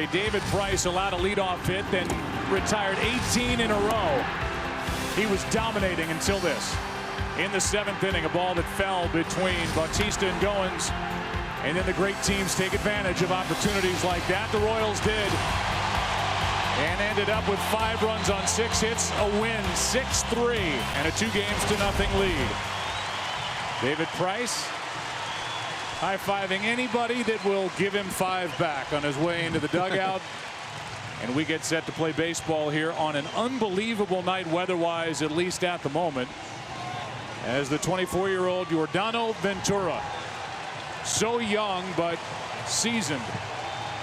yesterday. David Price allowed a leadoff hit, then retired 18 in a row. He was dominating until this. In the 7th inning, a ball that fell between Bautista and Goins. And then the great teams take advantage of opportunities like that. The Royals did. And ended up with 5 runs on 6 hits, a win, 6-3, and a 2-0 lead. David Price high-fiving anybody that will give him 5 back on his way into the dugout. And we get set to play baseball here on an unbelievable night weather-wise, at least at the moment, as the 24-year-old Yordano Ventura, so young but seasoned.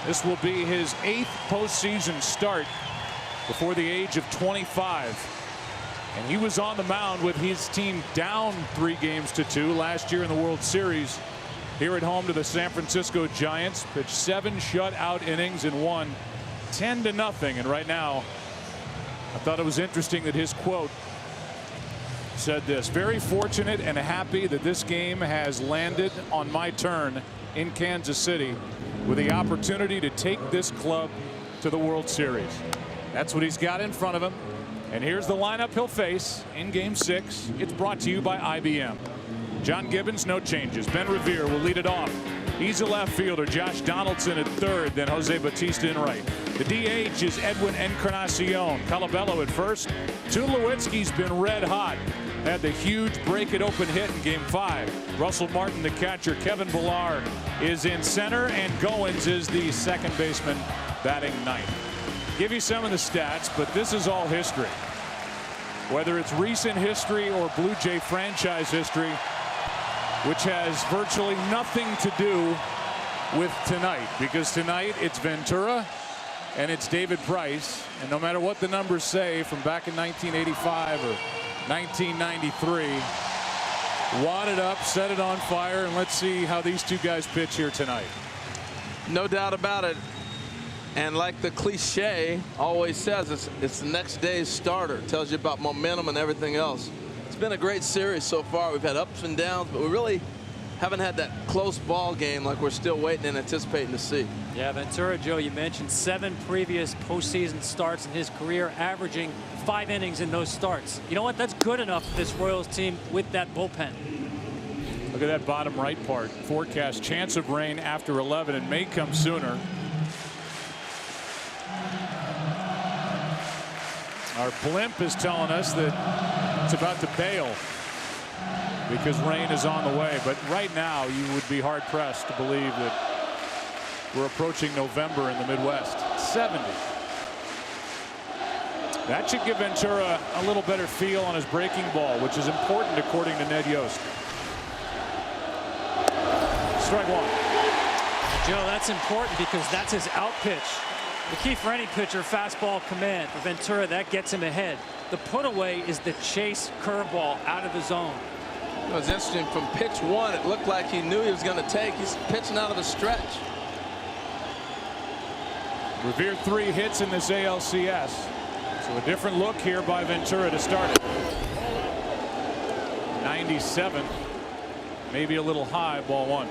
This will be his 8th postseason start before the age of 25. And he was on the mound with his team down 3-2 last year in the World Series. Here at home to the San Francisco Giants, pitched 7 shutout innings and won 10-0. And right now, I thought it was interesting that his quote said this: "Very fortunate and happy that this game has landed on my turn in Kansas City with the opportunity to take this club to the World Series." That's what he's got in front of him. And here's the lineup he'll face in Game 6. It's brought to you by IBM. John Gibbons, no changes. Ben Revere will lead it off. He's a left fielder. Josh Donaldson at third, then Jose Bautista in right. The DH is Edwin Encarnacion. Colabello at first. Tulowitzki's been red hot. Had the huge break it open hit in Game 5. Russell Martin, the catcher. Kevin Villar is in center, and Goins is the second baseman, batting 9th. Give you some of the stats, but this is all history. Whether it's recent history or Blue Jay franchise history, which has virtually nothing to do with tonight, because tonight it's Ventura and it's David Price, and no matter what the numbers say from back in 1985 or 1993, wad it up, set it on fire, and let's see how these two guys pitch here tonight. No doubt about it. And like the cliche always says, it's the next day's starter. It tells you about momentum and everything else. It's been a great series so far. We've had ups and downs, but we really haven't had that close ball game like we're still waiting and anticipating to see. Yeah, Ventura, Joe, you mentioned 7 previous postseason starts in his career, averaging 5 innings in those starts. You know what? That's good enough for this Royals team with that bullpen. Look at that bottom right part. Forecast chance of rain after 11 and may come sooner. Our blimp is telling us that it's about to bail because rain is on the way. But right now, you would be hard pressed to believe that we're approaching November in the Midwest. 70. That should give Ventura a little better feel on his breaking ball, which is important according to Ned Yost. Strike 1. Joe, that's important because that's his out pitch. The key for any pitcher, fastball command. For Ventura, that gets him ahead. The put away is the chase curveball out of the zone. It was interesting. From pitch 1, it looked like he knew he was going to take. He's pitching out of the stretch. Revere 3 hits in this ALCS. So a different look here by Ventura to start it. 97. Maybe a little high, ball 1.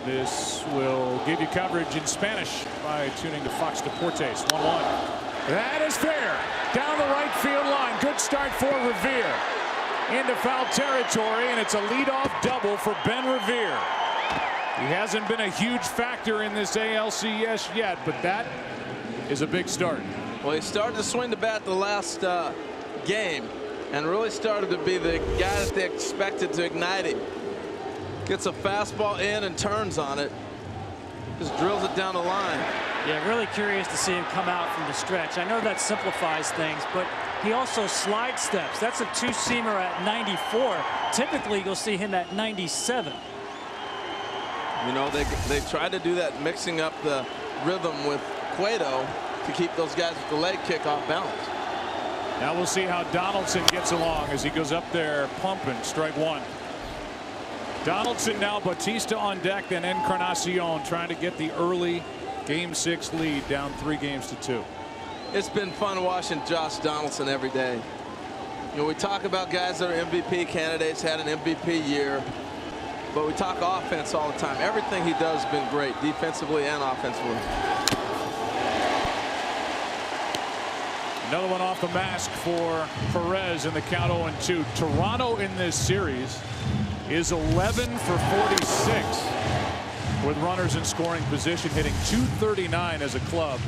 This will give you coverage in Spanish by tuning to Fox Deportes. 1-1. That is fair. Down the right field line. Good start for Revere. Into foul territory, and it's a leadoff double for Ben Revere. He hasn't been a huge factor in this ALCS yet, but that is a big start. Well, he started to swing the bat the last game and really started to be the guy that they expected to ignite him. Gets a fastball in and turns on it. Just drills it down the line. Yeah, really curious to see him come out from the stretch. I know that simplifies things, but he also slide steps. That's a 2-seamer at 94. Typically, you'll see him at 97. You know, they tried to do that, mixing up the rhythm with Cueto to keep those guys with the leg kick off balance. Now we'll see how Donaldson gets along as he goes up there pumping. Strike 1. Donaldson now, Bautista on deck, then Encarnacion trying to get the early Game 6 lead down 3-2. It's been fun watching Josh Donaldson every day. You know, we talk about guys that are MVP candidates, had an MVP year. but we talk offense all the time. Everything he does has been great, defensively and offensively. Another one off the mask for Perez in the count 0-2. Toronto in this series is 11 for 46 with runners in scoring position, hitting .239 as a club.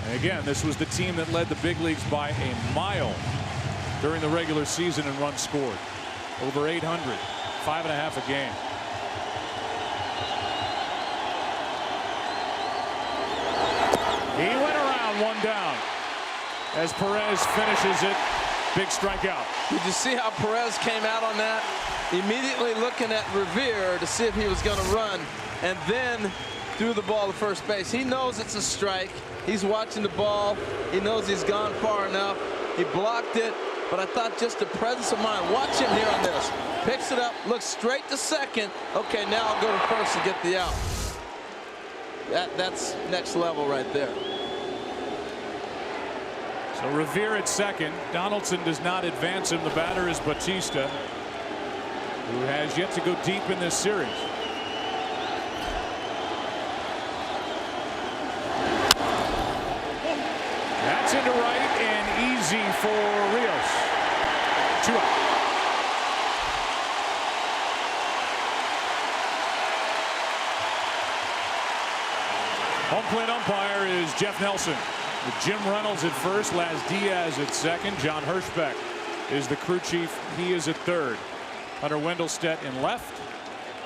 And again, this was the team that led the big leagues by a mile during the regular season in runs scored. Over 800, 5.5 a game. He went around, one down. As Perez finishes it, big strikeout. Did you see how Perez came out on that? Immediately looking at Revere to see if he was going to run, and then threw the ball to first base. He knows it's a strike. He's watching the ball. He knows he's gone far enough. He blocked it, but I thought just the presence of mind. Watch him here on this. Picks it up, looks straight to second. Okay, now I'll go to first and get the out. That's next level right there. So Revere at second. Donaldson does not advance him. The batter is Bautista, who has yet to go deep in this series. That's into right and easy for Rios. 2 out. Home plate umpire is Jeff Nelson. With Jim Reynolds at first, Laz Diaz at second. John Hirschbeck is the crew chief. He is at third. Hunter Wendelstedt in left.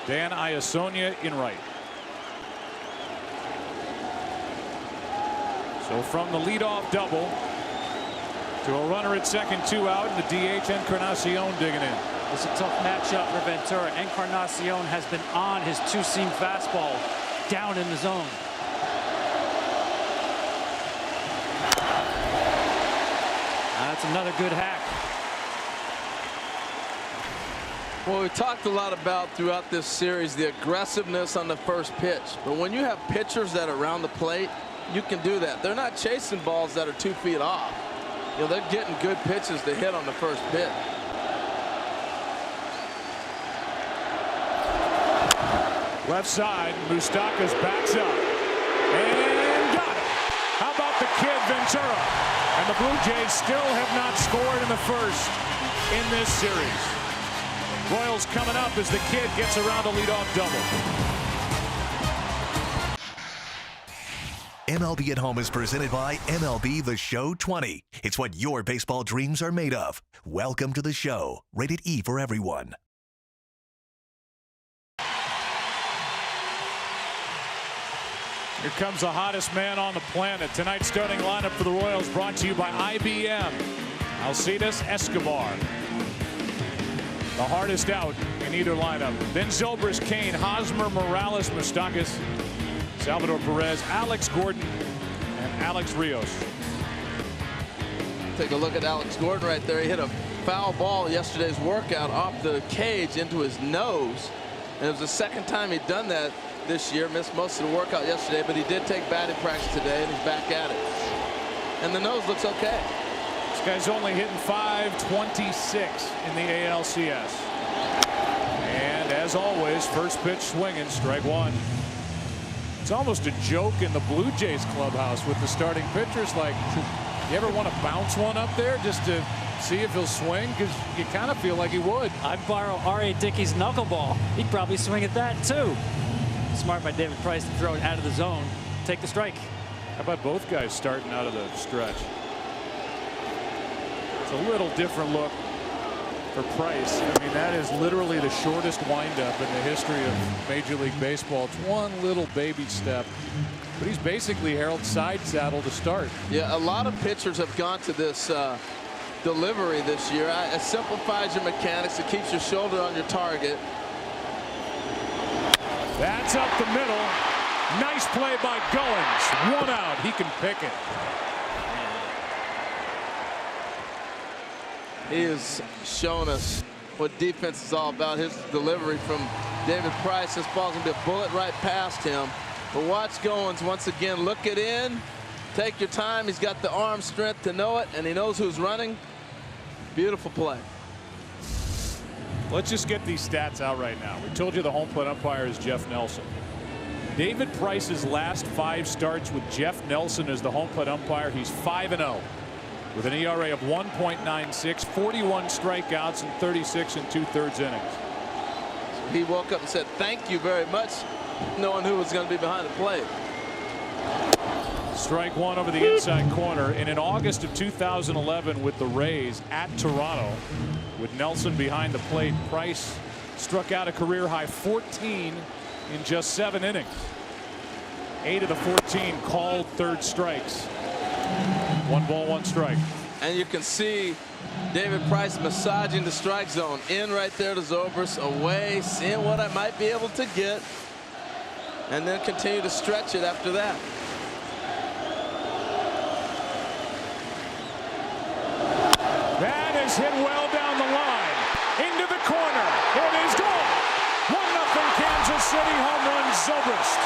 Dan Iasonia in right. So from the leadoff double to a runner at second, 2 out, and the DH Encarnacion digging in. It's a tough matchup for Ventura. Encarnacion has been on his two-seam fastball down in the zone. That's another good hack. Well, we talked a lot about throughout this series the aggressiveness on the first pitch. But when you have pitchers that are around the plate, you can do that. They're not chasing balls that are 2 feet off. You know, they're getting good pitches to hit on the first pitch. Left side, Moustakas backs up and got it. How about the kid Ventura? And the Blue Jays still have not scored in the first in this series. Royals coming up as the kid gets around a leadoff double. MLB at Home is presented by MLB The Show 20. It's what your baseball dreams are made of. Welcome to the show. Rated E for everyone. Here comes the hottest man on the planet. Tonight's starting lineup for the Royals brought to you by IBM. Alcides Escobar. The hardest out in either lineup. Then ZOBRIST, Cain, Hosmer, Morales, Moustakas, Salvador Perez, Alex Gordon, and Alex Rios. Take a look at Alex Gordon right there. He hit a foul ball yesterday's workout off the cage into his nose. And it was the second time he'd done that this year. Missed most of the workout yesterday, but he did take batting practice today, and he's back at it. And the nose looks okay. This guy's only hitting .526 in the ALCS. And as always, first pitch swinging, strike one. It's almost a joke in the Blue Jays clubhouse with the starting pitchers. Like, you ever want to bounce one up there just to see if he'll swing? Because you kind of feel like he would. I'd borrow R.A. Dickey's knuckleball. He'd probably swing at that, too. Smart by David Price to throw it out of the zone. Take the strike. How about both guys starting out of the stretch? It's a little different look for Price. I mean, that is literally the shortest windup in the history of Major League Baseball. It's one little baby step, but he's basically Harold side saddle to start. Yeah, a lot of pitchers have gone to this delivery this year. It simplifies your mechanics. It keeps your shoulder on your target. That's up the middle. Nice play by Goins. 1 out. He can pick it. He has shown us what defense is all about. His delivery from David Price. This ball's going to be a bullet right past him. But watch Goins once again. Look it in. Take your time. He's got the arm strength to know it, and he knows who's running. Beautiful play. Let's just get these stats out right now. We told you the home plate umpire is Jeff Nelson. David Price's last 5 starts with Jeff Nelson as the home plate umpire. He's 5-0 with an ERA of 1.96, 41 strikeouts, and 36 2/3 innings. So he woke up and said, "Thank you very much," knowing who was going to be behind the plate. Strike one over the inside corner. And in August of 2011 with the Rays at Toronto, with Nelson behind the plate, Price struck out a career high 14 in just 7 innings. 8 of the 14 called third strikes. 1 ball, 1 strike. And you can see David Price massaging the strike zone. In right there to ZOBRIST, away, seeing what I might be able to get, and then continue to stretch it after that. That is hit well down the line. Into the corner. It is gone. 1-0 Kansas City, home run ZOBRIST.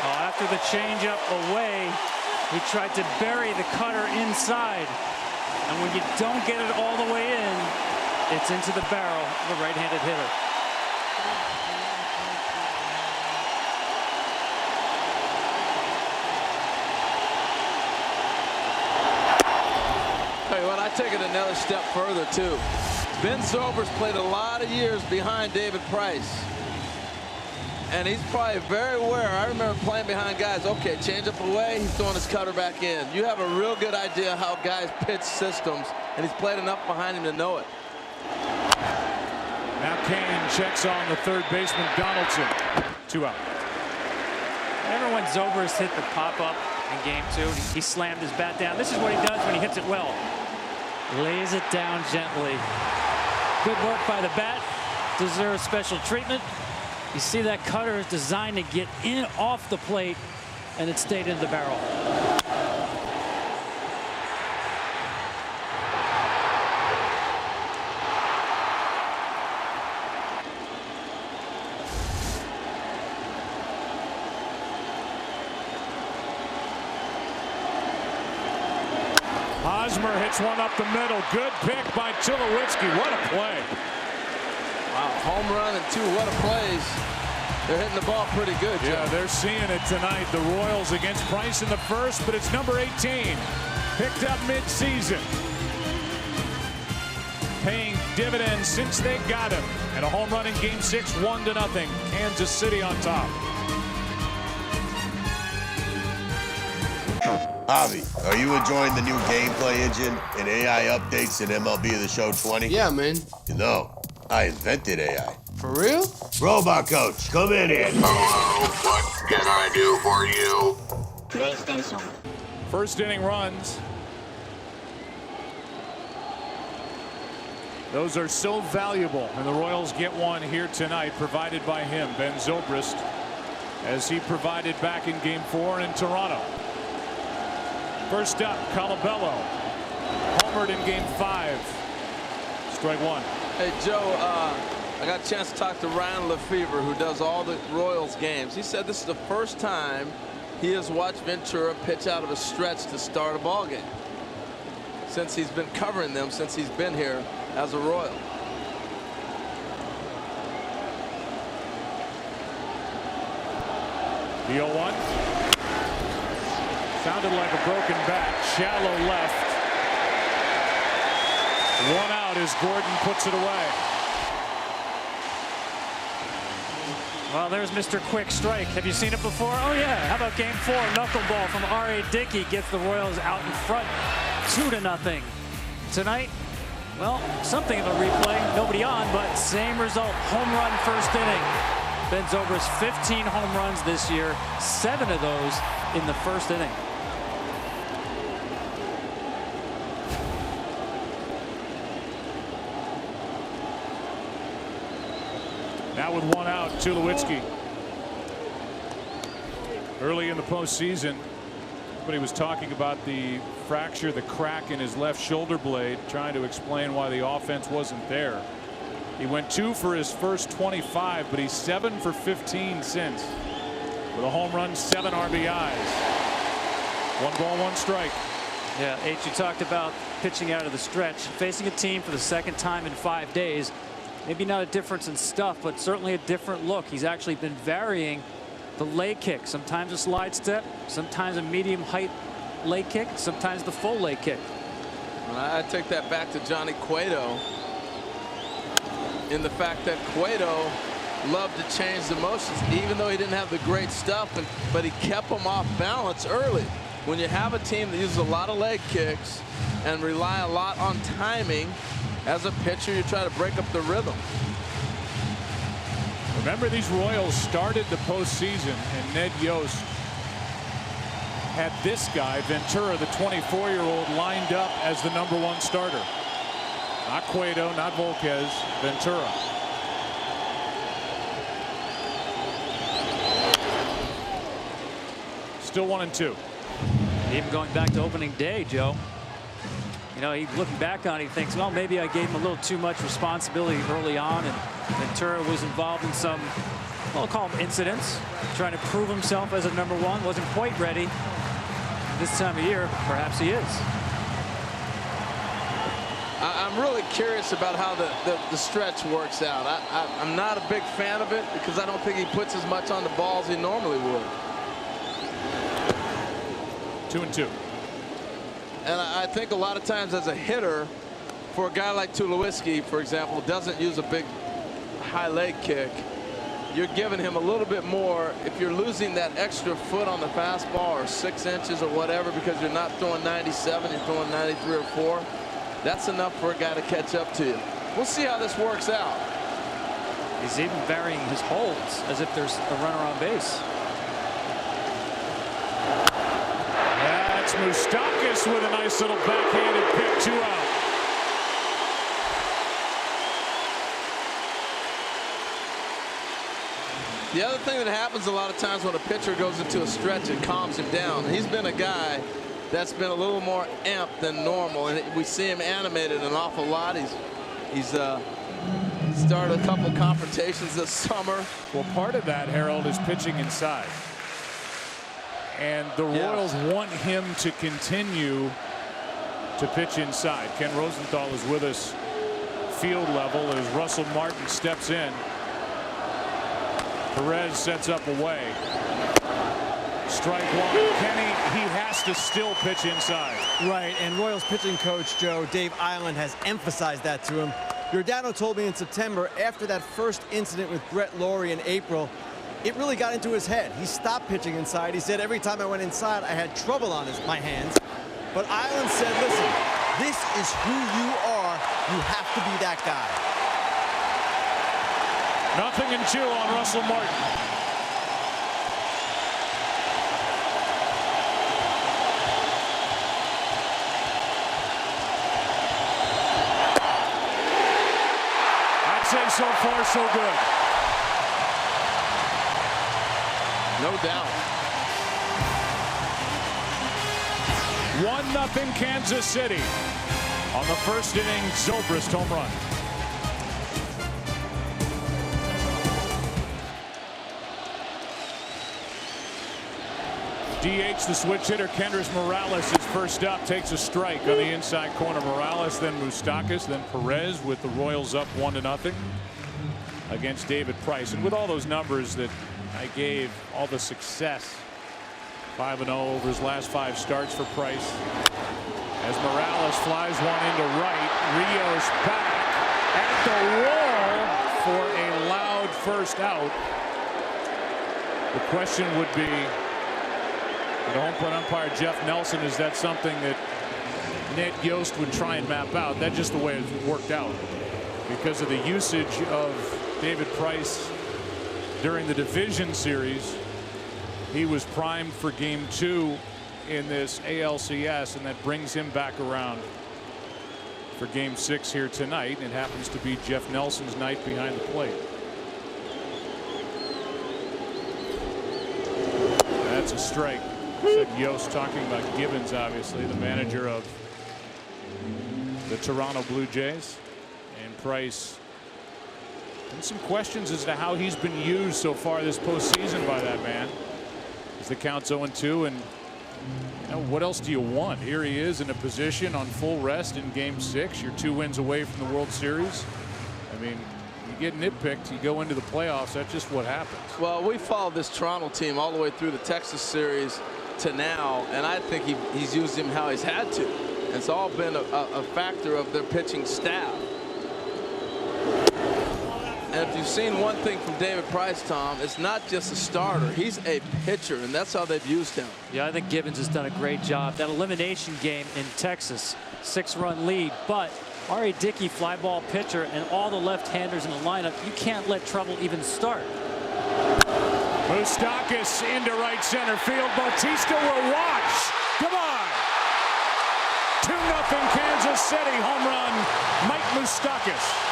After the changeup away, he tried to bury the cutter inside. And when you don't get it all the way in, it's into the barrel of the right-handed hitter. Tell you what, I take it another step further too. Ben ZOBRIST played a lot of years behind David Price. And he's probably very aware. I remember playing behind guys. Okay, change up away. He's throwing his cutter back in. You have a real good idea how guys pitch systems, and he's played enough behind him to know it. Now Cain checks on the third baseman Donaldson. 2 out. Remember when ZOBRIST hit the pop-up in game 2? He slammed his bat down. This is what he does when he hits it well. Lays it down gently. Good work by the bat. Deserves special treatment. You see that cutter is designed to get in off the plate, and it stayed in the barrel. Hosmer hits one up the middle. Good pick by Tulowitzki. What a play. Wow, home run and 2 what a plays. They're hitting the ball pretty good, Joe. Yeah, they're seeing it tonight. The Royals against Price in the first, but it's number 18. Picked up mid-season. Paying dividends since they got him. And a home run in game 6, 1-0. Kansas City on top. Javi, are you enjoying the new gameplay engine and AI updates in MLB The Show 20? Yeah, man. You know, I invented AI. For real? Robot Coach, come in here. Hello, what can I do for you? PlayStation. First inning runs. Those are so valuable, and the Royals get one here tonight, provided by him, Ben ZOBRIST, as he provided back in game 4 in Toronto. First up, COLABELLO, homered in game 5. Strike 1. Hey, Joe, I got a chance to talk to Ryan Lefevre, who does all the Royals games. He said this is the first time he has watched Ventura pitch out of a stretch to start a ball game since he's been covering them, since he's been here as a Royal. The 0-1. Sounded like a broken bat. Shallow left. 1 out as Gordon puts it away. Well, there's Mr. Quick Strike. Have you seen it before? Oh, yeah. How about game 4? Knuckleball from R.A. Dickey gets the Royals out in front 2-0. Tonight, well, something of a replay. Nobody on, but same result. Home run first inning. Ben ZOBRIST 15 home runs this year, 7 of those in the first inning. Now with 1 out, Tulowitzki. Early in the postseason, but he was talking about the fracture, the crack in his left shoulder blade, trying to explain why the offense wasn't there. He went 2 for his first 25, but he's 7 for 15 since. With a home run, 7 RBIs. 1 ball, 1 strike. Yeah, H, you talked about pitching out of the stretch, facing a team for the second time in 5 days. Maybe not a difference in stuff, but certainly a different look. He's actually been varying the leg kick. Sometimes a slide step, sometimes a medium height leg kick, sometimes the full leg kick. I take that back to Johnny Cueto, in the fact that Cueto loved to change the motions, even though he didn't have the great stuff, but he kept them off balance early. When you have a team that uses a lot of leg kicks and rely a lot on timing, as a pitcher, you try to break up the rhythm. Remember, these Royals started the postseason, and Ned Yost had this guy, Ventura, the 24-year-old, lined up as the #1 starter. Not Cueto, not Volquez, Ventura. Still 1-2. Even going back to opening day, Joe. You know, he looking back on it, he thinks, well, maybe I gave him a little too much responsibility early on, and Ventura was involved in some, well, I'll call them incidents, trying to prove himself as a #1. Wasn't quite ready. This time of year, perhaps he is. I'm really curious about how the stretch works out. I'm not a big fan of it because I don't think he puts as much on the ball as he normally would. 2-2. And I think a lot of times as a hitter, for a guy like Tulowitzki, for example, doesn't use a big high leg kick, you're giving him a little bit more. If you're losing that extra foot on the fastball or 6 inches or whatever because you're not throwing 97, you're throwing 93 or 4, that's enough for a guy to catch up to you. We'll see how this works out. He's even varying his holds as if there's a runner on base. That's Moustakas with a nice little backhanded pick, 2 out. The other thing that happens a lot of times when a pitcher goes into a stretch, it calms him down. He's been a guy that's been a little more amped than normal, and we see him animated an awful lot. He's started a couple confrontations this summer. Well, part of that, Harold, is pitching inside. And the Royals want him to continue to pitch inside. Ken Rosenthal is with us field level as Russell Martin steps in. Perez sets up away. Strike 1. Kenny, he has to still pitch inside. Right, and Royals pitching coach Joe Dave Island has emphasized that to him. Giordano told me in September, after that first incident with Brett Laurie in April, it really got into his head. He stopped pitching inside. He said every time I went inside, I had trouble on my hands. But Island said, listen, this is who you are. You have to be that guy. 0-2 on Russell Martin. I'd say so far so good. No doubt. 1-0 Kansas City on the first inning. Zobrist home run. DH, the switch hitter Kendrys Morales is first up, takes a strike on the inside corner. Morales, then Moustakas, then Perez, with the Royals up 1-0 against David Price. And with all those numbers that I gave, all the success, 5-0 over his last 5 starts for Price. As Morales flies one into right, Rios back at the wall for a loud first out. The question would be, the home plate umpire Jeff Nelson, is that something that Ned Yost would try and map out? That's just the way it worked out because of the usage of David Price during the division series. He was primed for game 2 in this ALCS, and that brings him back around for game 6 here tonight. It happens to be Jeff Nelson's night behind the plate. That's It's a strike. Said Yost, talking about Gibbons, obviously the manager of the Toronto Blue Jays, and Price. And some questions as to how he's been used so far this postseason by that man. As the count's 0-2, and you know, what else do you want? Here he is in a position on full rest in Game 6. You're 2 wins away from the World Series. I mean, you get nitpicked, you go into the playoffs. That's just what happens. Well, we followed this Toronto team all the way through the Texas series to now, and I think he's used him how he's had to. It's all been a factor of their pitching staff. And if you've seen one thing from David Price, Tom, it's not just a starter. He's a pitcher, and that's how they've used him. Yeah, I think Gibbons has done a great job. That elimination game in Texas, 6-run lead, but R.A. Dickey, fly ball pitcher, and all the left-handers in the lineup, you can't let trouble even start. Moustakas into right center field. Bautista will watch. Come on. 2-0 Kansas City. Home run, Mike Moustakas.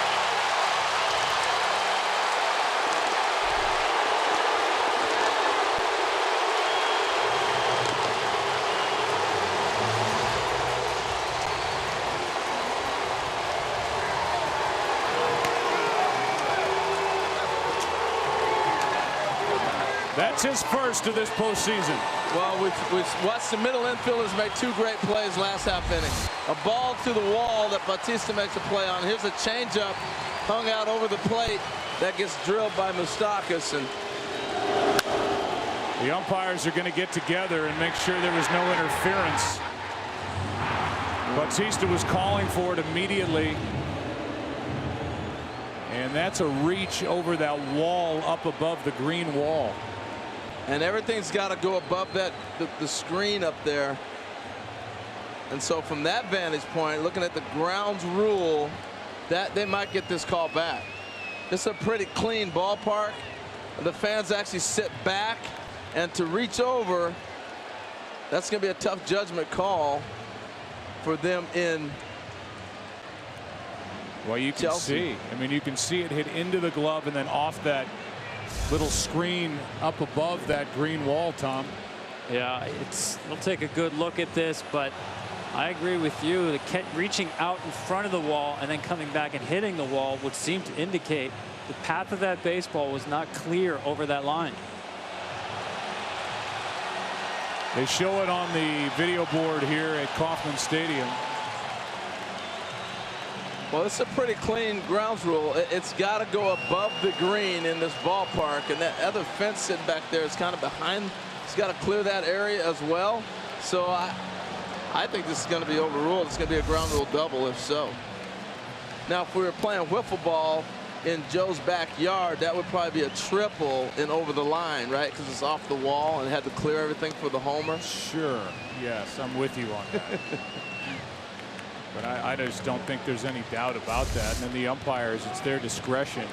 That's his first of this postseason. Well, we've watched the middle infielders make 2 great plays last half inning. A ball to the wall that Bautista makes a play on. Here's a changeup hung out over the plate that gets drilled by Moustakas. And the umpires are going to get together and make sure there was no interference. Bautista was calling for it immediately. And that's a reach over that wall up above the green wall. And everything's got to go above that the screen up there. And so from that vantage point, looking at the grounds rule, that they might get this call back. It's a pretty clean ballpark. The fans actually sit back, and to reach over, that's going to be a tough judgment call for them in Well, you can Chelsea. see. I mean, you can see it hit into the glove and then off that little screen up above that green wall, Tom. Yeah, we'll take a good look at this, but I agree with you. The reaching out in front of the wall and then coming back and hitting the wall would seem to indicate the path of that baseball was not clear over that line. They show it on the video board here at Kauffman Stadium. Well, it's a pretty clean grounds rule. It's got to go above the green in this ballpark, and that other fence sitting back there is kind of behind. It's got to clear that area as well. So I think this is going to be overruled. It's going to be a ground rule double if so. Now, if we were playing wiffle ball in Joe's backyard, that would probably be a triple and over the line, right? Because it's off the wall and had to clear everything for the homer. Sure. Yes, I'm with you on that. But I just don't think there's any doubt about that. And then the umpires, it's their discretion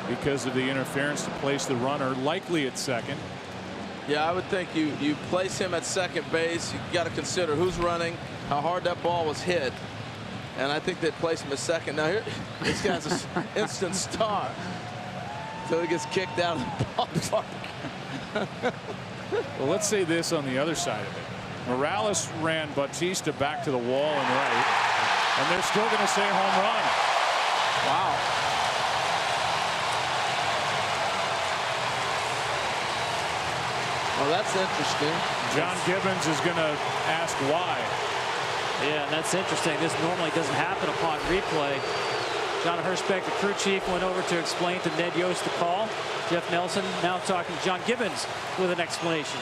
because of the interference to place the runner likely at second. Yeah, I would think you place him at second base. You got to consider who's running, how hard that ball was hit. And I think they'd place him at second. Now here, this guy's an instant star. So he gets kicked out of the ballpark. Well, let's say this on the other side of it. Morales ran Bautista back to the wall and right, and they're still going to say home run. Wow. Well, that's interesting. John Gibbons is going to ask why. Yeah, and that's interesting. This normally doesn't happen upon replay. John Hirschbeck, the crew chief, went over to explain to Ned Yost the call. Jeff Nelson now talking to John Gibbons with an explanation.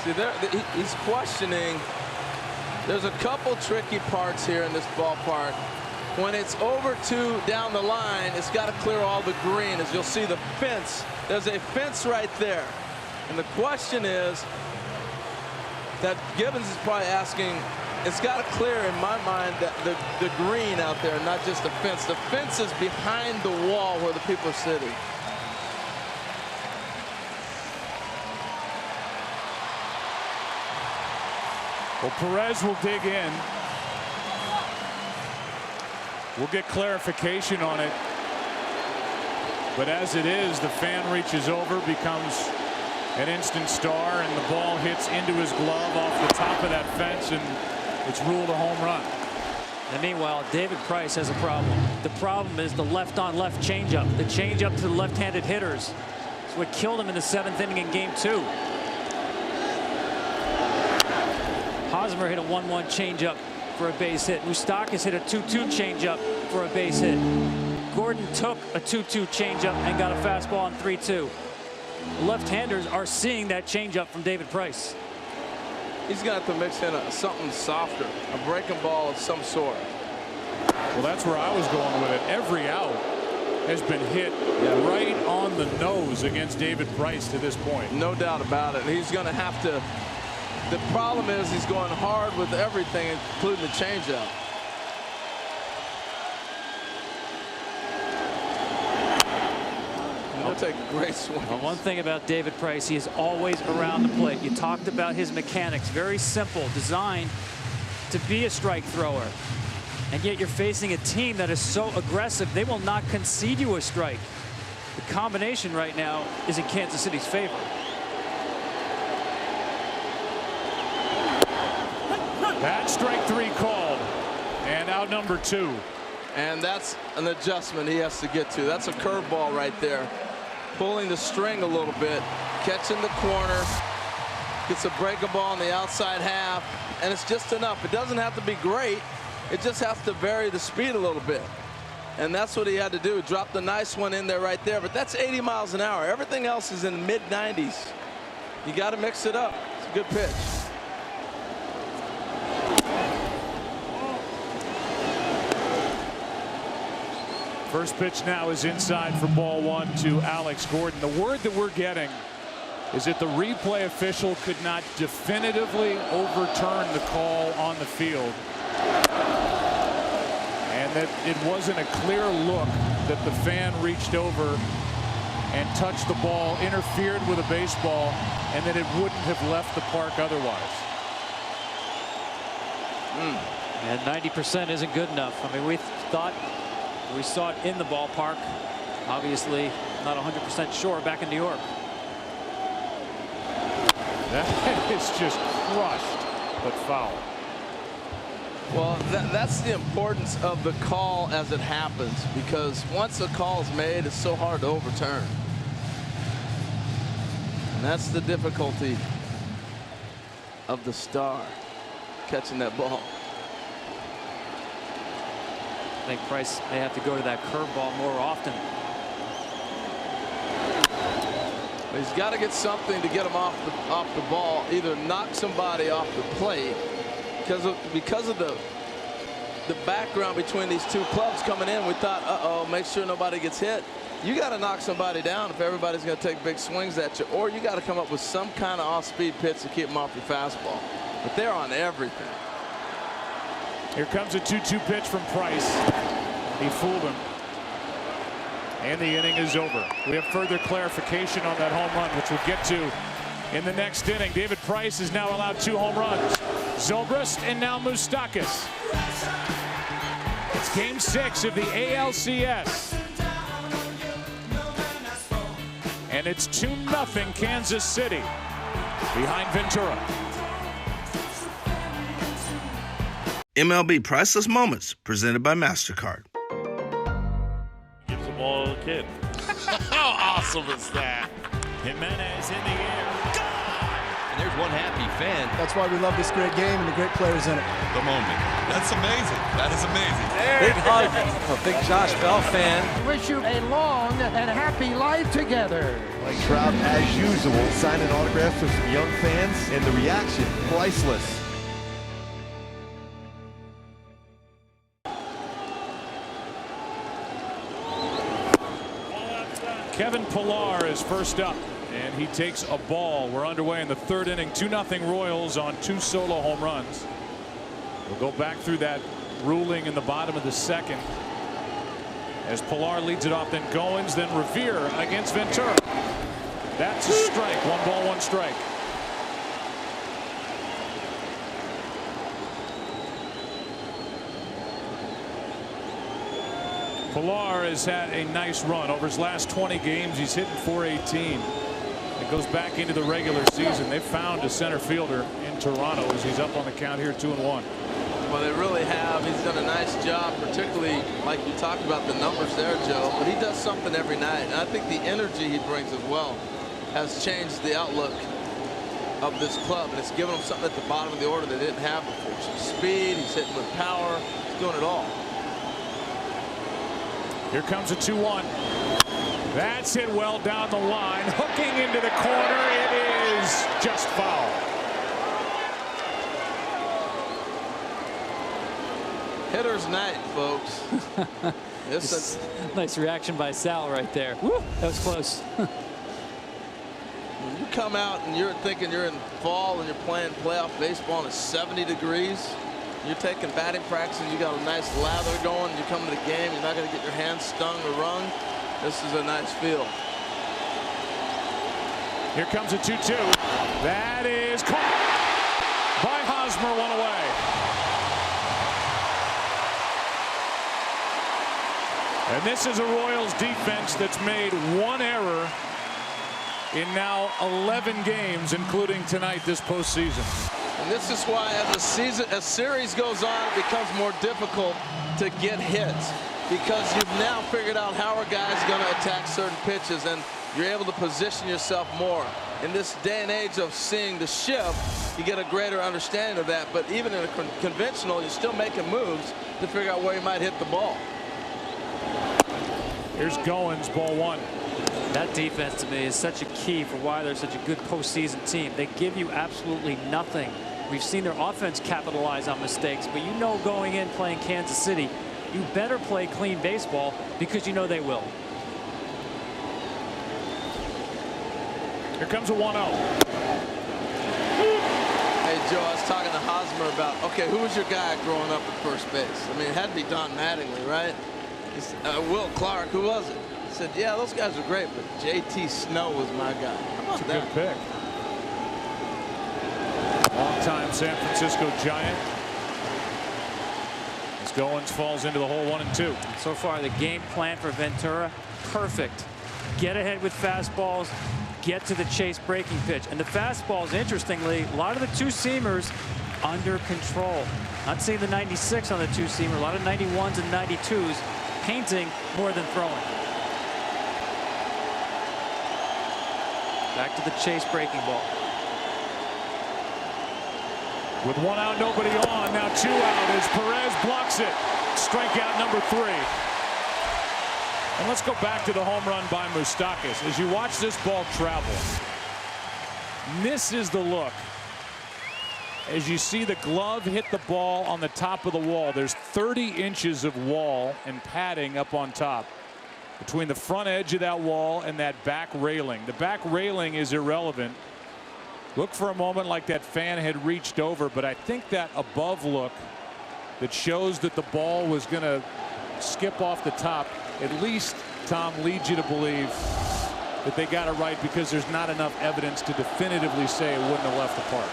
See, he's questioning. There's a couple tricky parts here in this ballpark. When it's over 2 down the line, it's got to clear all the green. As you'll see the fence, there's a fence right there. And the question is that Gibbons is probably asking, it's got to clear, in my mind, that the green out there, not just the fence. The fence is behind the wall where the people are sitting. Well, Perez will dig in. We'll get clarification on it. But as it is, the fan reaches over, becomes an instant star, and the ball hits into his glove off the top of that fence, and it's ruled a home run. And meanwhile, David Price has a problem. The problem is the left-on-left changeup. The changeup to the left-handed hitters. It's what killed him in the 7th inning in Game 2. Hosmer hit a 1-1 changeup for a base hit. Moustakas hit a 2-2 changeup for a base hit. Gordon took a 2-2 changeup and got a fastball on 3-2. Left-handers are seeing that changeup from David Price. He's got to mix in something softer, a breaking ball of some sort. Well, that's where I was going with it. Every out has been hit right on the nose against David Price to this point. No doubt about it. He's going to have to. The problem is he's going hard with everything, including the changeup. He'll take a great swing. Well, one thing about David Price, he is always around the plate. You talked about his mechanics. Very simple, designed to be a strike thrower. And yet you're facing a team that is so aggressive, they will not concede you a strike. The combination right now is in Kansas City's favor. That strike 3 called, and out number 2. And that's an adjustment he has to get to. That's a curveball right there. Pulling the string a little bit, catching the corner, gets a breaking ball on the outside half, and it's just enough. It doesn't have to be great. It just has to vary the speed a little bit. And that's what he had to do. Drop the nice one in there right there. But that's 80 miles an hour. Everything else is in the mid-90s. You got to mix it up. It's a good pitch. First pitch now is inside for ball 1 to Alex Gordon. The word that we're getting is that the replay official could not definitively overturn the call on the field, and that it wasn't a clear look that the fan reached over and touched the ball, interfered with a baseball, and that it wouldn't have left the park otherwise. And 90% isn't good enough. I mean, we thought we saw it in the ballpark. Obviously not 100% sure back in New York. That is just crushed, but foul. Well, that's the importance of the call as it happens, because once a call is made, it's so hard to overturn. And that's the difficulty of the star catching that ball. I think Price may have to go to that curveball more often. He's got to get something to get him off the ball, either knock somebody off the plate, because of the background between these two clubs coming in. We thought, uh-oh, make sure nobody gets hit. You got to knock somebody down if everybody's going to take big swings at you, or you got to come up with some kind of off-speed pitch to keep them off your fastball. But they're on everything. Here comes a 2-2 pitch from Price. He fooled him. And the inning is over. We have further clarification on that home run, which we'll get to in the next inning. David Price is now allowed 2 home runs. Zobrist and now Moustakas. It's game 6 of the ALCS. And it's 2-0 Kansas City behind Ventura. MLB Priceless Moments, presented by MasterCard. Gives the ball to the kid. How awesome is that? Jimenez in the air. God! And there's one happy fan. That's why we love this great game and the great players in it. The moment. That's amazing. That is amazing. Big hug. A big Josh Bell fan. Wish you a long and happy life together. Mike Trout, as usual, signing autographs for some young fans, and the reaction, priceless. Kevin Pillar is first up, and he takes a ball. We're underway in the 3rd inning. 2-0 Royals on 2 solo home runs. We'll go back through that ruling in the bottom of the 2nd. As Pillar leads it off, then Goins, then Revere against Ventura. That's a strike. 1 ball, 1 strike. Pilar has had a nice run. Over his last 20 games, he's hitting .418. It goes back into the regular season. They found a center fielder in Toronto as he's up on the count here, 2-1. Well, they really have. He's done a nice job, particularly like you talked about the numbers there, Joe. But he does something every night. And I think the energy he brings as well has changed the outlook of this club. And it's given him something at the bottom of the order they didn't have before. Some speed, he's hitting with power, he's doing it all. Here comes a 2-1. That's hit well down the line. Hooking into the corner. It is just foul. Hitter's night, folks. This is nice reaction by Sal right there. Woo, that was close. When you come out and you're thinking you're in fall and you're playing playoff baseball and it's 70 degrees, you're taking batting practice and you got a nice lather going, you come to the game, you're not going to get your hands stung or wrung. This is a nice feel. Here comes a 2-2. That is caught by Hosmer, one away. And this is a Royals defense that's made one error in now 11 games, including tonight this postseason. And this is why as series goes on, it becomes more difficult to get hits, because you've now figured out how are guys going to attack certain pitches, and you're able to position yourself more. In this day and age of seeing the shift, you get a greater understanding of that. But even in a conventional, you're still making moves to figure out where you might hit the ball. Here's Goins, ball one. That defense to me is such a key for why they're such a good postseason team. They give you absolutely nothing. We've seen their offense capitalize on mistakes, but you know going in playing Kansas City, you better play clean baseball because you know they will. Here comes a 1-0. Hey, Joe, I was talking to Hosmer about, okay, who was your guy growing up at first base? I mean, it had to be Don Mattingly, right? Will Clark, who was it? He said, yeah, those guys were great, but J.T. Snow was my guy. How about that? Good pick. Long-time San Francisco Giant. As Goins falls into the hole, 1-2. So far, the game plan for Ventura, perfect. Get ahead with fastballs, get to the chase breaking pitch. And the fastballs, interestingly, a lot of the two-seamers under control. Not seeing the 96 on the two-seamer, a lot of 91s and 92s, painting more than throwing. Back to the chase breaking ball. With 1 out, nobody on. Now 2 out as Perez blocks it. Strikeout number 3. And let's go back to the home run by Moustakas. As you watch this ball travel, misses the look. As you see the glove hit the ball on the top of the wall, there's 30 inches of wall and padding up on top between the front edge of that wall and that back railing. The back railing is irrelevant. Look for a moment like that fan had reached over, but I think that above look that shows that the ball was going to skip off the top, at least, Tom, leads you to believe that they got it right, because there's not enough evidence to definitively say it wouldn't have left the park.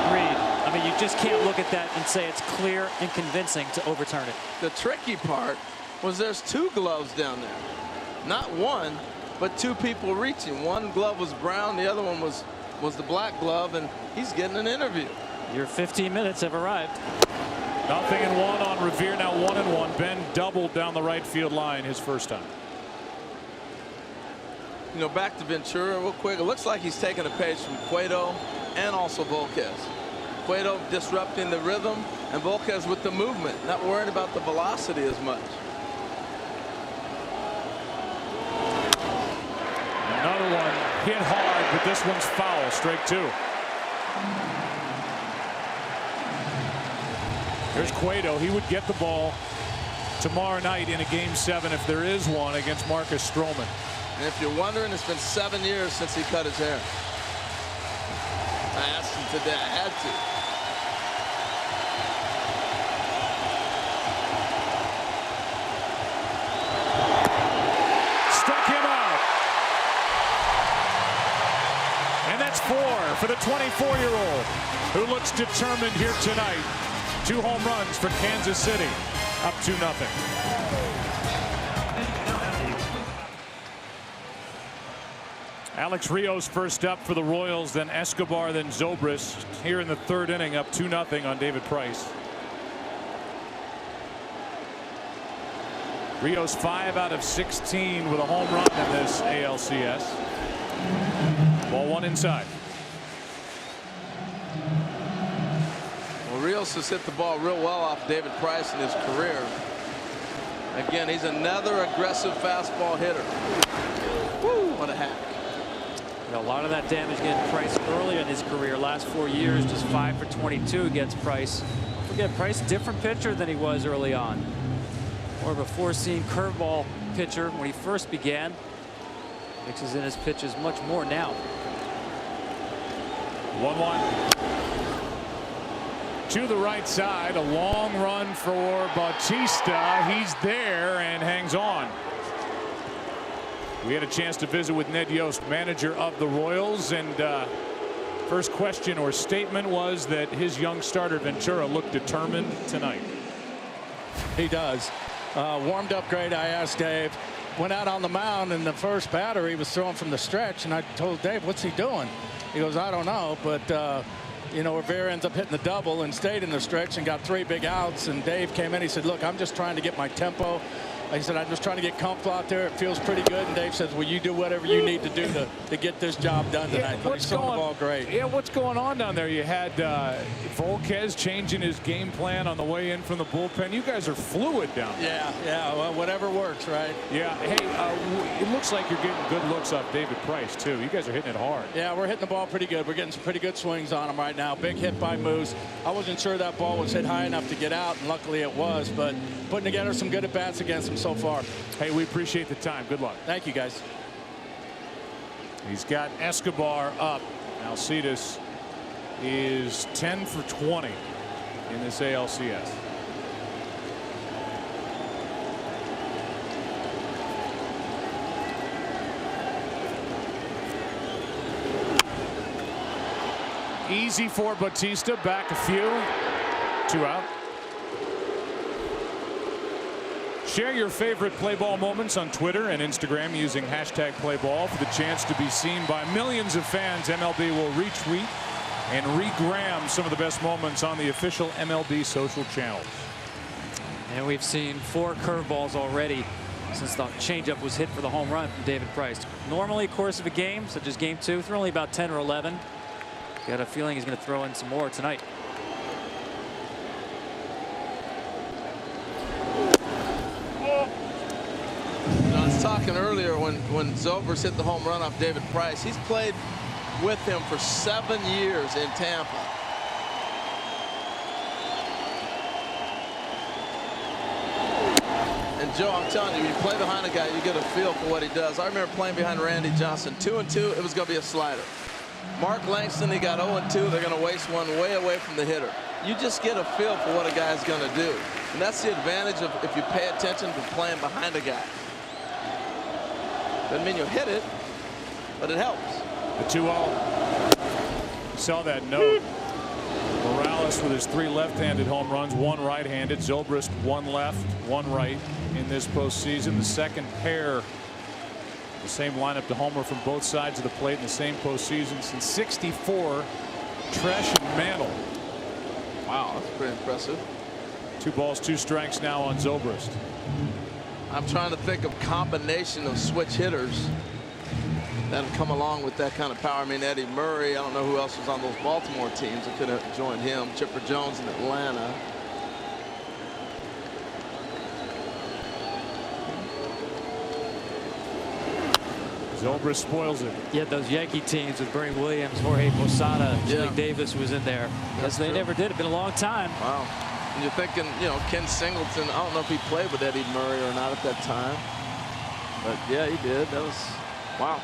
Agreed. I mean, you just can't look at that and say it's clear and convincing to overturn it. The tricky part was there's 2 gloves down there. Not one, but 2 people reaching. One glove was brown, the other one was the black glove, and he's getting an interview. Your 15 minutes have arrived. 0-1 on Revere, now 1-1. Ben doubled down the right field line his first time. You know, back to Ventura real quick. It looks like he's taking a page from Cueto and also Volquez. Cueto disrupting the rhythm, and Volquez with the movement, not worried about the velocity as much. Another one hit hard, but this one's foul. Strike 2. Here's Cueto. He would get the ball tomorrow night in a Game 7 if there is one against Marcus Stroman. And if you're wondering, it's been 7 years since he cut his hair. I asked him today. I had to. Struck him out. And that's 4 for the 24-year-old who looks determined here tonight. 2 home runs for Kansas City. up 2-0. Alex Rios first up for the Royals, then Escobar, then Zobrist. Here in the third inning, up 2-0 on David Price. Rios 5 out of 16 with a home run in this ALCS. Ball one inside. Well, Rios has hit the ball real well off David Price in his career. Again, he's another aggressive fastball hitter. Woo, what a hack. A lot of that damage getting Price early in his career. Last 4 years, just 5 for 22 against Price. Don't forget, Price, different pitcher than he was early on. More of a four-seam curveball pitcher when he first began. Mixes in his pitches much more now. 1-1. To the right side, a long run for Bautista. He's there and hangs on. We had a chance to visit with Ned Yost, manager of the Royals, and first question or statement was that his young starter Ventura looked determined tonight. He does. Warmed up great. I asked Dave. Went out on the mound, and the first batter he was throwing from the stretch, and I told Dave, what's he doing? He goes, I don't know, but you know, Revere ends up hitting the double and stayed in the stretch and got 3 big outs. And Dave came in. He said, look, I'm just trying to get my tempo. He said, I'm just trying to get comfortable out there. It feels pretty good. And Dave says, well, you do whatever you need to do to get this job done tonight. Yeah, but he's throwing the ball great. Yeah, what's going on down there? You had Volquez changing his game plan on the way in from the bullpen. You guys are fluid down there. Yeah, well, whatever works, right? Yeah, hey, it looks like you're getting good looks off David Price, too. You guys are hitting it hard. Yeah, we're hitting the ball pretty good. We're getting some pretty good swings on him right now. Big hit by Moose. I wasn't sure that ball was hit high enough to get out, and luckily it was. But putting together some good at-bats against him so far. Hey, we appreciate the time. Good luck. Thank you, guys. He's got Escobar up. Alcides is 10 for 20 in this ALCS. Easy for Bautista. Back a few. 2 out. Share your favorite play ball moments on Twitter and Instagram using #playball for the chance to be seen by millions of fans. MLB will retweet and regram some of the best moments on the official MLB social channels. And we've seen 4 curveballs already since the changeup was hit for the home run from David Price. Normally, course of a game, such as game 2, throw only about 10 or 11. Got a feeling he's going to throw in some more tonight. I was talking earlier when Zobrist hit the home run off David Price. He's played with him for 7 years in Tampa. And Joe, I'm telling you, you play behind a guy, you get a feel for what he does. I remember playing behind Randy Johnson. 2-2, it was going to be a slider. Mark Langston, he got 0-2. They're going to waste one way away from the hitter. You just get a feel for what a guy's going to do. And that's the advantage of if you pay attention to playing behind a guy. Doesn't mean you'll hit it, but it helps. The 2-0. Saw that note. Morales with his 3 left-handed home runs, 1 right-handed. Zobrist 1 left, 1 right in this postseason. The second pair, the same lineup to homer from both sides of the plate in the same postseason since '64. Tresh and Mantle. Wow, that's pretty impressive. 2 balls, 2 strikes now on Zobrist. I'm trying to think of combination of switch hitters that have come along with that kind of power. I mean, Eddie Murray. I don't know who else was on those Baltimore teams that could have joined him. Chipper Jones in Atlanta. Zobrist spoils it. Yeah, those Yankee teams with Bernie Williams, Jorge Posada, Jimmy Davis was in there. Because they never did. It's been a long time. Wow. And you're thinking, you know, Ken Singleton. I don't know if he played with Eddie Murray or not at that time. But yeah, he did. That was, wow.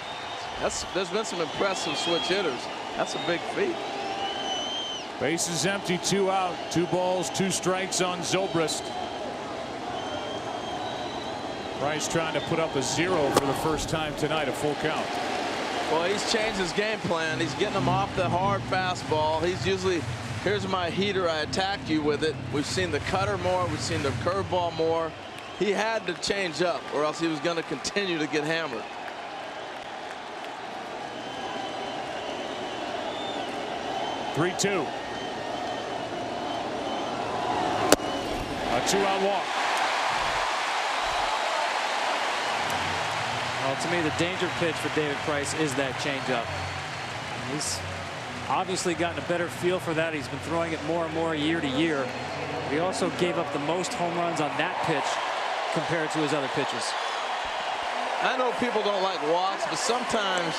There's been some impressive switch hitters. That's a big feat. Bases empty, 2 out, 2 balls, 2 strikes on Zobrist. Price trying to put up a 0 for the first time tonight, a full count. Well, he's changed his game plan. He's getting him off the hard fastball. He's usually Here's my heater. I attacked you with it. We've seen the cutter more. We've seen the curveball more. He had to change up, or else he was going to continue to get hammered. A 2-out walk. Well, to me, the danger pitch for David Price is that changeup. He's obviously gotten a better feel for that. He's been throwing it more and more year to year. He also gave up the most home runs on that pitch compared to his other pitches. I know people don't like walks, but sometimes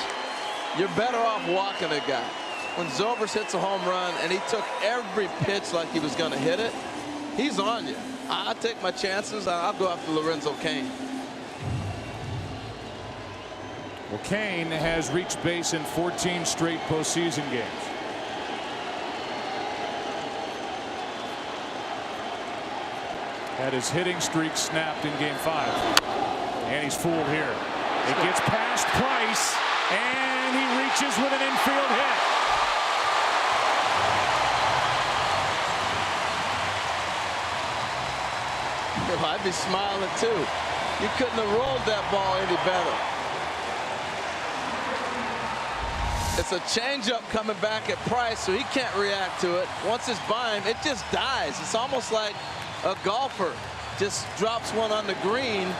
you're better off walking a guy. When ZOBRIST hits a home run and he took every pitch like he was going to hit it, he's on you. I take my chances. I'll go after Lorenzo Cain. Well, Cain has reached base in 14 straight postseason games. Had his hitting streak snapped in Game 5. And he's fooled here. It gets past Price, and he reaches with an infield hit. I'd be smiling too. You couldn't have rolled that ball any better. It's a changeup coming back at Price, so he can't react to it. Once it's by him, it just dies. It's almost like a golfer just drops one on the green,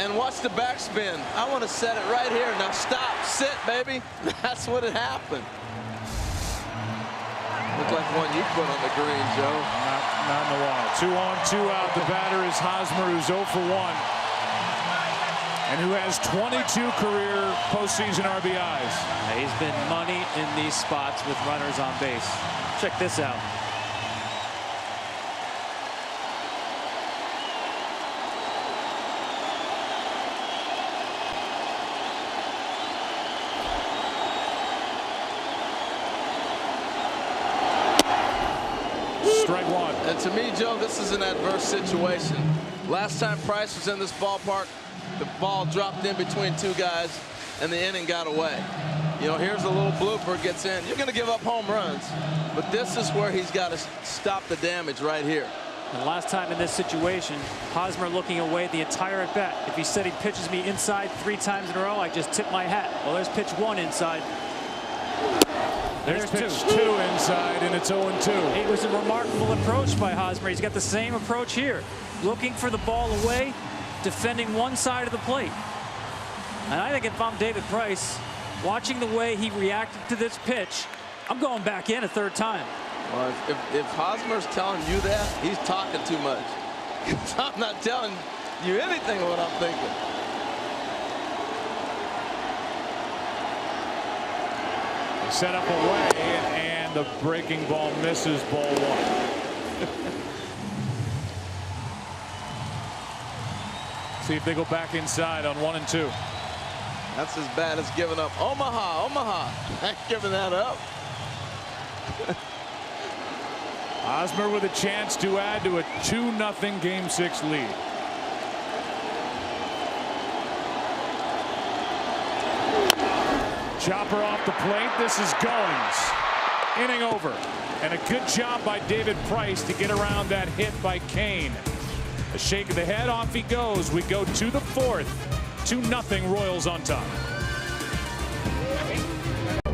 and watch the backspin. I want to set it right here. Now stop, sit, baby. That's what had happened. Looked like one you put on the green, Joe. Not in the wall. 2 on, 2 out. The batter is Hosmer, who's 0 for 1. And who has 22 career postseason RBIs. He's been money in these spots with runners on base. Check this out. Strike one. And to me, Joe, this is an adverse situation. Last time Price was in this ballpark, the ball dropped in between two guys, and the inning got away. You know, here's a little blooper, gets in. You're going to give up home runs, but this is where he's got to stop the damage right here. And last time in this situation, Hosmer looking away the entire at bat. If he said he pitches me inside 3 times in a row, I just tip my hat. Well, there's pitch 1 inside. There's pitch 2 inside, and it's 0-2. It was a remarkable approach by Hosmer. He's got the same approach here. Looking for the ball away, defending one side of the plate. And I think if I'm David Price, watching the way he reacted to this pitch, I'm going back in a 3rd time. Well, if Hosmer's telling you that, he's talking too much. I'm not telling you anything of what I'm thinking. Set up away, and the breaking ball misses ball 1. See if they go back inside on 1 and 2. That's as bad as giving up. Omaha. I ain't giving that up. Hosmer with a chance to add to a 2-0 Game 6 lead. Chopper off the plate. This is Goins. Inning over. And a good job by David Price to get around that hit by Cain. A shake of the head, off he goes. We go to the 4th. 2-0 Royals on top.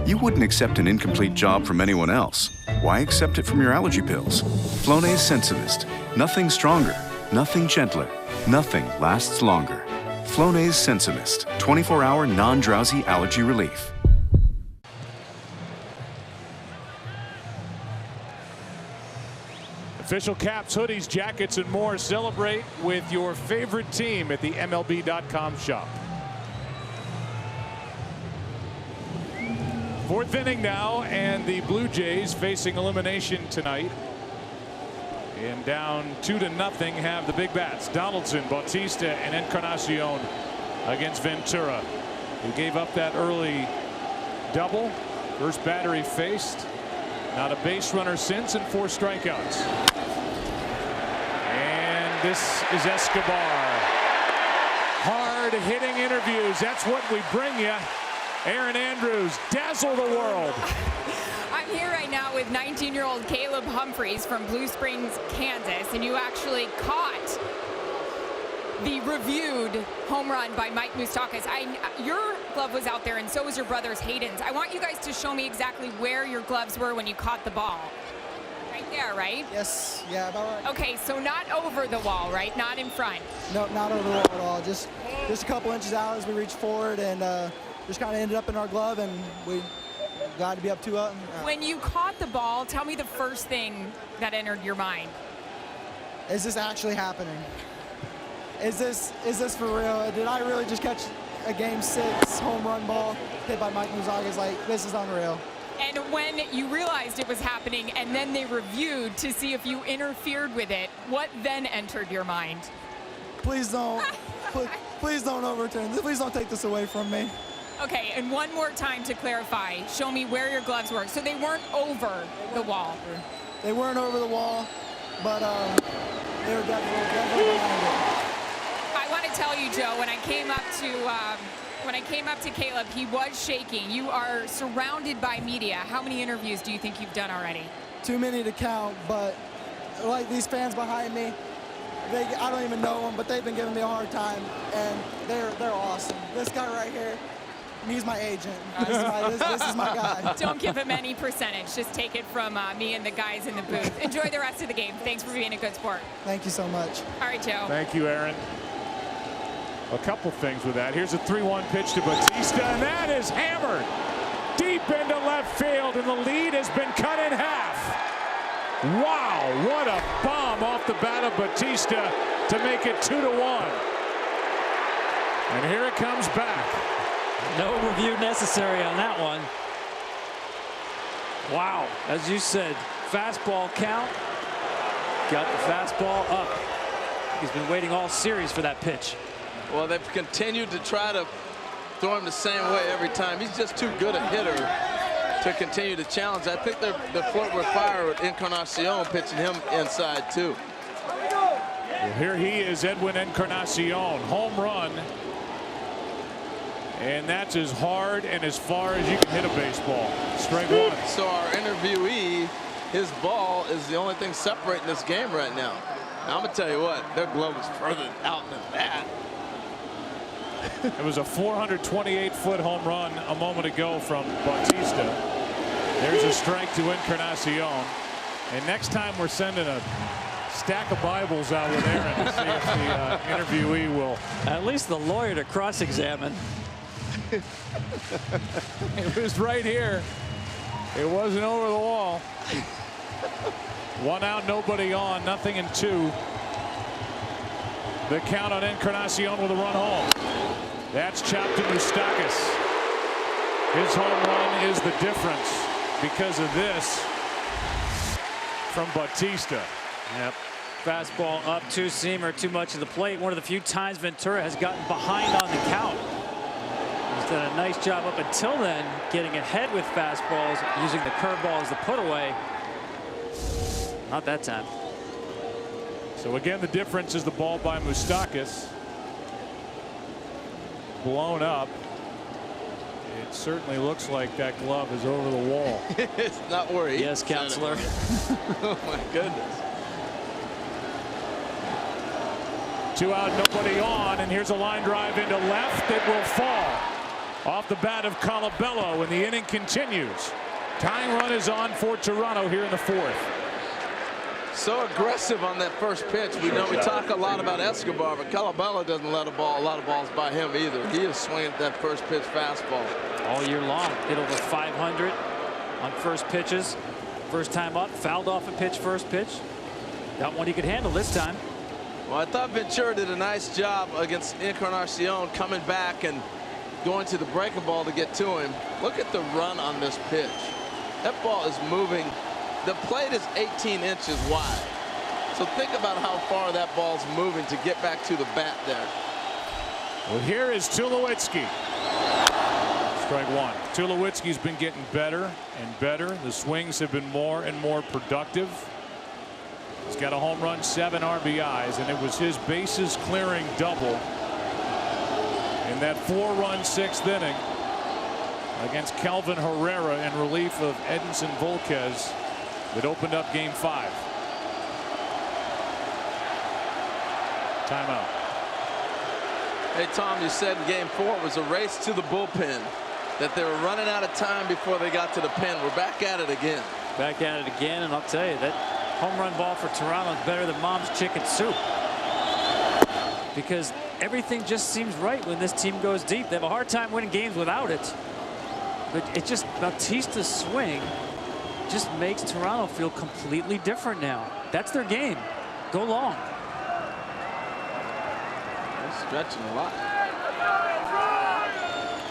You wouldn't accept an incomplete job from anyone else. Why accept it from your allergy pills? Flonase Sensitivist. Nothing stronger, nothing gentler, nothing lasts longer. Flonase Sensitivist. 24-hour non-drowsy allergy relief. Official caps, hoodies, jackets, and more. Celebrate with your favorite team at the MLB.com shop. 4th inning now, and the Blue Jays facing elimination tonight. And down 2-0 have the big bats. Donaldson, Bautista, and Encarnacion against Ventura, who gave up that early double. First batter he faced. Not a base runner since, and 4 strikeouts. And this is Escobar. Hard hitting interviews. That's what we bring you Erin Andrews, dazzle the world. I'm here right now with 19-year-old Caleb Humphreys from Blue Springs, Kansas, and you actually caught the reviewed home run by Mike Moustakas. Your glove was out there, and so was your brother's Hayden's. I want you guys to show me exactly where your gloves were when you caught the ball. Right there, right? Yes, yeah, about right. Okay, so not over the wall, right? Not in front. No, not over the wall at all. Just a couple inches out as we reached forward, and just kind of ended up in our glove, and we got to be up 2-0. When you caught the ball, tell me the first thing that entered your mind. Is this actually happening? Is this for real? Did I really just catch a Game 6 home run ball hit by Mike Moustakas? Like, this is unreal. And when you realized it was happening and then they reviewed to see if you interfered with it, what then entered your mind? Please don't, please don't overturn this. Please don't take this away from me. Okay, and one more time to clarify, show me where your gloves were. So they weren't over the wall. They weren't over the wall, but they were definitely behind it. I want to tell you, Joe, when I came up to Caleb, he was shaking. You are surrounded by media. How many interviews do you think you've done already? Too many to count, but like these fans behind me, I don't even know them, but they've been giving me a hard time, and they're awesome. This guy right here, he's my agent. This is my guy. Don't give him any percentage. Just take it from me and the guys in the booth. Enjoy the rest of the game. Thanks for being a good sport. Thank you so much. All right, Joe. Thank you, Erin. A couple things with that. Here's a 3-1 pitch to Bautista, and that is hammered deep into left field, and the lead has been cut in half. Wow, what a bomb off the bat of Bautista to make it 2-1. And here it comes back. No review necessary on that one. Wow, as you said, fastball count. Got the fastball up. He's been waiting all series for that pitch. Well, they've continued to try to throw him the same way every time. He's just too good a hitter to continue to challenge. I think they're flirting with fire with Encarnacion pitching him inside too. Well, here he is, Edwin Encarnacion, home run. And that's as hard and as far as you can hit a baseball. Strike one. So our interviewee, his ball is the only thing separating this game right now. Now, I'm going to tell you what, their glove is further out than that. It was a 428-foot home run a moment ago from Bautista. There's a strike to Encarnacion. And next time we're sending a stack of Bibles out with Aaron to see if the interviewee will. At least the lawyer to cross-examine. It was right here. It wasn't over the wall. 1 out, nobody on, 0-2. The count on Encarnacion with a run home. That's chopped to Moustakas. His home run is the difference because of this from Bautista. Yep. Fastball up, two-seamer, too much of the plate. One of the few times Ventura has gotten behind on the count. He's done a nice job up until then, getting ahead with fastballs, using the curveball as the put away. Not that time. So again, the difference is the ball by Moustakas. Blown up. It certainly looks like that glove is over the wall. It's not where he Yes, counselor. Oh my goodness. 2 out, nobody on, and here's a line drive into left. It will fall off the bat of Colabello, and the inning continues. Tying run is on for Toronto here in the 4th. So aggressive on that first pitch. We know we talk a lot about Escobar, but Colabello doesn't let a lot of balls by him either. He is swinging at that first pitch fastball all year long. Hit over 500 on first pitches. First time up, fouled off a pitch, first pitch. Got one he could handle this time. Well, I thought Ventura did a nice job against Encarnacion, coming back and going to the breaking ball to get to him. Look at the run on this pitch. That ball is moving. The plate is 18 inches wide. So think about how far that ball's moving to get back to the bat there. Well, here is Tulowitzki. Strike one. Tulowitzki's been getting better and better. The swings have been more and more productive. He's got a home run, 7 RBIs, and it was his bases clearing double in that 4-run 6th inning against Kelvin Herrera in relief of Edinson Volquez that opened up Game 5. Timeout. Hey, Tom, you said in Game 4 it was a race to the bullpen, that they were running out of time before they got to the pen. We're back at it again. Back at it again, and I'll tell you, that home run ball for Toronto is better than mom's chicken soup. Because everything just seems right when this team goes deep. They have a hard time winning games without it. But it just, Bautista's swing just makes Toronto feel completely different now. That's their game. Go long. They're stretching a lot.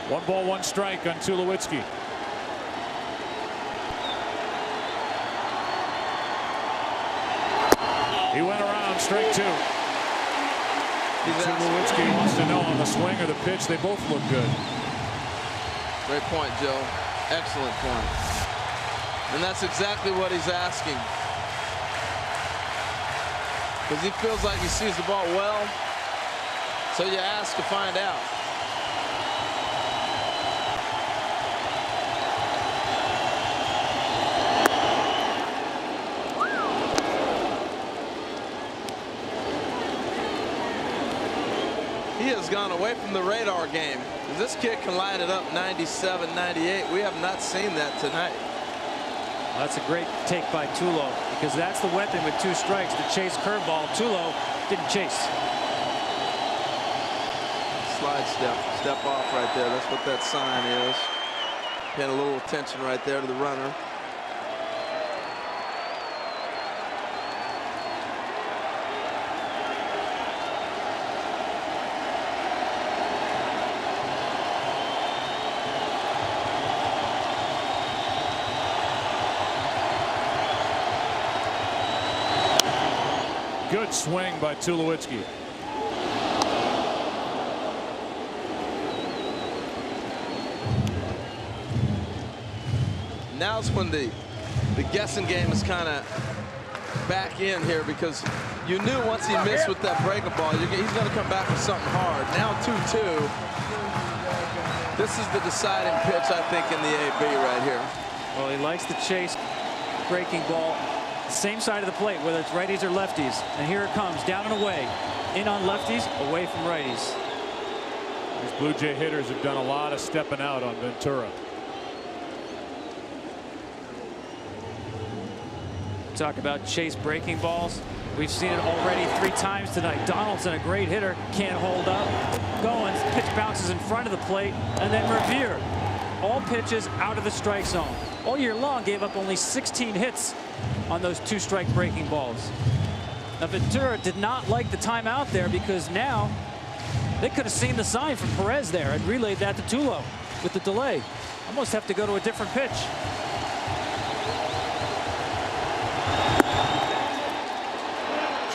1 ball, 1 strike on Tulowitzki. He went around, strike 2. Tulowitzki wants to know on the swing or the pitch. They both look good. Great point, Joe. Excellent point. And that's exactly what he's asking. Because he feels like he sees the ball well. So you ask to find out. He has gone away from the radar game. This kid can light it up 97, 98. We have not seen that tonight. Well, that's a great take by Tulo, because that's the weapon with 2 strikes, the chase curveball. Tulo didn't chase. Slide step off right there. That's what that sign is. Paying a little attention right there to the runner. Good swing by Tulowitzki. Now's when the guessing game is kind of back in here, because you knew once he missed with that breaking ball, he's going to come back with something hard. Now 2-2. This is the deciding pitch, I think, in the AB right here. Well, he likes to chase breaking ball. Same side of the plate, whether it's righties or lefties. And here it comes, down and away. In on lefties, away from righties. These Blue Jay hitters have done a lot of stepping out on Ventura. Talk about chase breaking balls. We've seen it already 3 times tonight. Donaldson, a great hitter, can't hold up. Goins, pitch bounces in front of the plate, and then Revere. All pitches out of the strike zone. All year long gave up only 16 hits on those 2-strike breaking balls. Now Ventura did not like the timeout there, because now they could have seen the sign from Perez there and relayed that to Tulo with the delay. Almost have to go to a different pitch.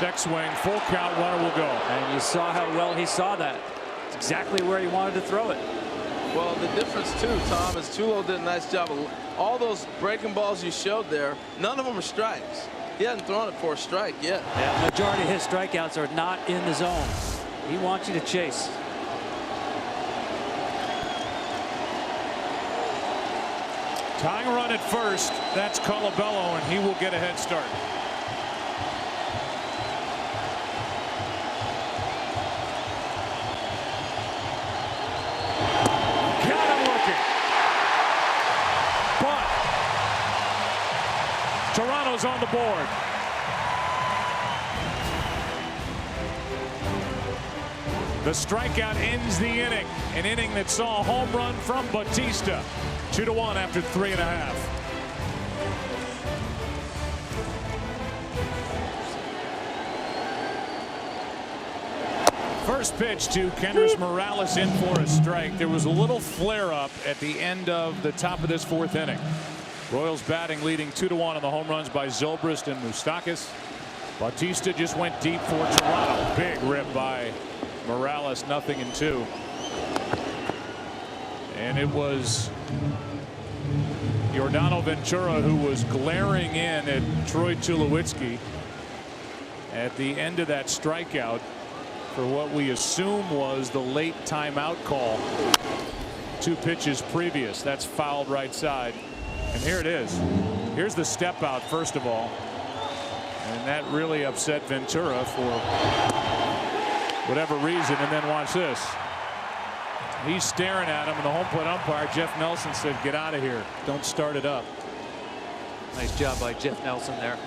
Check swing, full count, runner will go. And you saw how well he saw that. It's exactly where he wanted to throw it. Well, the difference too, Tom, is Tulo did a nice job of all those breaking balls you showed there. None of them are strikes. He hasn't thrown it for a strike yet. Yeah, the majority of his strikeouts are not in the zone. He wants you to chase. Tying run at first. That's Colabello, and he will get a head start. Toronto's on the board. The strikeout ends the inning. An inning that saw a home run from Bautista. 2-1 after 3.5. First pitch to Kendrys Morales, in for a strike. There was a little flare up at the end of the top of this 4th inning. Royals batting, leading 2-1 on the home runs by Zobrist and Moustakas. Bautista just went deep for Toronto. Big rip by Morales, 0-2. And it was Yordano Ventura who was glaring in at Troy Tulowitzki at the end of that strikeout for what we assume was the late timeout call. 2 pitches previous. That's fouled right side. And here it is. Here's the step out, first of all. And that really upset Ventura for whatever reason. And then watch this. He's staring at him, and the home plate umpire, Jeff Nelson, said, "Get out of here. Don't start it up." Nice job by Jeff Nelson there.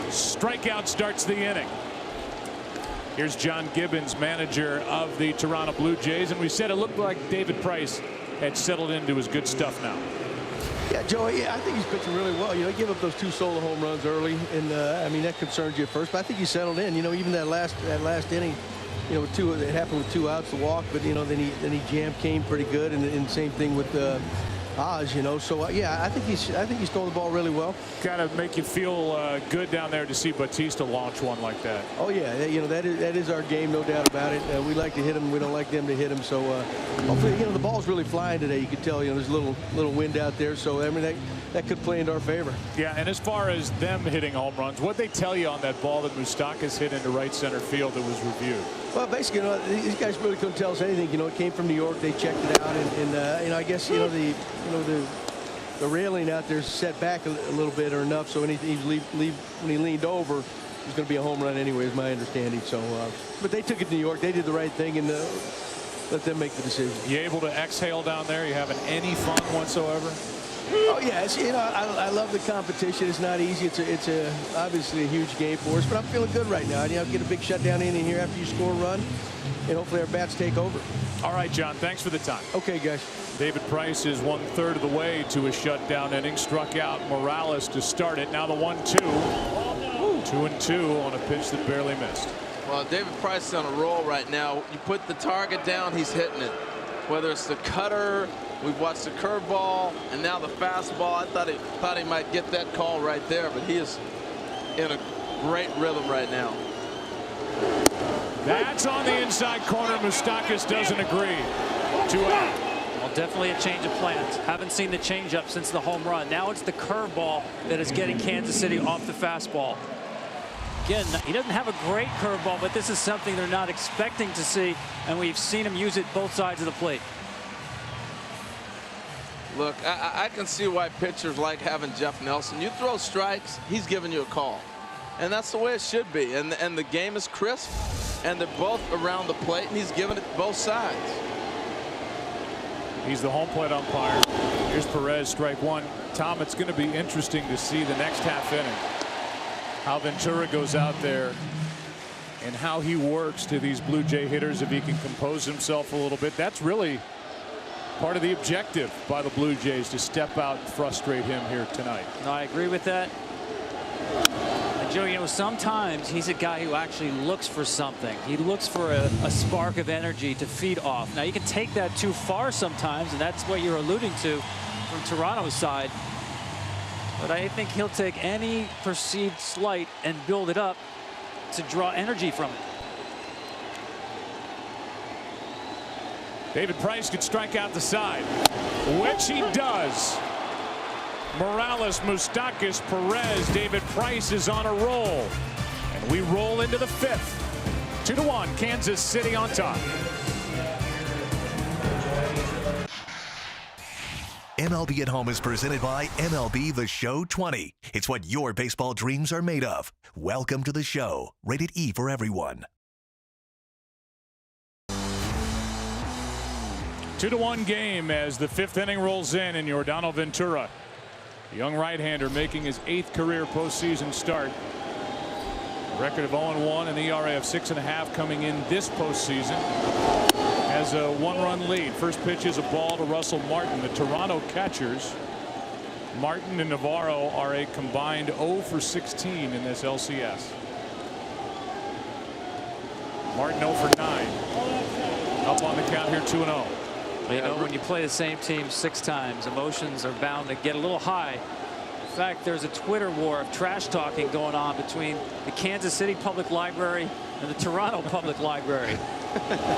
Strikeout starts the inning. Here's John Gibbons, manager of the Toronto Blue Jays, and we said it looked like David Price had settled into his good stuff now. Yeah, Joey, I think he's pitching really well. You know, he gave up those 2 solo home runs early, and I mean, that concerns you at first, but I think he settled in. You know, even that last inning, you know, it happened with 2 outs to walk, but you know, then he jammed Cain pretty good, and same thing with Oz, you know. So yeah, I think he's throwing the ball really well. Gotta make you feel good down there to see Bautista launch one like that. Oh yeah, you know, that is our game, no doubt about it. We like to hit him, we don't like them to hit him. So hopefully, you know, the ball's really flying today. You can tell, you know, there's a little wind out there, so I mean that could play into our favor. Yeah, and as far as them hitting home runs, what they tell you on that ball that Moustakas hit into right center field that was reviewed? Well, basically, you know, these guys really couldn't tell us anything. You know, it came from New York. They checked it out, and you know, I guess, you know, the railing out there set back a little bit or enough, so when he leaned over, it was going to be a home run anyway, is my understanding. So, but they took it to New York. They did the right thing, and let them make the decision. You able to exhale down there? You having any fun whatsoever? Oh yeah, you know, I love the competition. It's not easy. It's obviously a huge game for us, but I'm feeling good right now. You know, get a big shutdown inning here after you score a run, and hopefully our bats take over. All right, John. Thanks for the time. Okay, guys. David Price is 1/3 of the way to a shutdown inning. Struck out Morales to start it. Now the 1-2. 2-2 on a pitch that barely missed. Well, David Price is on a roll right now. You put the target down, he's hitting it. Whether it's the cutter, we've watched the curveball, and now the fastball. I thought he might get that call right there, but he is in a great rhythm right now. That's on the inside corner. Moustakas doesn't agree. 2 out. Well, definitely a change of plans. Haven't seen the changeup since the home run. Now it's the curveball that is getting Kansas City off the fastball. Again, he doesn't have a great curveball, but this is something they're not expecting to see, and we've seen him use it both sides of the plate. Look, I can see why pitchers like having Jeff Nelson. You throw strikes, he's giving you a call. And that's the way it should be. And the game is crisp, and they're both around the plate, and he's giving it both sides. He's the home plate umpire. Here's Perez, strike 1. Tom, it's going to be interesting to see the next half inning. How Ventura goes out there and how he works to these Blue Jay hitters, if he can compose himself a little bit. That's really part of the objective by the Blue Jays, to step out and frustrate him here tonight. No, I agree with that. And Joe, you know, sometimes he's a guy who actually looks for something. He looks for a spark of energy to feed off. Now, you can take that too far sometimes, and that's what you're alluding to from Toronto's side. But I think he'll take any perceived slight and build it up to draw energy from it. David Price could strike out the side, which he does. Morales, Moustakas, Perez, David Price is on a roll. And we roll into the 5th. 2-1, Kansas City on top. MLB at Home is presented by MLB The Show 20. It's what your baseball dreams are made of. Welcome to the show. Rated E for everyone. 2-1 game as the 5th inning rolls in, and Yordano Ventura, the young right-hander, making his 8th career postseason start. A record of 0-1 and ERA of 6.5 coming in this postseason. Has a 1-run lead. First pitch is a ball to Russell Martin. The Toronto catchers, Martin and Navarro, are a combined 0 for 16 in this LCS. Martin 0 for 9. Up on the count here, 2-0. You know, when you play the same team 6 times, emotions are bound to get a little high. In fact, there's a Twitter war of trash talking going on between the Kansas City Public Library and the Toronto Public Library.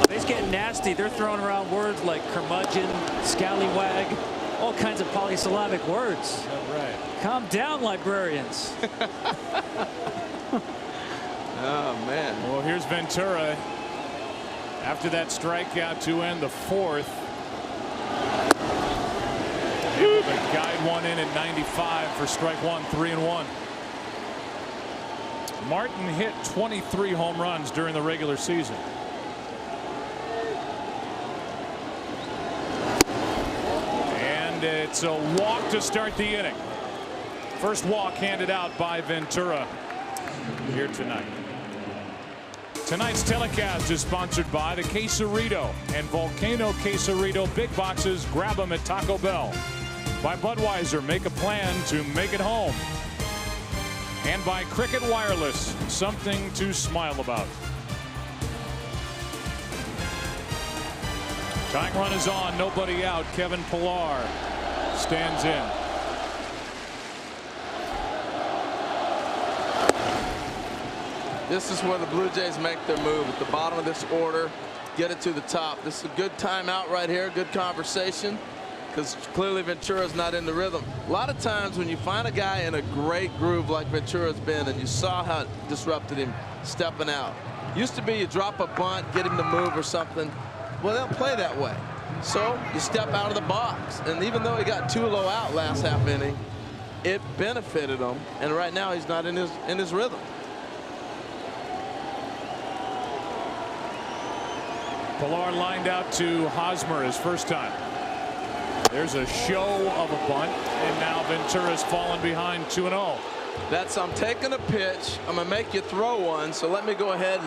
It's getting nasty. They're throwing around words like curmudgeon, scallywag, all kinds of polysyllabic words. Right. Calm down, librarians. Oh, man. Well, here's Ventura. After that strikeout to end the 4th, able to guide one in at 95 for strike one, 3-1. Martin hit 23 home runs during the regular season. And it's a walk to start the inning. First walk handed out by Ventura here tonight. Tonight's telecast is sponsored by the Quesarito and Volcano Quesarito Big Boxes. Grab them at Taco Bell. By Budweiser, make a plan to make it home. And by Cricket Wireless, something to smile about. Tying run is on, nobody out. Kevin Pillar stands in. This is where the Blue Jays make their move at the bottom of this order, get it to the top. This is a good timeout right here, good conversation, because clearly Ventura's not in the rhythm. A lot of times when you find a guy in a great groove like Ventura's been, and you saw how it disrupted him stepping out. Used to be you drop a bunt, get him to move or something. Well, they'll play that way. So you step out of the box. And even though he got 2 low out last half inning, it benefited him. And right now he's not in his rhythm. Pillar lined out to Hosmer his first time. There's a show of a bunt, and now Ventura's fallen behind 2-0. That's I'm taking a pitch. I'm gonna make you throw one. So let me go ahead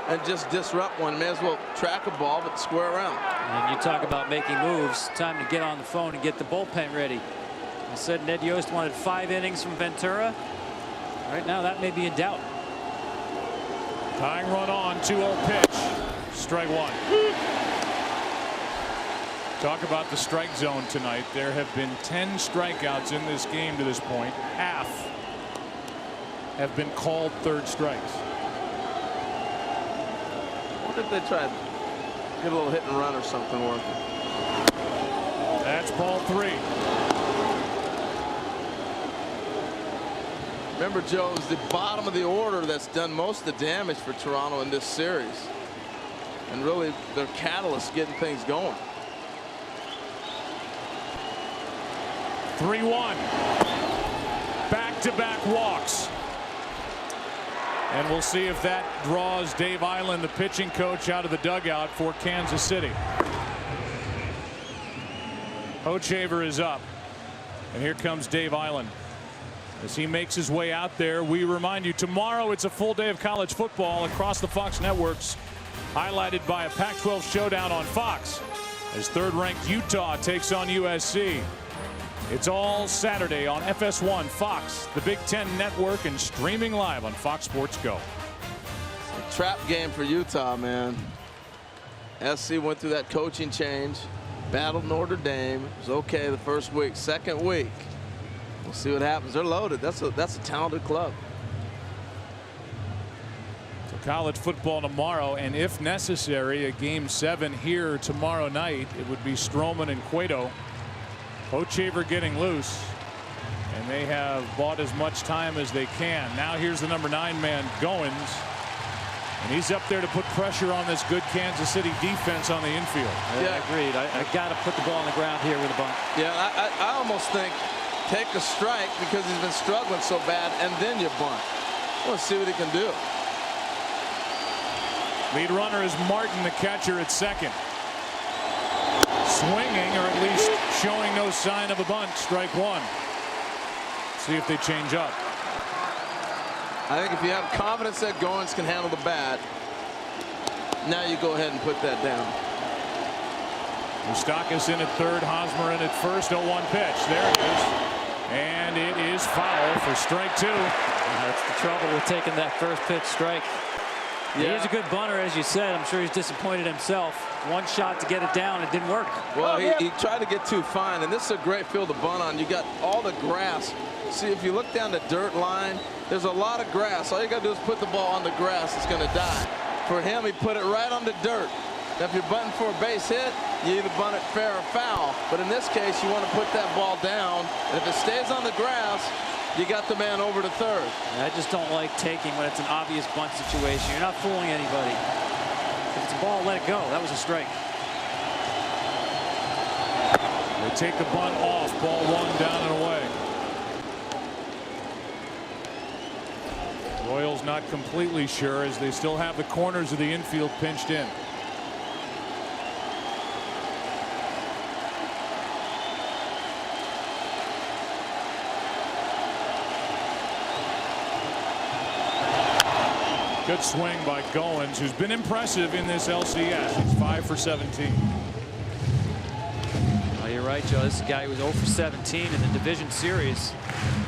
and just disrupt one. May as well track a ball, but square around. And you talk about making moves. Time to get on the phone and get the bullpen ready. I said Ned Yost wanted 5 innings from Ventura. Right now, that may be in doubt. Tying run on, 2-0 pitch. Strike one. Talk about the strike zone tonight. There have been 10 strikeouts in this game to this point. Half have been called third strikes. What if they tried to get a little hit and run or something working? That's ball 3. Remember, Joe, it's the bottom of the order that's done most of the damage for Toronto in this series. And really, their catalyst getting things going. 3-1. Back-to-back walks. And we'll see if that draws Dave Island, the pitching coach, out of the dugout for Kansas City. Hochevar is up. And here comes Dave Island. As he makes his way out there, we remind you, tomorrow it's a full day of college football across the Fox networks, highlighted by a Pac-12 showdown on Fox as third-ranked Utah takes on USC. It's all Saturday on FS1, Fox, the Big Ten Network, and streaming live on Fox Sports Go. It's a trap game for Utah, man. SC went through that coaching change, battled Notre Dame. It was okay the first week. Second week, we'll see what happens. They're loaded. That's a talented club. So college football tomorrow, and if necessary, a game 7 here tomorrow night. It would be Stroman and Cueto. Hochevar getting loose, and they have bought as much time as they can. Now here's the number 9 man, Goins, and he's up there to put pressure on this good Kansas City defense on the infield. Yeah, agreed. I got to put the ball on the ground here with a bunt. Yeah, I almost think take a strike because he's been struggling so bad, and then you bunt. Let's see what he can do. Lead runner is Martin, the catcher, at second. Swinging, or at least showing no sign of a bunt. Strike one. See if they change up. I think if you have confidence that Goins can handle the bat, now you go ahead and put that down. Moustakas in at third, Hosmer in at first. 0-1 pitch. There it is. And it is foul for strike 2. That's the trouble with taking that first pitch strike. Yeah. He's a good bunter, as you said. I'm sure he's disappointed himself. One shot to get it down, it didn't work. Well, he tried to get too fine, and this is a great field to bunt on. You got all the grass. See, if you look down the dirt line, there's a lot of grass. All you got to do is put the ball on the grass. It's going to die. For him, he put it right on the dirt. Now, if you're bunting for a base hit, you either bunt it fair or foul. But in this case, you want to put that ball down. And if it stays on the grass, you got the man over to third. I just don't like taking when it's an obvious bunt situation. You're not fooling anybody. If it's a ball, let it go. That was a strike. They take the bunt off. Ball 1 down and away. Royals not completely sure as they still have the corners of the infield pinched in. Good swing by Goins, who's been impressive in this LCS. He's 5 for 17. Oh, you're right, Joe. This is a guy who was 0 for 17 in the division series.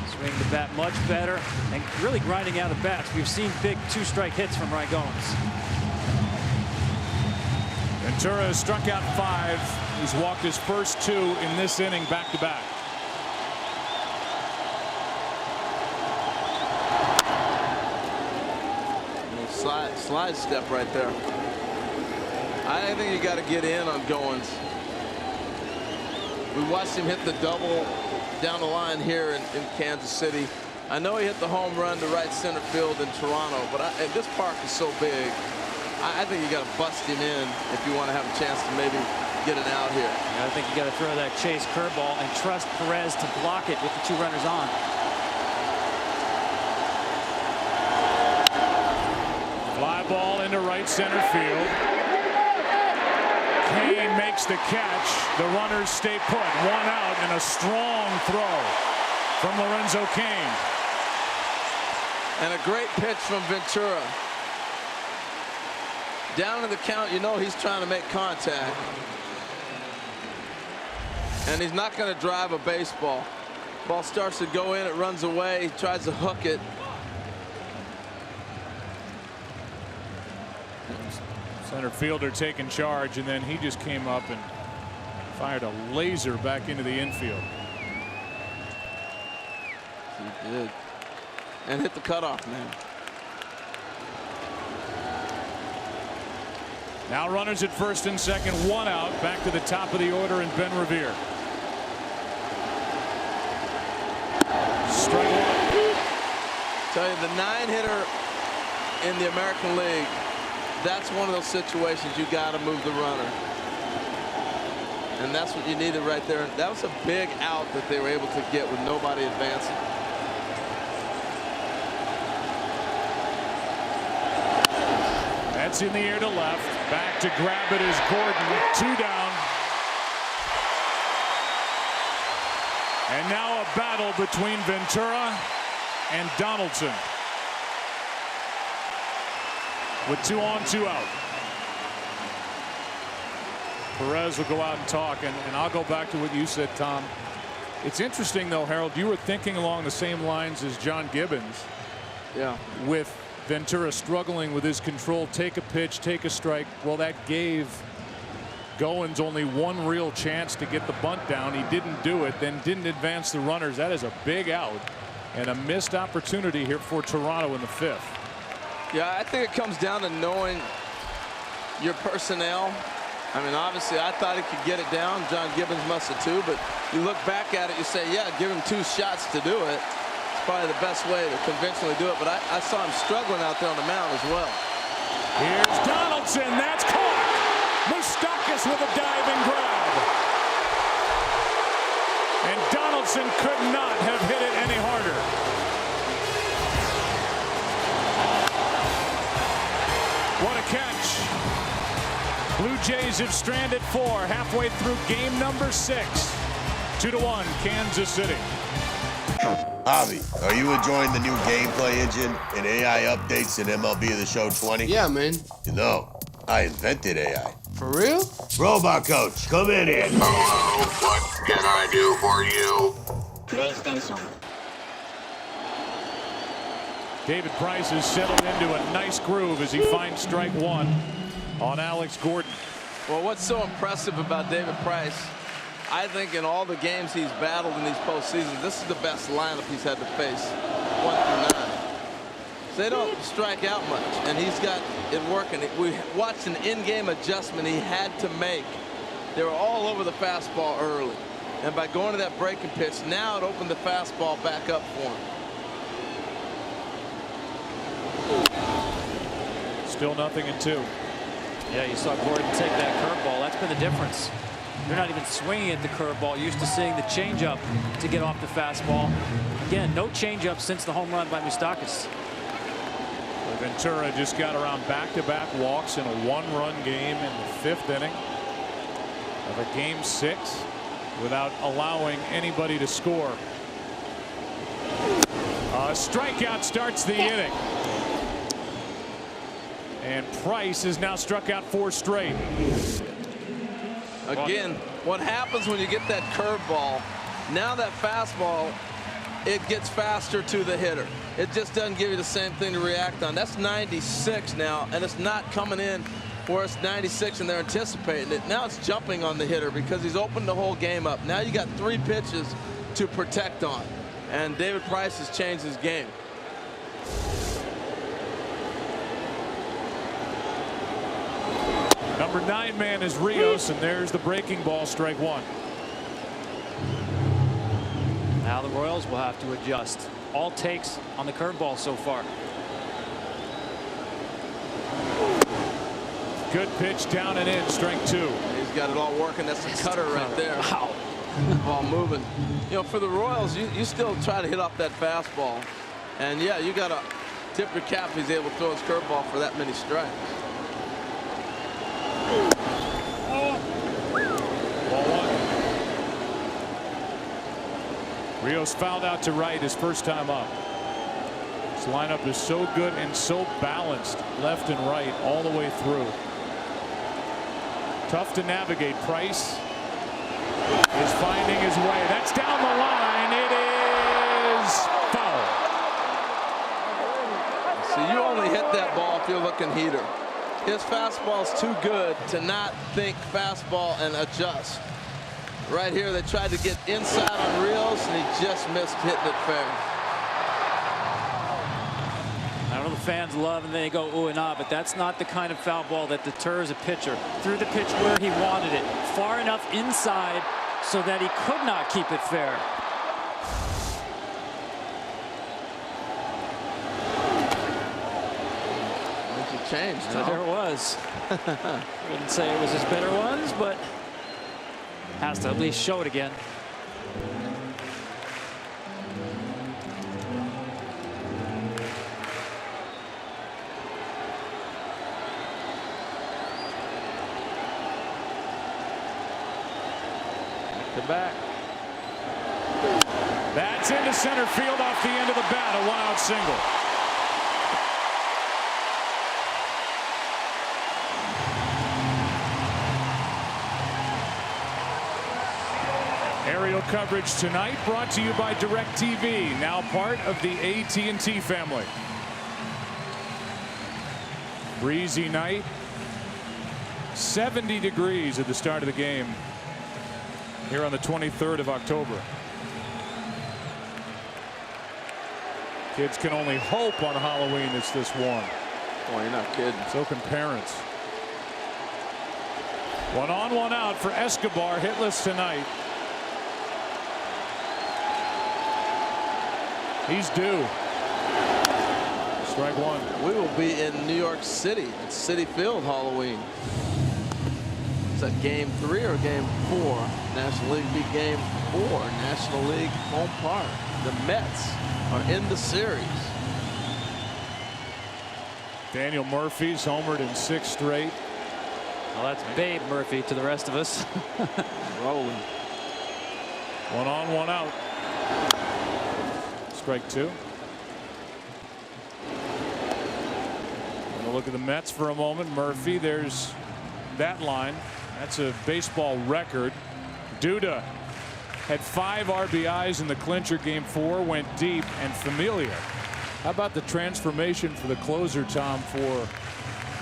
Swinging the bat much better and really grinding out of bats. We've seen big 2-strike hits from Ryan Goins. Ventura has struck out 5. He's walked his first 2 in this inning back-to-back. Slide step right there. I think you got to get in on Goins. We watched him hit the double down the line here in Kansas City. I know he hit the home run to right center field in Toronto, but this park is so big. I think you got to bust him in if you want to have a chance to maybe get an out here. Yeah, I think you got to throw that chase curveball and trust Perez to block it with the 2 runners on. Fly ball into right center field. Cain makes the catch. The runners stay put. 1 out and a strong throw from Lorenzo Cain. And a great pitch from Ventura. Down in the count, you know he's trying to make contact. And he's not going to drive a baseball. Ball starts to go in, it runs away, he tries to hook it. Center fielder taking charge, and then he just came up and fired a laser back into the infield. He did. And hit the cutoff man. Now runners at first and second, 1 out. Back to the top of the order and Ben Revere. Strike 1. Tell you, the 9-hitter in the American League, that's one of those situations you got to move the runner. And that's what you needed right there. That was a big out that they were able to get with nobody advancing. That's in the air to left. Back to grab it is Gordon. 2 down. And now a battle between Ventura and Donaldson. With 2 on, 2 out. Perez will go out and talk, and I'll go back to what you said, Tom. It's interesting, though, Harold, you were thinking along the same lines as John Gibbons. Yeah. With Ventura struggling with his control, take a pitch, take a strike. Well, that gave Goins only 1 real chance to get the bunt down. He didn't do it, then didn't advance the runners. That is a big out and a missed opportunity here for Toronto in the 5th. Yeah, I think it comes down to knowing your personnel. I mean, obviously, I thought he could get it down. John Gibbons must have too, but you look back at it, you say, yeah, give him 2 shots to do it. It's probably the best way to conventionally do it, but I saw him struggling out there on the mound as well. Here's Donaldson. That's caught. Moustakas with a diving grab. And Donaldson could not have hit it any harder. What a catch. Blue Jays have stranded 4 halfway through game number 6. 2-1 Kansas City. Javi, are you enjoying the new gameplay engine and AI updates in MLB The Show 20? Yeah, man. You know, I invented AI. For real? Robot Coach, come in here. Hello, what can I do for you? PlayStation. David Price has settled into a nice groove as he finds strike 1 on Alex Gordon. Well, what's so impressive about David Price, I think in all the games he's battled in these postseasons, this is the best lineup he's had to face, 1 through 9. So they don't strike out much, and he's got it working. We watched an in-game adjustment he had to make. They were all over the fastball early, and by going to that breaking pitch, now it opened the fastball back up for him. Still 0-2. Yeah, you saw Gordon take that curveball. That's been the difference. They're not even swinging at the curveball. Used to seeing the changeup to get off the fastball. Again, no changeup since the home run by Moustakas. Ventura just got around back-to-back walks in a one-run game in the 5th inning of a game 6 without allowing anybody to score. A strikeout starts the inning. And Price has now struck out 4 straight. Again, what happens when you get that curveball, now that fastball, it gets faster to the hitter. It just doesn't give you the same thing to react on. That's 96 now, and it's not coming in where it's 96 and they're anticipating it. Now it's jumping on the hitter because he's opened the whole game up. Now you got 3 pitches to protect on, and David Price has changed his game. Number 9 man is Rios, and there's the breaking ball, strike 1. Now the Royals will have to adjust. All takes on the curveball so far. Good pitch down and in, strike 2. He's got it all working. That's the cutter right there. Wow. Ball moving. You know, for the Royals, you still try to hit off that fastball. And yeah, you got to tip your cap if he's able to throw his curveball for that many strikes. Ball 1. Rios fouled out to right his first time up. This lineup is so good and so balanced left and right all the way through. Tough to navigate. Price is finding his way. That's down the line. It is foul. So you only hit that ball if you're looking heater. His fastball's too good to not think fastball and adjust. Right here, they tried to get inside on Rios, and he just missed hitting it fair. I know the fans love and they go ooh and ah, but that's not the kind of foul ball that deters a pitcher. Threw the pitch where he wanted it, far enough inside so that he could not keep it fair. Changed, Tom. There it was. Wouldn't say it was his better ones, but has to at least show it again. The back. That's into center field off the end of the bat. A one-out single. Aerial coverage tonight brought to you by DirecTV, now part of the AT&T family. Breezy night. 70 degrees at the start of the game here on the 23rd of October. Kids can only hope on Halloween it's this warm. Oh, you're not kidding. So can parents. 1 on, 1 out for Escobar, hitless tonight. He's due. Strike 1. We will be in New York City at Citi Field Halloween. Is that game 3 or game 4? National League beat game 4. National League home park. The Mets are in the series. Daniel Murphy's homered in 6 straight. Well, that's Babe Murphy to the rest of us. Rolling. 1 on, 1 out. Strike 2. We'll look at the Mets for a moment. Murphy, there's that line. That's a baseball record. Duda had 5 RBIs in the clincher game 4, went deep, and Familia. How about the transformation for the closer, Tom, for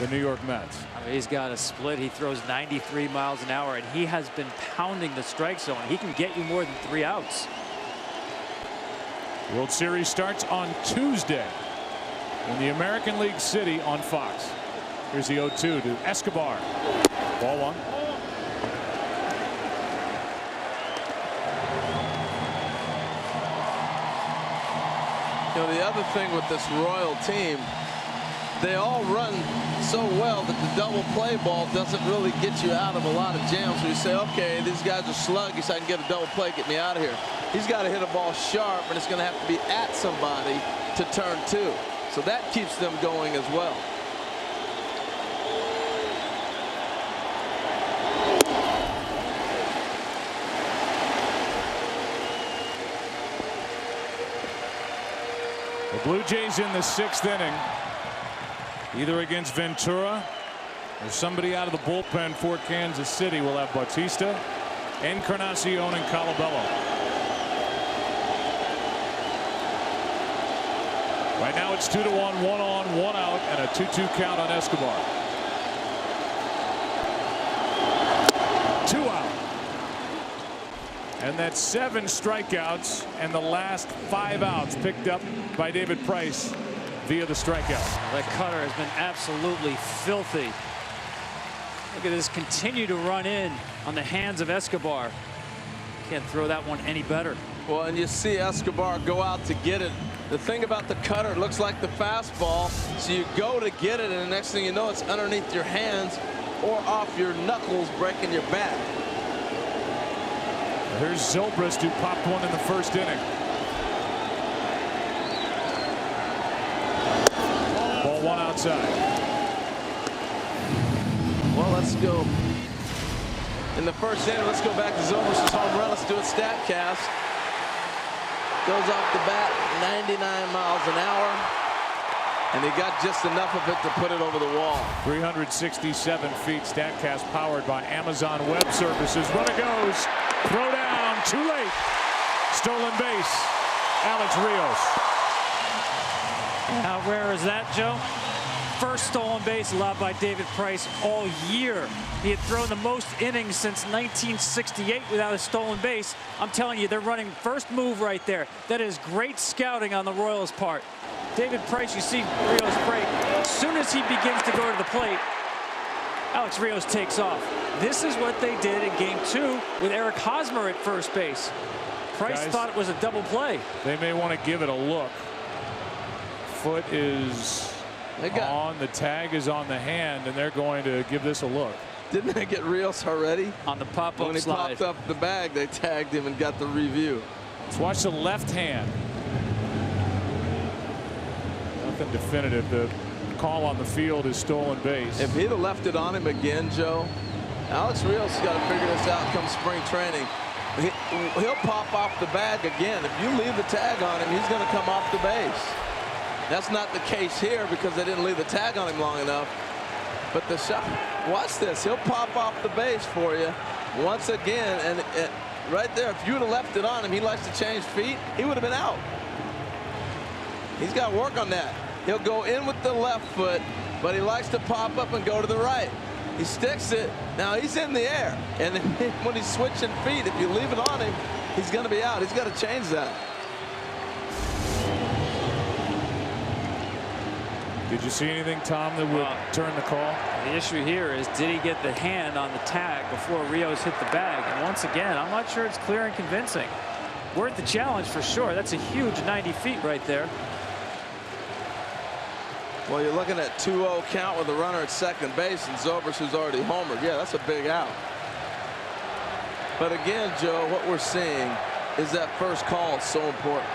the New York Mets? I mean, he's got a split. He throws 93 miles an hour, and he has been pounding the strike zone. He can get you more than 3 outs. World Series starts on Tuesday in the American League City on Fox. Here's the 0-2 to Escobar. Ball 1. You know, the other thing with this Royal team, they all run so well that the double play ball doesn't really get you out of a lot of jams where you say, okay, these guys are sluggish, I can get a double play, get me out of here. He's got to hit a ball sharp, and it's going to have to be at somebody to turn two. So that keeps them going as well. The Blue Jays in the 6th inning, either against Ventura or somebody out of the bullpen for Kansas City. Will have Bautista, Encarnacion, and Colabello. Right now it's 2-1, 1 on, 1 out, and a 2-2 count on Escobar. 2 out. And that's 7 strikeouts, and the last 5 outs picked up by David Price via the strikeout. That cutter has been absolutely filthy. Look at this, continue to run in on the hands of Escobar. Can't throw that one any better. Well, and you see Escobar go out to get it. The thing about the cutter, it looks like the fastball, so you go to get it, and the next thing you know, it's underneath your hands or off your knuckles, breaking your back. Here's ZOBRIST, who popped one in the 1st inning. Ball 1 outside. Well, let's go. In the 1st inning, let's go back to ZOBRIST's home run. Let's do a stat cast. Goes off the bat 99 miles an hour. And he got just enough of it to put it over the wall. 367 feet. StatCast powered by Amazon Web Services. Runner goes. Throw down. Too late. Stolen base. Alex Rios. How rare is that, Joe? First stolen base allowed by David Price all year. He had thrown the most innings since 1968 without a stolen base. I'm telling you, they're running first move right there. That is great scouting on the Royals' part. David Price, you see Rios break. As soon as he begins to go to the plate, Alex Rios takes off. This is what they did in Game 2 with Eric Hosmer at first base. Price thought it was a double play. They may want to give it a look. Foot is on, the tag is on the hand, and they're going to give this a look. Didn't they get Rios already? On the pop-up When he slide. popped up the bag, they tagged him and got the review. Let's watch the left hand. Nothing definitive. The call on the field is stolen base. If he'd have left it on him again, Joe, Alex Rios has got to figure this out come spring training. He'll pop off the bag again. If you leave the tag on him, he's going to come off the base. That's not the case here because they didn't leave the tag on him long enough. But the shot, watch this. He'll pop off the base for you once again. And right there, if you would have left it on him, he likes to change feet, he would have been out. He's got to work on that. He'll go in with the left foot, but he likes to pop up and go to the right. He sticks it. Now he's in the air. And when he's switching feet, if you leave it on him, he's going to be out. He's got to change that. Did you see anything, Tom, that would turn the call? The issue here is, did he get the hand on the tag before Rios hit the bag? And once again, I'm not sure it's clear and convincing. Worth the challenge for sure. That's a huge 90 feet right there. Well, you're looking at 2-0 count with a runner at second base and ZOBRIST, who's already homered. Yeah, that's a big out. But again, Joe, what we're seeing is that first call is so important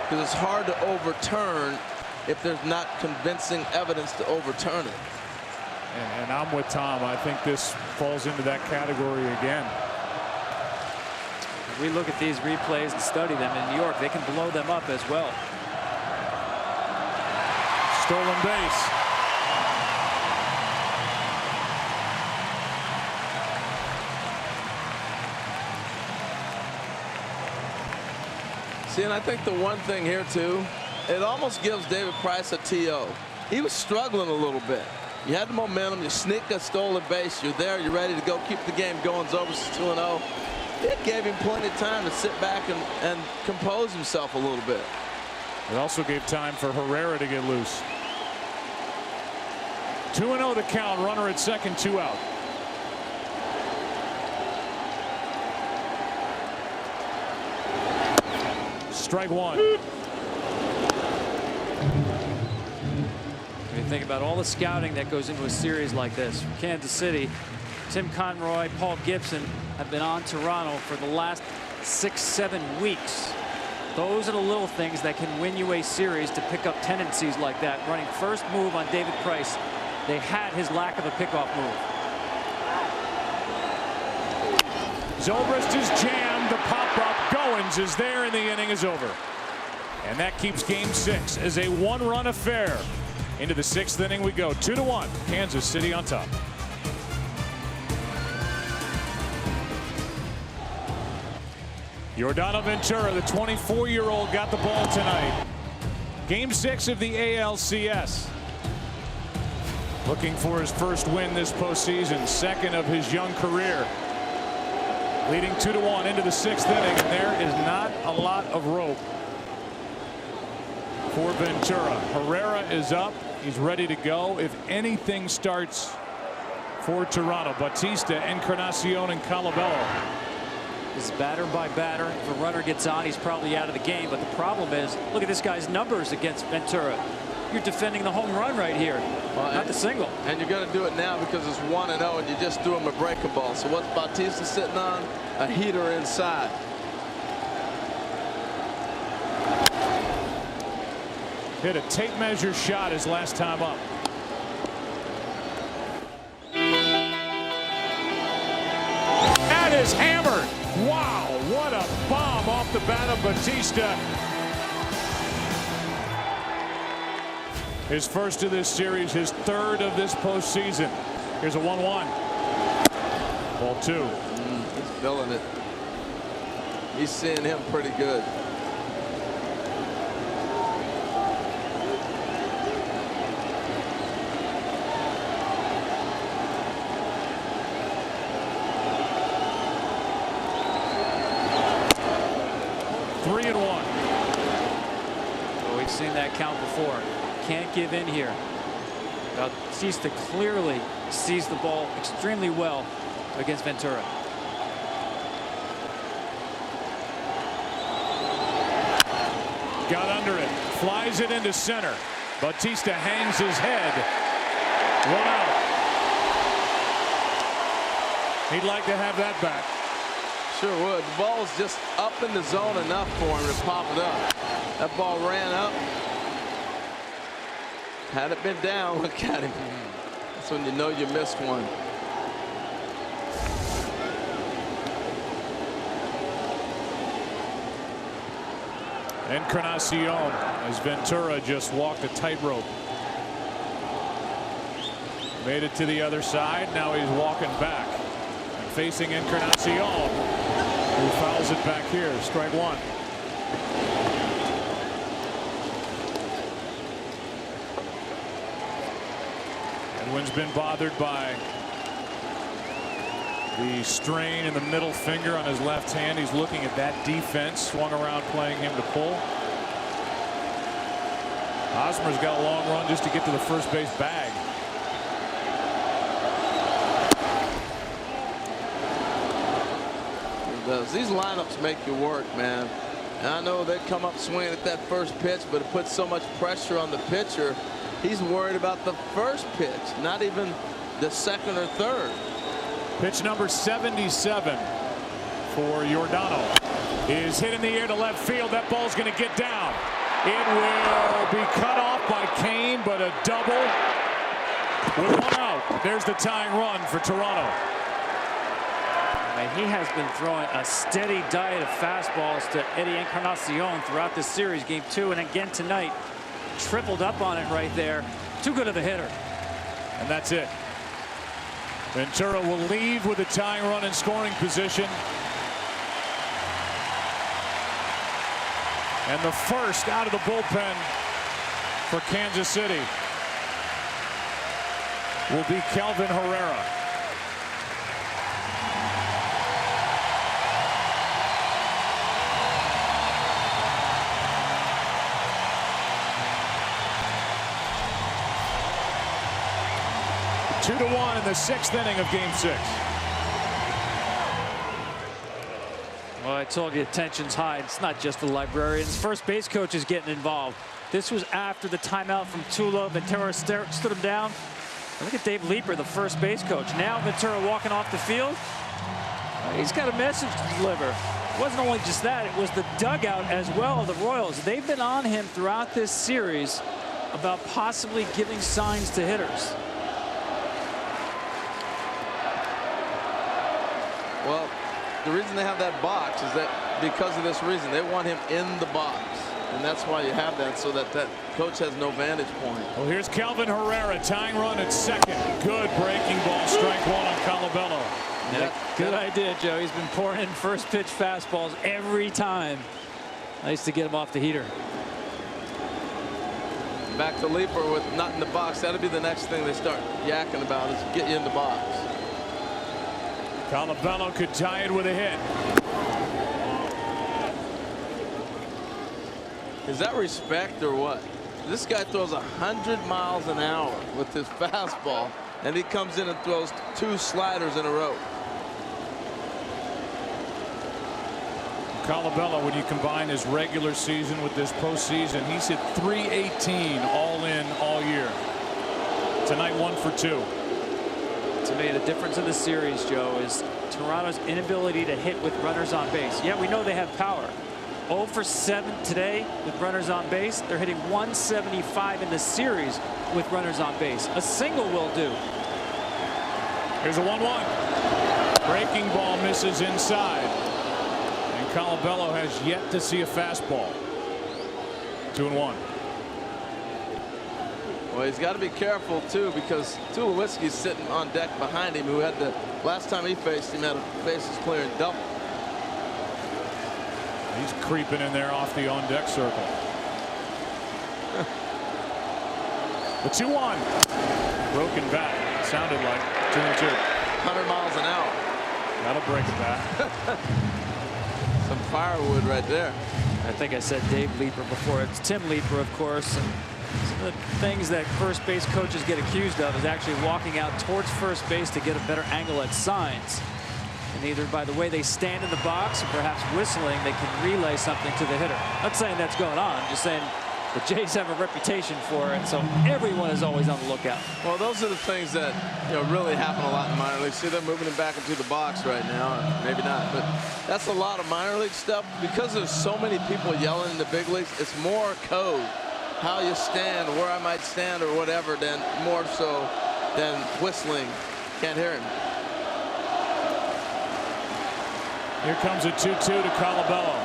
because it's hard to overturn if there's not convincing evidence to overturn it. And I'm with Tom. I think this falls into that category again. If we look at these replays and study them in New York, they can blow them up as well. Stolen base. See, and I think the one thing here, too, it almost gives David Price a TO. He was struggling a little bit. You had the momentum, you sneak a stolen base, you're there, you're ready to go, keep the game going. ZOBRIST is 2-0. It gave him plenty of time to sit back and compose himself a little bit. It also gave time for Herrera to get loose. 2-0 the count, runner at second, 2 out. Strike one. If Think about all the scouting that goes into a series like this. Kansas City, Tim Conroy, Paul Gibson have been on Toronto for the last 6-7 weeks. Those are the little things that can win you a series, to pick up tendencies like that. Running first move on David Price. They had his lack of a pickoff move. ZOBRIST is jammed. The pop-up. Goins is there, and the inning is over. And that keeps Game 6 as a one-run affair. Into the 6th inning we go. 2-1. Kansas City on top. Yordano Ventura, the 24-year-old, got the ball tonight. Game 6 of the ALCS. Looking for his first win this postseason, second of his young career. Leading 2-1 into the 6th inning, and there is not a lot of rope for Ventura. Herrera is up. He's ready to go if anything starts for Toronto. Bautista, Encarnacion, and Colabello. This is batter by batter. If a runner gets on, he's probably out of the game. But the problem is, look at this guy's numbers against Ventura. You're defending the home run right here, not the single. And you're going to do it now because it's 1-0, and you just threw him a breaking ball. So what's Bautista sitting on? A heater inside. Hit a tape measure shot his last time up. That is hammered. Wow, what a bomb off the bat of Bautista. His first of this series, his third of this postseason. Here's a 1-1. Ball 2. He's feeling it. He's seeing him pretty good. Seen that count before. Can't give in here. Bautista clearly sees the ball extremely well against Ventura. Got under it, flies it into center. Bautista hangs his head. 1 out. He'd like to have that back. Sure would. The ball's just up in the zone enough for him to pop it up. That ball ran up. Had it been down, look at him. That's when you know you missed one. Encarnacion as Ventura just walked a tightrope. Made it to the other side. Now he's walking back. And facing Encarnacion, who fouls it back here. Strike 1. Edwin's been bothered by the strain in the middle finger on his left hand. He's looking at that defense. Swung around playing him to pull. Hosmer's got a long run just to get to the first base bag. These lineups make you work, man. And I know they come up swinging at that first pitch, but it puts so much pressure on the pitcher. He's worried about the first pitch, not even the second or third. Pitch number 77 for Yordano is hit in the air to left field. That ball's going to get down. It will be cut off by Cain, but a double with 1 out. There's the tying run for Toronto. He has been throwing a steady diet of fastballs to Eddie Encarnacion throughout this series, Game 2, and again tonight. Tripled up on it right there. Too good of a hitter. And that's it. Ventura will leave with a tying run in scoring position. And the first out of the bullpen for Kansas City will be Kelvin Herrera. Two to 1 in the 6th inning of Game 6. Well, I told you tension's high. It's not just the librarians. First base coach is getting involved. This was after the timeout from Tulo. Ventura stood him down. And look at Dave Leeper, the first base coach. Now Ventura walking off the field. He's got a message to deliver. It wasn't only just that, it was the dugout as well of the Royals. They've been on him throughout this series about possibly giving signs to hitters. Well, the reason they have that box is that because of this reason. They want him in the box. And that's why you have that, so that coach has no vantage point. Well, here's Kelvin Herrera, tying run at second. Good breaking ball, strike one on Colabello. Good idea, Joe. He's been pouring in first pitch fastballs every time. Nice to get him off the heater. Back to Leeper with not in the box. That'll be the next thing they start yakking about, is get you in the box. Colabello could tie it with a hit. Is that respect or what? This guy throws 100 miles an hour with his fastball, and he comes in and throws 2 sliders in a row. Colabello, when you combine his regular season with this postseason, he's hit .318 all in all year. Tonight 1 for 2. To me, the difference in the series, Joe, is Toronto's inability to hit with runners on base. Yeah, we know they have power. 0 for 7 today with runners on base. They're hitting .175 in the series with runners on base. A single will do. Here's a 1-1. Breaking ball misses inside. And Colabello has yet to see a fastball. 2-1. Well, he's got to be careful, too, because Tulowitzki's sitting on deck behind him, who had the last time he faced him had a bases clearing double. He's creeping in there off the on-deck circle. The 2-1. Broken bat. Sounded like 2-2. 100 miles an hour. That'll break it back. Some firewood right there. I think I said Dave Leeper before. It's Tim Leeper, of course. And some of the things that first base coaches get accused of is actually walking out towards first base to get a better angle at signs. And either by the way they stand in the box or perhaps whistling, they can relay something to the hitter. Not saying that's going on, just saying the Jays have a reputation for it, so everyone is always on the lookout. Well, those are the things that really happen a lot in minor leagues. See them moving him back into the box right now, or maybe not, but that's a lot of minor league stuff. Because there's so many people yelling in the big leagues, it's more code, how you stand, where I might stand or whatever, than more so than whistling. Can't hear him. Here comes a 2-2 to Colabello.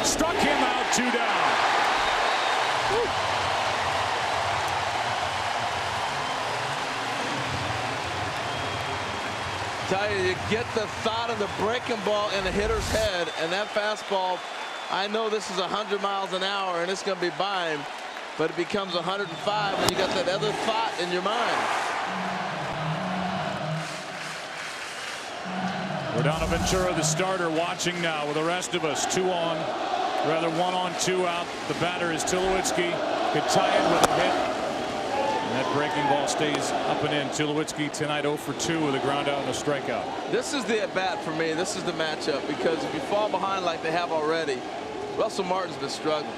Struck him out, 2 down. Woo. Tell you, you get the thought of the breaking ball in the hitter's head, and that fastball, I know this is 100 miles an hour and it's going to be by him, but it becomes 105 when you got that other thought in your mind. We're down to Ventura, the starter, watching now with the rest of us. 1 on 2 out. The batter is Tulowitzki. Could tie it with a hit. And that breaking ball stays up and in. Tulowitzki tonight 0 for 2 with a ground out and a strikeout. This is the at-bat for me. This is the matchup, because if you fall behind like they have already, Russell Martin's been struggling.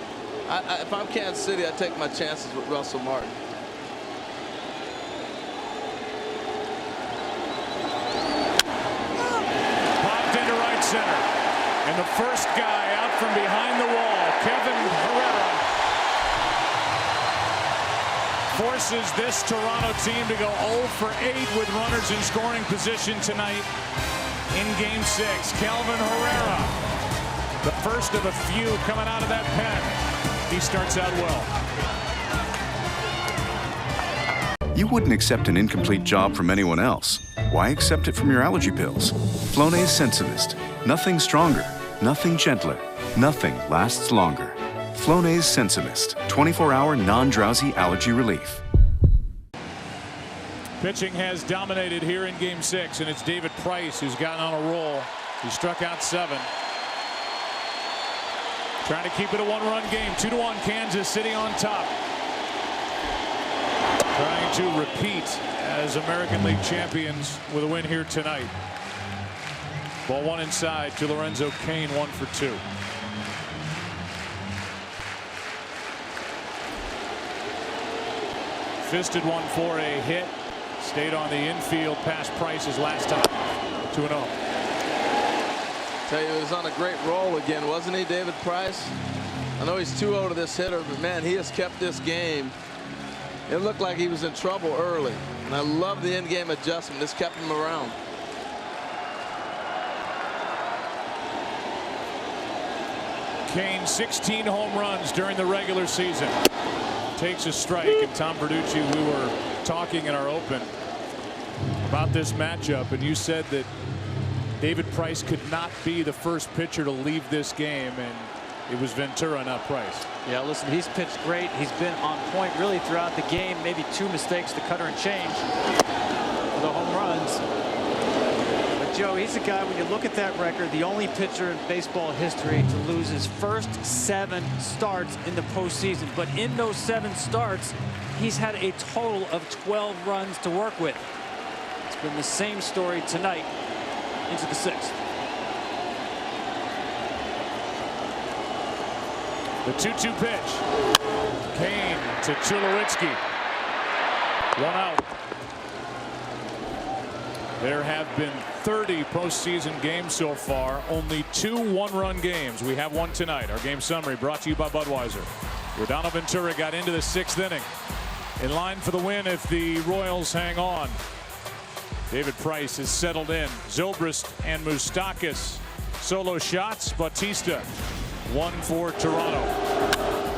If I'm Kansas City, I take my chances with Russell Martin. Center. And the first guy out from behind the wall, Kevin Herrera, forces this Toronto team to go 0 for 8 with runners in scoring position tonight in Game 6. Kelvin Herrera, the first of a few coming out of that pen. He starts out well. You wouldn't accept an incomplete job from anyone else. Why accept it from your allergy pills? Flonase Sensibist. Nothing stronger, nothing gentler, nothing lasts longer. Flonase Sensibist. 24-hour non-drowsy allergy relief. Pitching has dominated here in Game 6, and it's David Price who's gotten on a roll. He struck out 7. Trying to keep it a 1-run game. 2-1 Kansas City on top. Trying to repeat as American League champions with a win here tonight. Ball 1 inside to Lorenzo Cain, 1 for 2. Fisted one for a hit. Stayed on the infield past Price's last time. 2-0. Tell you, he was on a great roll again, wasn't he, David Price? I know he's 2-0 to this hitter, but man, he has kept this game. It looked like he was in trouble early, and I love the in-game adjustment. This kept him around. Cain, 16 home runs during the regular season. Takes a strike, and Tom Verducci, we were talking in our open about this matchup, and you said that David Price could not be the first pitcher to leave this game, and it was Ventura, not Price. Yeah, listen, he's pitched great. He's been on point really throughout the game. Maybe 2 mistakes, the cutter and change for the home runs. But Joe, he's a guy, when you look at that record, the only pitcher in baseball history to lose his first 7 starts in the postseason. But in those 7 starts, he's had a total of 12 runs to work with. It's been the same story tonight into the 6th. The 2-2 pitch. Cain to Tulowitzki. 1 out. There have been 30 postseason games so far. Only 2 one-run games. We have one tonight. Our game summary brought to you by Budweiser. Rodano Ventura got into the 6th inning. In line for the win if the Royals hang on. David Price is settled in. Zobrist and Moustakas solo shots. Bautista, 1 for Toronto.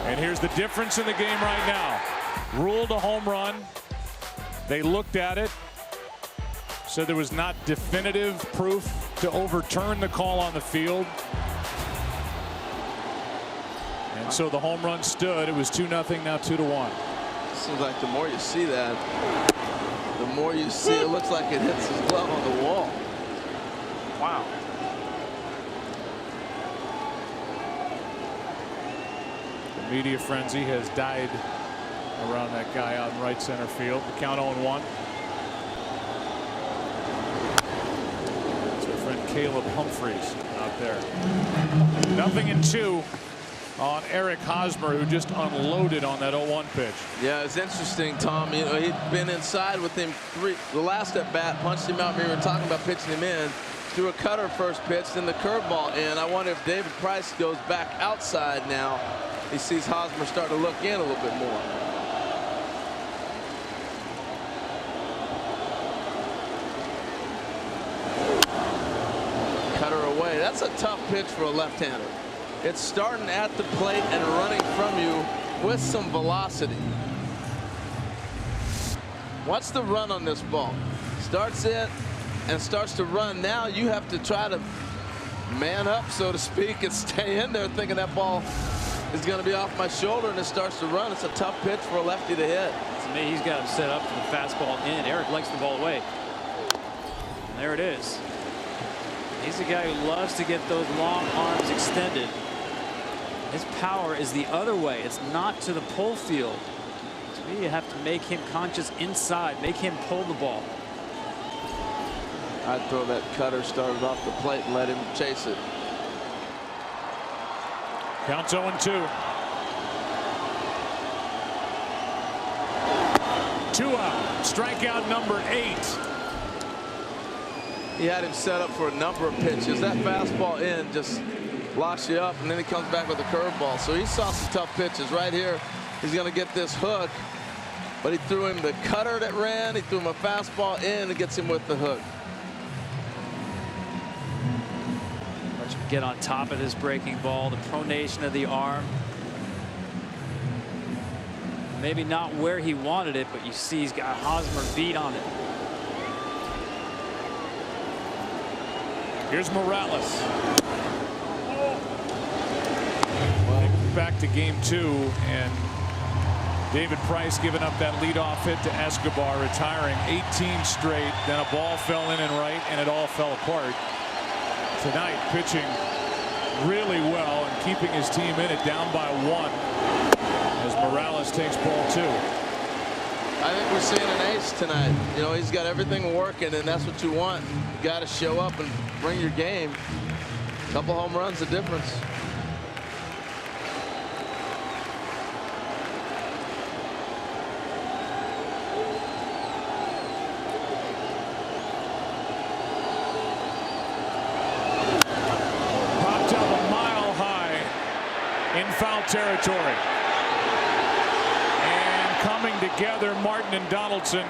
And here's the difference in the game right now. Ruled a home run. They looked at it. Said there was not definitive proof to overturn the call on the field. And so the home run stood. It was 2-0, now 2-1. Seems like the more you see that, the more you see it looks like it hits his glove on the wall. Wow. The media frenzy has died around that guy out in right center field. The count 0-1. It's our friend Caleb Humphreys out there. 0-2 on Eric Hosmer, who just unloaded on that 0-1 pitch. Yeah, it's interesting, Tom. You know, he'd been inside with him the last at bat, punched him out. We were talking about pitching him in. Threw a cutter first pitch, then the curveball in. I wonder if David Price goes back outside now. He sees Hosmer start to look in a little bit more. Cutter away. That's a tough pitch for a left-hander. It's starting at the plate and running from you with some velocity. What's the run on this ball? Starts it and starts to run. Now you have to try to man up, so to speak, and stay in there thinking that ball is going to be off my shoulder, and it starts to run. It's a tough pitch for a lefty to hit. To me, he's got him set up for the fastball in. Eric likes the ball away. And there it is. He's a guy who loves to get those long arms extended. His power is the other way. It's not to the pull field. To me, you have to make him conscious inside, make him pull the ball. I'd throw that cutter started off the plate and let him chase it. Counts 0-2. 2 out. Strikeout number 8. He had him set up for a number of pitches. That fastball in just locks you up, and then he comes back with a curveball. So he saw some tough pitches. Right here, he's going to get this hook, but he threw him the cutter that ran. He threw him a fastball in and gets him with the hook. Watch him get on top of his breaking ball, the pronation of the arm. Maybe not where he wanted it, but you see he's got Hosmer beat on it. Here's Morales. Back to game 2, and David Price giving up that leadoff hit to Escobar, retiring 18 straight. Then a ball fell in and right, and it all fell apart. Tonight, pitching really well and keeping his team in it, down by 1 as Morales takes ball 2. I think we're seeing an ace tonight. You know, he's got everything working, and that's what you want. You got to show up and bring your game. A couple home runs, the difference. foul territory. And coming together, Martin and Donaldson.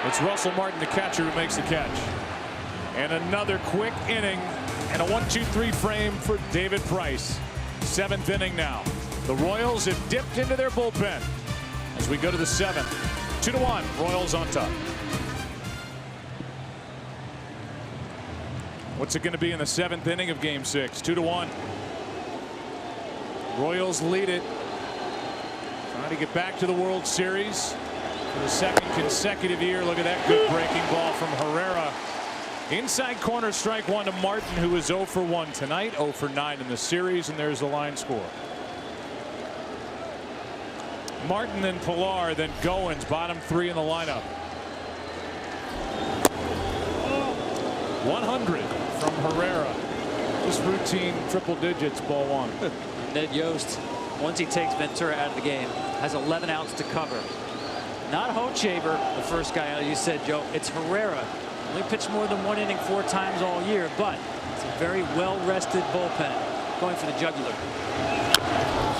It's Russell Martin, the catcher, who makes the catch. And another quick inning and a 1-2-3 frame for David Price. 7th inning now. The Royals have dipped into their bullpen as we go to the 7th. 2-1, Royals on top. What's it going to be in the 7th inning of Game 6? 2-1. Royals lead it. Trying to get back to the World Series for the 2nd consecutive year. Look at that good breaking ball from Herrera. Inside corner, strike one to Martin, who is 0 for 1 tonight, 0 for 9 in the series, and there's the line score. Martin, then Pilar, then Goins, bottom 3 in the lineup. 100 from Herrera. Just routine triple digits, ball 1. Ned Yost, once he takes Ventura out of the game, has 11 outs to cover. Not Hochevar, the first guy out. You said, Joe, it's Herrera. Only pitched more than 1 inning 4 times all year, but it's a very well-rested bullpen. Going for the jugular.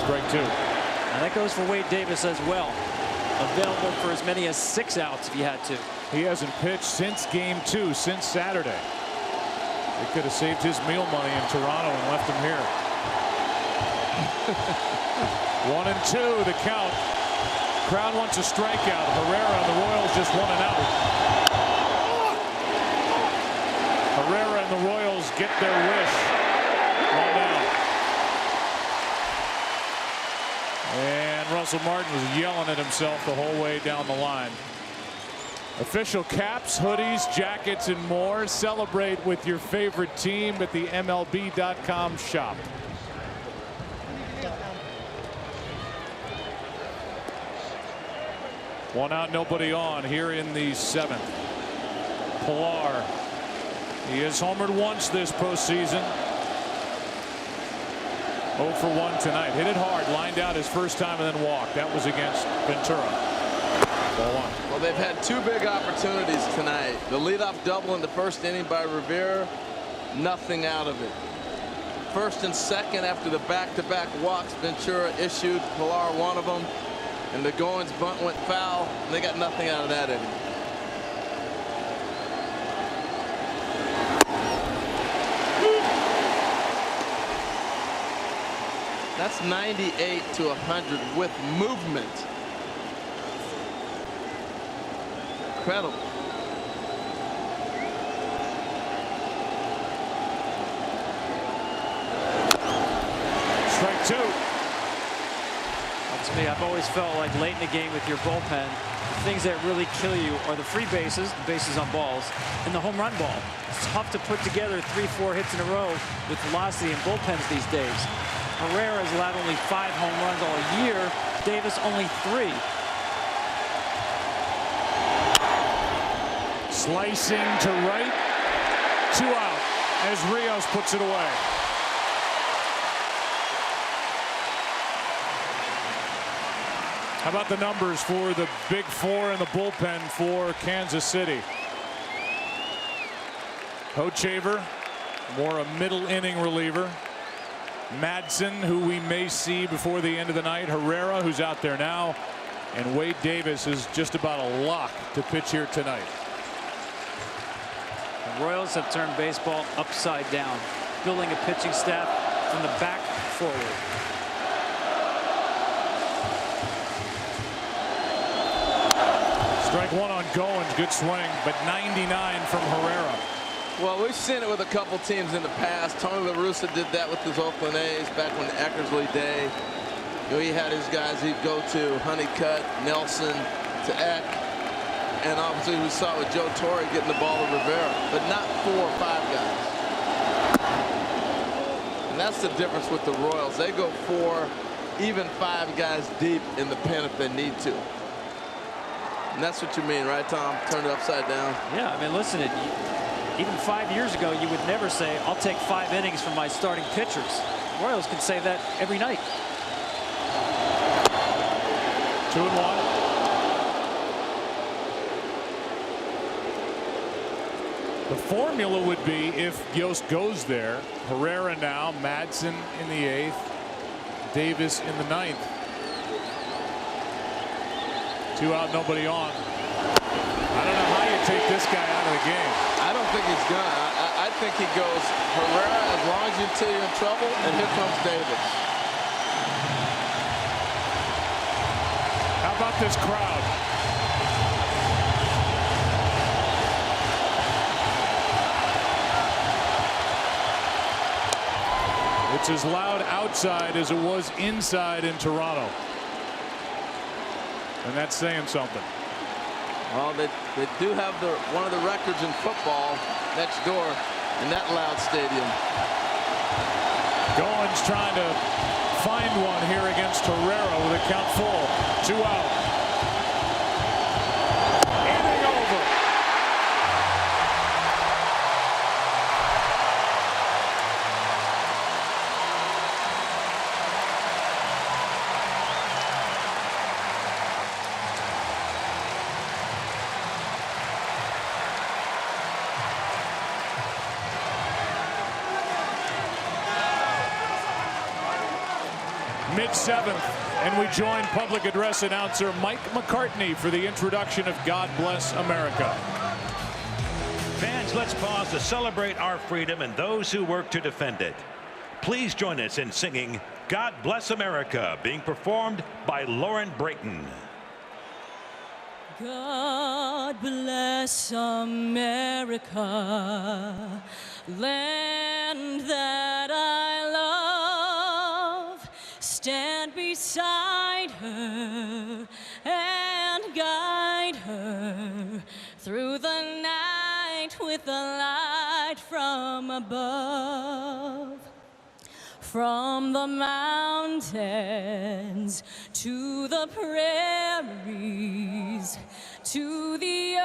Strike 2. And that goes for Wade Davis as well. Available for as many as 6 outs if he had to. He hasn't pitched since Game 2, since Saturday. They could have saved his meal money in Toronto and left him here. 1-2, the count. Crowd wants a strikeout. Herrera and the Royals just want an out. Herrera and the Royals get their wish. 1 down. And Russell Martin was yelling at himself the whole way down the line. Official caps, hoodies, jackets, and more. Celebrate with your favorite team at the MLB.com shop. One out, nobody on here in the 7th. Pilar. He has homered once this postseason. 0 for 1 tonight. Hit it hard, lined out his first time and then walked. That was against Ventura. Ball 1. Well, they've had 2 big opportunities tonight. The leadoff double in the 1st inning by Revere. Nothing out of it. 1st and 2nd after the back-to-back walks, Ventura issued Pilar one of them. And the Goins bunt went foul. And they got nothing out of that inning. That's 98 to 100 with movement. Incredible. Strike 2. To me, I've always felt like late in the game with your bullpen, the things that really kill you are the free bases, the bases on balls, and the home run ball. It's tough to put together 3-4 hits in a row with velocity in bullpens these days. Herrera has allowed only 5 home runs all year. Davis only 3. Slicing to right. 2 out as Rios puts it away. How about the numbers for the big 4 in the bullpen for Kansas City? Hochevar, more a middle inning reliever. Madsen, who we may see before the end of the night. Herrera, who's out there now. And Wade Davis is just about a lock to pitch here tonight. The Royals have turned baseball upside down, building a pitching staff from the back forward. Strike 1 on Goins, good swing, but 99 from Herrera. Well, we've seen it with a couple teams in the past. Tony La Russa did that with his Oakland A's back when Eckersley day. You know, he had his guys he'd go to, Honeycutt, Nelson, to Eck. And obviously we saw with Joe Torre getting the ball to Rivera, but not 4 or 5 guys. And that's the difference with the Royals. They go 4, even 5 guys deep in the pen if they need to. And that's what you mean, right, Tom? Turn it upside down. Yeah, I mean, listen, even 5 years ago, you would never say, I'll take 5 innings from my starting pitchers. Royals can say that every night. 2-1. The formula would be if Yost goes there, Herrera now, Madsen in the 8th, Davis in the 9th. 2 out, nobody on. I don't know how you take this guy out of the game. I don't think he's gonna. I think he goes Herrera as long as until you're in trouble, and here comes Davis. How about this crowd? It's as loud outside as it was inside in Toronto. And that's saying something. Well, they do have one of the records in football next door in that loud stadium. Goins trying to find one here against Herrera with a count full. 2 out. Inning over. Mid-7th, and we join public address announcer Mike McCartney for the introduction of God Bless America. Fans, let's pause to celebrate our freedom and those who work to defend it. Please join us in singing God Bless America, being performed by Lauren Brayton. God bless America, land that I love. Stand beside her and guide her through the night with the light from above. From the mountains to the prairies to the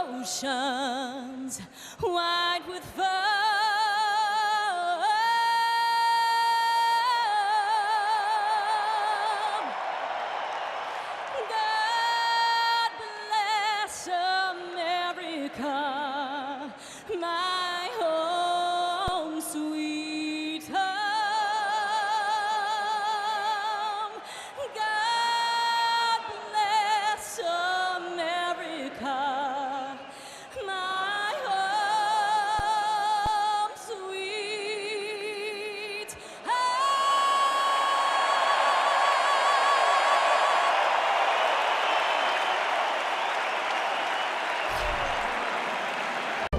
oceans wide with foam. God bless America, my home sweet home. God bless America, my home sweet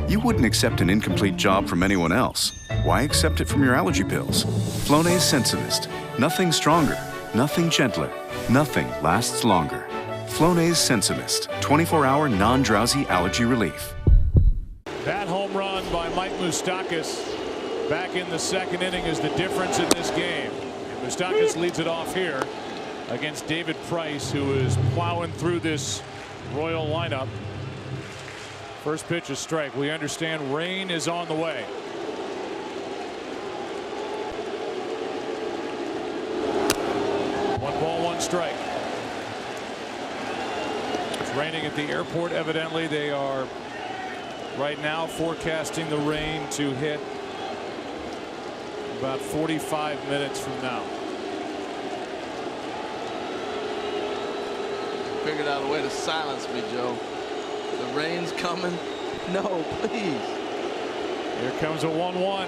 You wouldn't accept an incomplete job from anyone else. Why accept it from your allergy pills? Flonase Sensivist. Nothing stronger, nothing gentler, nothing lasts longer. Flonase Sensivist. 24-hour non-drowsy allergy relief. That home run by Mike Moustakas back in the 2nd inning is the difference in this game. And Moustakas leads it off here against David Price, who is plowing through this Royal lineup. First pitch is strike. We understand rain is on the way. One ball, one strike. It's raining at the airport, evidently. They are right now forecasting the rain to hit about 45 minutes from now. Figured out a way to silence me, Joe. The rain's coming. No, please. Here comes a 1-1.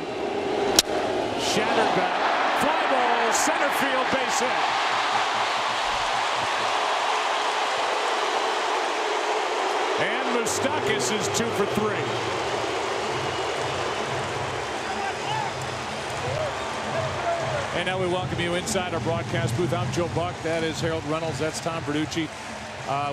Shattered back. Fly ball, center field, base hit. And Moustakas is 2 for 3. And now we welcome you inside our broadcast booth. I'm Joe Buck. That is Harold Reynolds. That's Tom Verducci.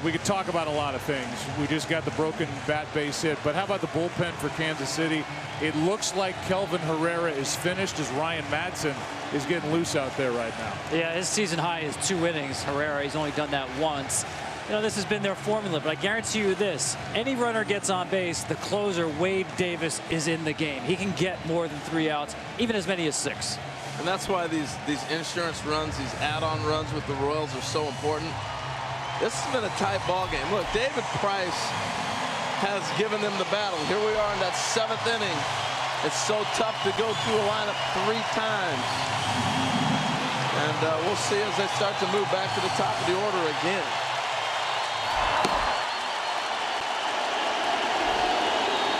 We could talk about a lot of things. We just got the broken bat base hit, but how about the bullpen for Kansas City? It looks like Kelvin Herrera is finished as Ryan Madsen is getting loose out there right now. Yeah, his season high is 2 innings. Herrera, he's only done that once. You know, this has been their formula, but I guarantee you this: any runner gets on base, the closer Wade Davis is in the game. He can get more than 3 outs, even as many as 6. And that's why these insurance runs, these add-on runs with the Royals are so important. This has been a tight ball game. Look, David Price has given them the battle. Here we are in that 7th inning. It's so tough to go through a lineup 3 times. And we'll see as they start to move back to the top of the order again.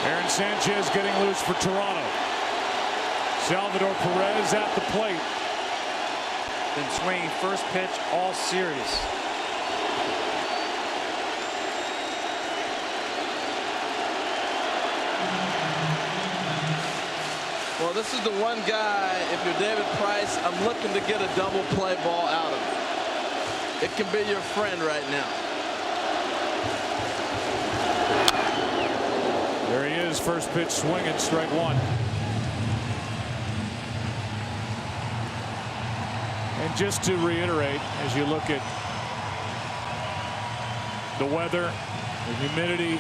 Aaron Sanchez getting loose for Toronto. Salvador Perez at the plate. Been swinging first pitch all series. Well, this is the one guy, if you're David Price, I'm looking to get a double play ball out of him. It can be your friend right now. There he is, first pitch swinging, strike one. And just to reiterate, as you look at the weather, the humidity,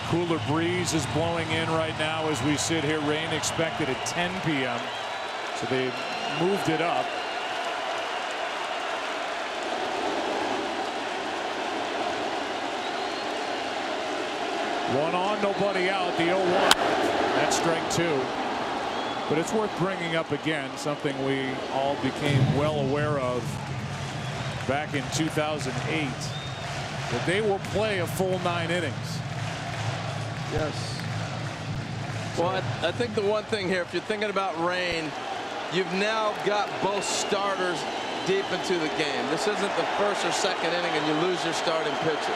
cooler breeze is blowing in right now as we sit here. Rain expected at 10 p.m. So they moved it up. One on, nobody out. The 0-1. That's strike two. But it's worth bringing up again, something we all became well aware of back in 2008, that they will play a full 9 innings. Yes. Well, I think the one thing here, if you're thinking about rain, you've now got both starters deep into the game. This isn't the first or second inning and you lose your starting pitcher.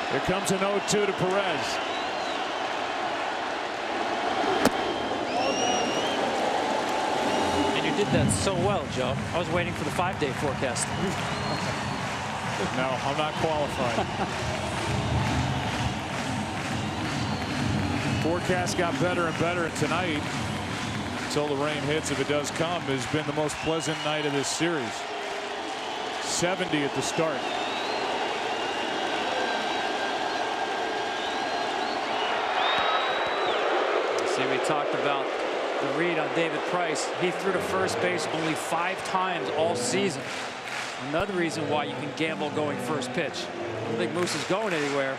Here comes an 0-2 to Perez. And you did that so well, Joe. I was waiting for the 5-day forecast. No, I'm not qualified. Forecast got better and better, and tonight, until the rain hits, if it does come, has been the most pleasant night of this series. 70 at the start. See, we talked about the read on David Price. He threw to first base only 5 times all season. Another reason why you can gamble going first pitch. I don't think Moose is going anywhere.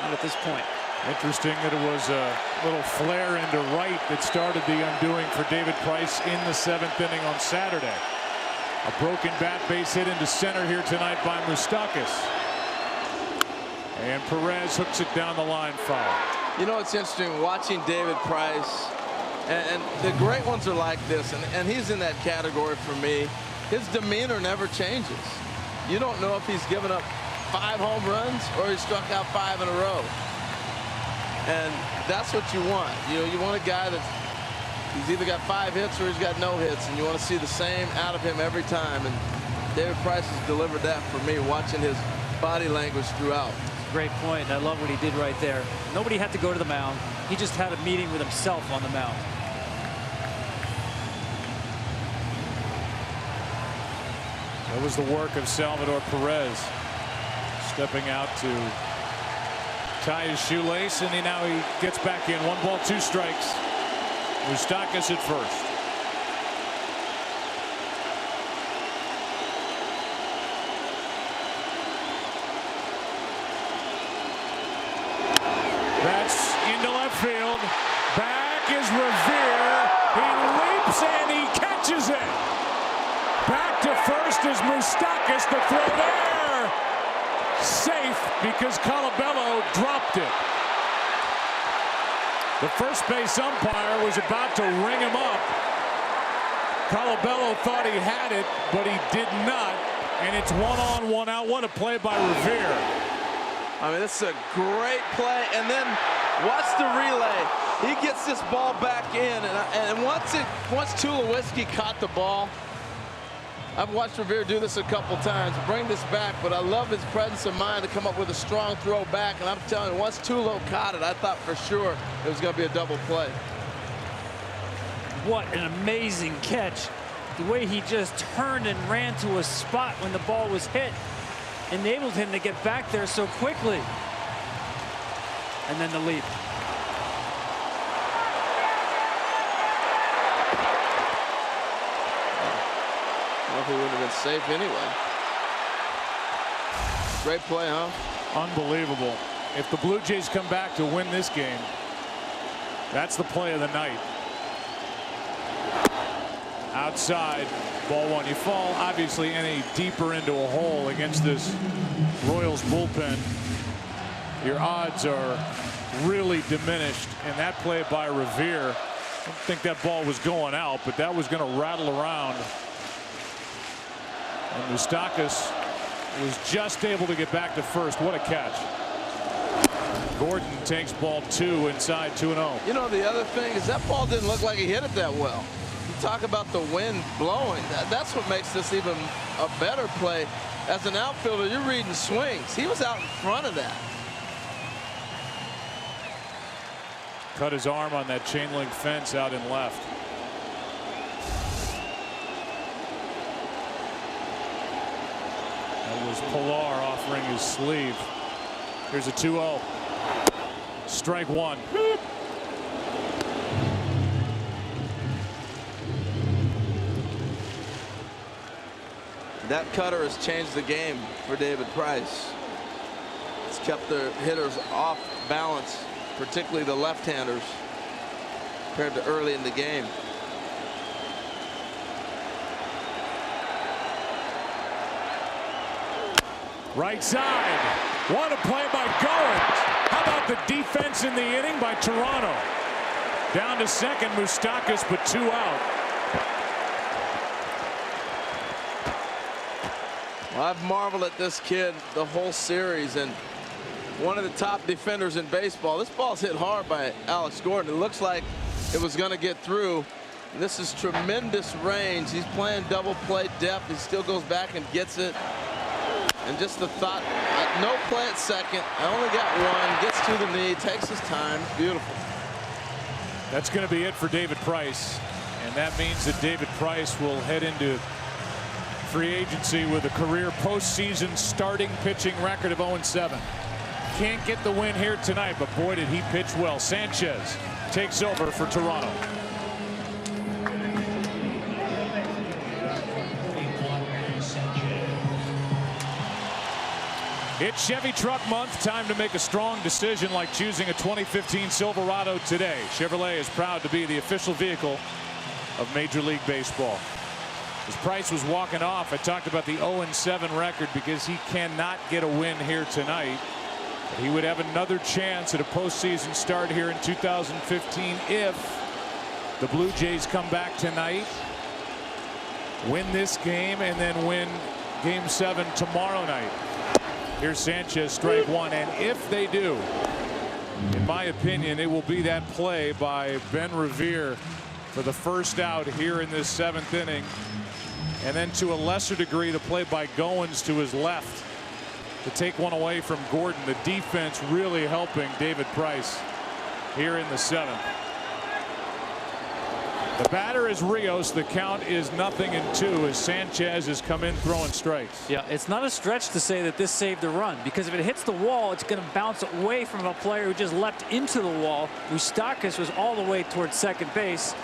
Not at this point. Interesting that it was a little flare into right that started the undoing for David Price in the 7th inning on Saturday. A broken bat, base hit into center here tonight by Moustakas. And Perez hooks it down the line, foul. You know, it's interesting watching David Price, and the great ones are like this, and he's in that category for me. His demeanor never changes. You don't know if he's given up 5 home runs or he struck out 5 in a row. And that's what you want. You know, you want a guy that's he's either got 5 hits or he's got no hits, and you want to see the same out of him every time. And David Price has delivered that for me, watching his body language throughout. Great point. I love what he did right there. Nobody had to go to the mound. He just had a meeting with himself on the mound. That was the work of Salvador Perez, stepping out to tie his shoelace, and now he gets back in. 1 ball, 2 strikes. Moustakas at first. That's into left field. Back is Revere. He leaps and he catches it. Back to first is Moustakas. The throw there. Safe because Colabello dropped it. The first base umpire was about to ring him up. Colabello thought he had it, but he did not. And it's 1 on, 1 out. What a play by Revere. I mean, this is a great play. And then watch the relay. He gets this ball back in. And once Tulowitzki caught the ball, I've watched Revere do this a couple times, bring this back, but I love his presence of mind to come up with a strong throw back. And I'm telling you, once Tulo caught it, I thought for sure it was going to be a double play. What an amazing catch. The way he just turned and ran to a spot when the ball was hit enabled him to get back there so quickly. And then the leap. He wouldn't have been safe anyway. Great play, huh? Unbelievable. If the Blue Jays come back to win this game, that's the play of the night. Outside, ball one. You fall obviously any deeper into a hole against this Royals bullpen, your odds are really diminished. And that play by Revere, I don't think that ball was going out, but that was going to rattle around. And Moustakas was just able to get back to first. What a catch. Gordon takes ball 2 inside 2-0. You know, the other thing is that ball didn't look like he hit it that well. You talk about the wind blowing. That's what makes this even a better play. As an outfielder, you're reading swings. He was out in front of that. Cut his arm on that chain link fence out in left. That was Pilar offering his sleeve. Here's a 2-0. Strike one. That cutter has changed the game for David Price. It's kept the hitters off balance, particularly the left-handers, compared to early in the game. Right side. What a play by Goins. How about the defense in the inning by Toronto? Down to second, Moustakas, but 2 out. Well, I've marveled at this kid the whole series, and one of the top defenders in baseball. This ball's hit hard by Alex Gordon. It looks like it was going to get through. This is tremendous range. He's playing double play depth. He still goes back and gets it. And just the thought, no play at second. I only got one. Gets to the knee, takes his time. Beautiful. That's going to be it for David Price. And that means that David Price will head into free agency with a career postseason starting pitching record of 0-7. Can't get the win here tonight, but boy, did he pitch well. Sanchez takes over for Toronto. It's Chevy Truck Month. Time to make a strong decision like choosing a 2015 Silverado today. Chevrolet is proud to be the official vehicle of Major League Baseball. As Price was walking off, I talked about the 0-7 record because he cannot get a win here tonight. But he would have another chance at a postseason start here in 2015 if the Blue Jays come back tonight, win this game, and then win Game 7 tomorrow night. Here's Sanchez, strike one, and if they do, in my opinion, it will be that play by Ben Revere for the first out here in this 7th inning, and then to a lesser degree the play by Goins to his left to take one away from Gordon. The defense really helping David Price here in the 7th. The batter is Rios. The count is 0-2 as Sanchez has come in throwing strikes. Yeah, it's not a stretch to say that this saved the run, because if it hits the wall, it's going to bounce away from a player who just leapt into the wall. Moustakas was all the way towards second base.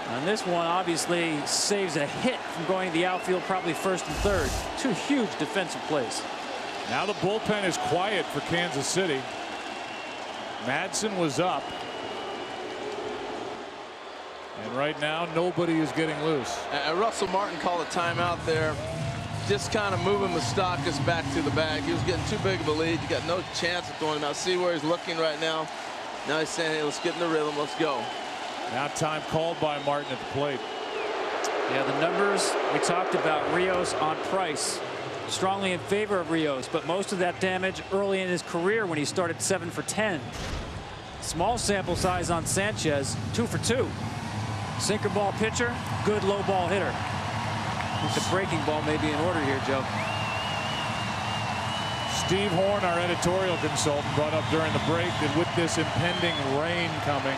And this one obviously saves a hit from going to the outfield, probably first and third. Two huge defensive plays. Now the bullpen is quiet for Kansas City. Madsen was up. And right now, nobody is getting loose. Russell Martin called a timeout there. Just kind of moving Moustakas back to the bag. He was getting too big of a lead. You got no chance of throwing him out. See where he's looking right now. Now he's saying, hey, let's get in the rhythm. Let's go. Now time called by Martin at the plate. Yeah, the numbers we talked about, Rios on Price, strongly in favor of Rios, but most of that damage early in his career when he started 7 for 10. Small sample size on Sanchez, 2 for 2. Sinker ball pitcher, good low ball hitter. The breaking ball may be in order here, Joe. Steve Horn, our editorial consultant, brought up during the break that with this impending rain coming,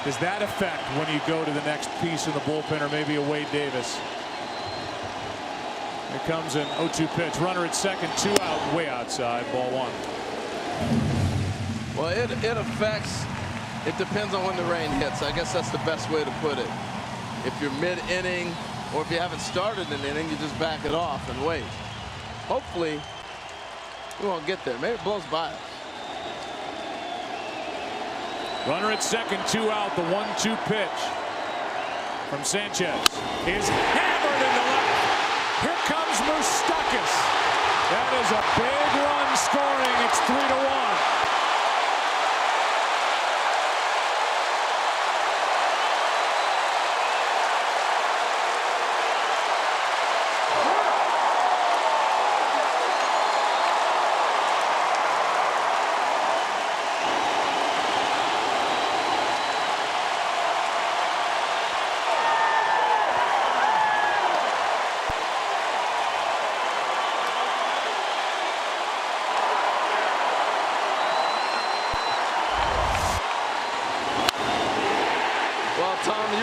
does that affect when you go to the next piece in the bullpen, or maybe a Wade Davis? Here comes an 0-2 pitch. Runner at second, 2 out, way outside, ball 1. Well, it affects. It depends on when the rain hits. I guess that's the best way to put it. If you're mid-inning, or if you haven't started an inning, you just back it off and wait. Hopefully, we won't get there. Maybe it blows by us. Runner at second, 2 out, the 1-2 pitch. from Sanchez is hammered into left. Here comes Moustakas. That is a big run scoring. It's 3-1.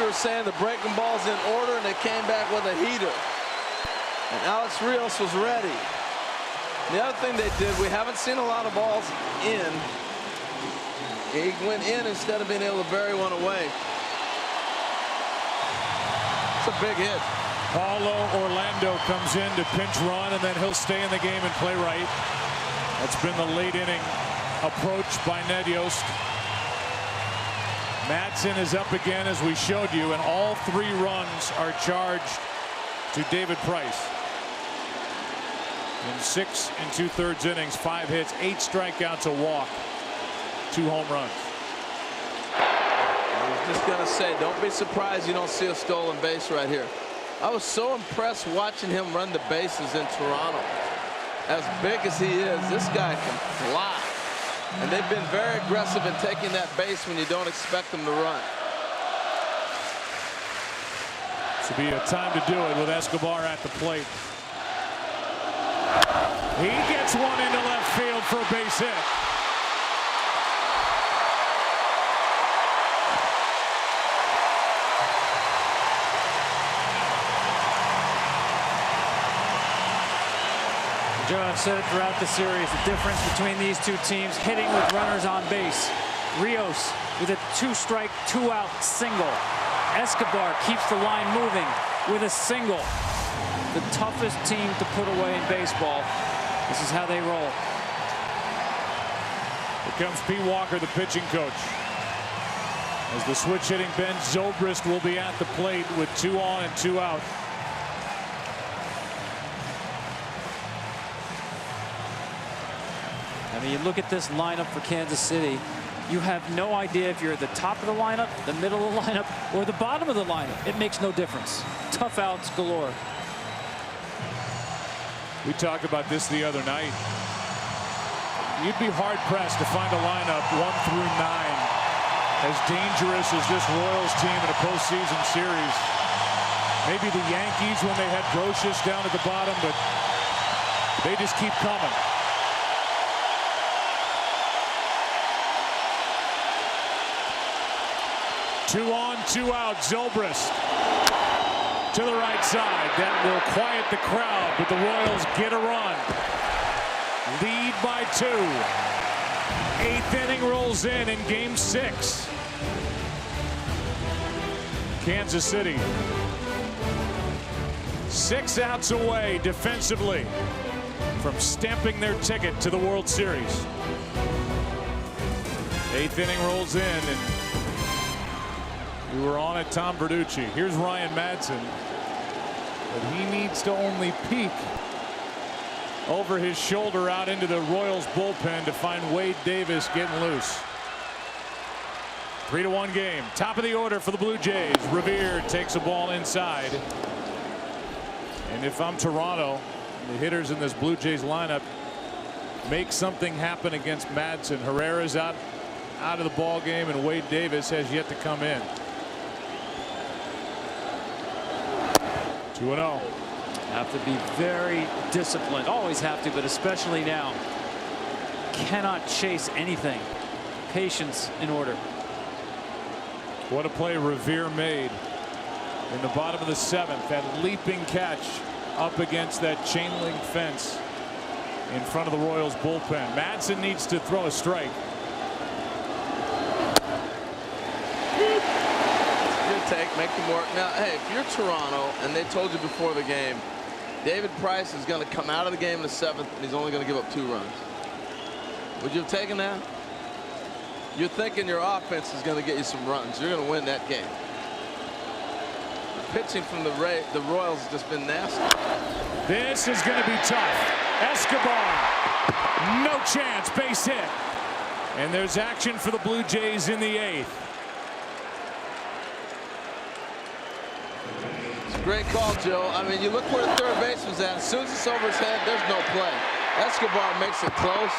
Saying the breaking ball's in order, and they came back with a heater. And Alex Rios was ready. The other thing they did, we haven't seen a lot of balls in. He went in instead of being able to bury one away. It's a big hit. Paulo Orlando comes in to pinch run, and then he'll stay in the game and play right. That's been the late inning approach by Ned Yost. Madsen is up again, as we showed you, and all 3 runs are charged to David Price. In 6 2/3 innings, 5 hits, 8 strikeouts, a walk, 2 home runs. I was just going to say, don't be surprised you don't see a stolen base right here. I was so impressed watching him run the bases in Toronto. As big as he is, this guy can fly. And they've been very aggressive in taking that base when you don't expect them to run. This will be a time to do it with Escobar at the plate. He gets one into left field for a base hit. Joe, I've said it throughout the series, the difference between these two teams hitting with runners on base. Rios with a 2-strike, 2-out single. Escobar keeps the line moving with a single. The toughest team to put away in baseball. This is how they roll. Here comes Pete Walker, the pitching coach. As the switch hitting Ben Zobrist will be at the plate with 2 on and 2 out. I mean, you look at this lineup for Kansas City, you have no idea if you're at the top of the lineup, the middle of the lineup, or the bottom of the lineup. It makes no difference. Tough outs galore. We talked about this the other night. You'd be hard-pressed to find a lineup 1 through 9 as dangerous as this Royals team in a postseason series. Maybe the Yankees when they had Brocious down at the bottom, but they just keep coming. Two on, 2 out. Zobrist to the right side. That will quiet the crowd, but the Royals get a run. Lead by 2. 8th inning rolls in Game 6. Kansas City 6 outs away defensively from stamping their ticket to the World Series. 8th inning rolls in, and we were on at Tom Verducci. Here's Ryan Madsen, but he needs to only peek over his shoulder out into the Royals bullpen to find Wade Davis getting loose. 3-1 game. Top of the order for the Blue Jays. Revere takes a ball inside. And if I'm Toronto, the hitters in this Blue Jays lineup make something happen against Madsen. Herrera's out of the ball game, and Wade Davis has yet to come in. 2-0. Have to be very disciplined. Always have to, but especially now. Cannot chase anything. Patience in order. What a play Revere made in the bottom of the 7th. That leaping catch up against that chain link fence in front of the Royals bullpen. Madsen needs to throw a strike. Good take, make them work. Now, hey, if you're Toronto and they told you before the game, David Price is going to come out of the game in the 7th and he's only going to give up 2 runs, would you have taken that? You're thinking your offense is going to get you some runs. You're going to win that game. pitching from the Royals has just been nasty. This is going to be tough. Escobar, no chance, base hit. And there's action for the Blue Jays in the 8th. It's a great call, Joe. I mean, you look where the third baseman's at. As soon as it's over his head, there's no play. Escobar makes it close,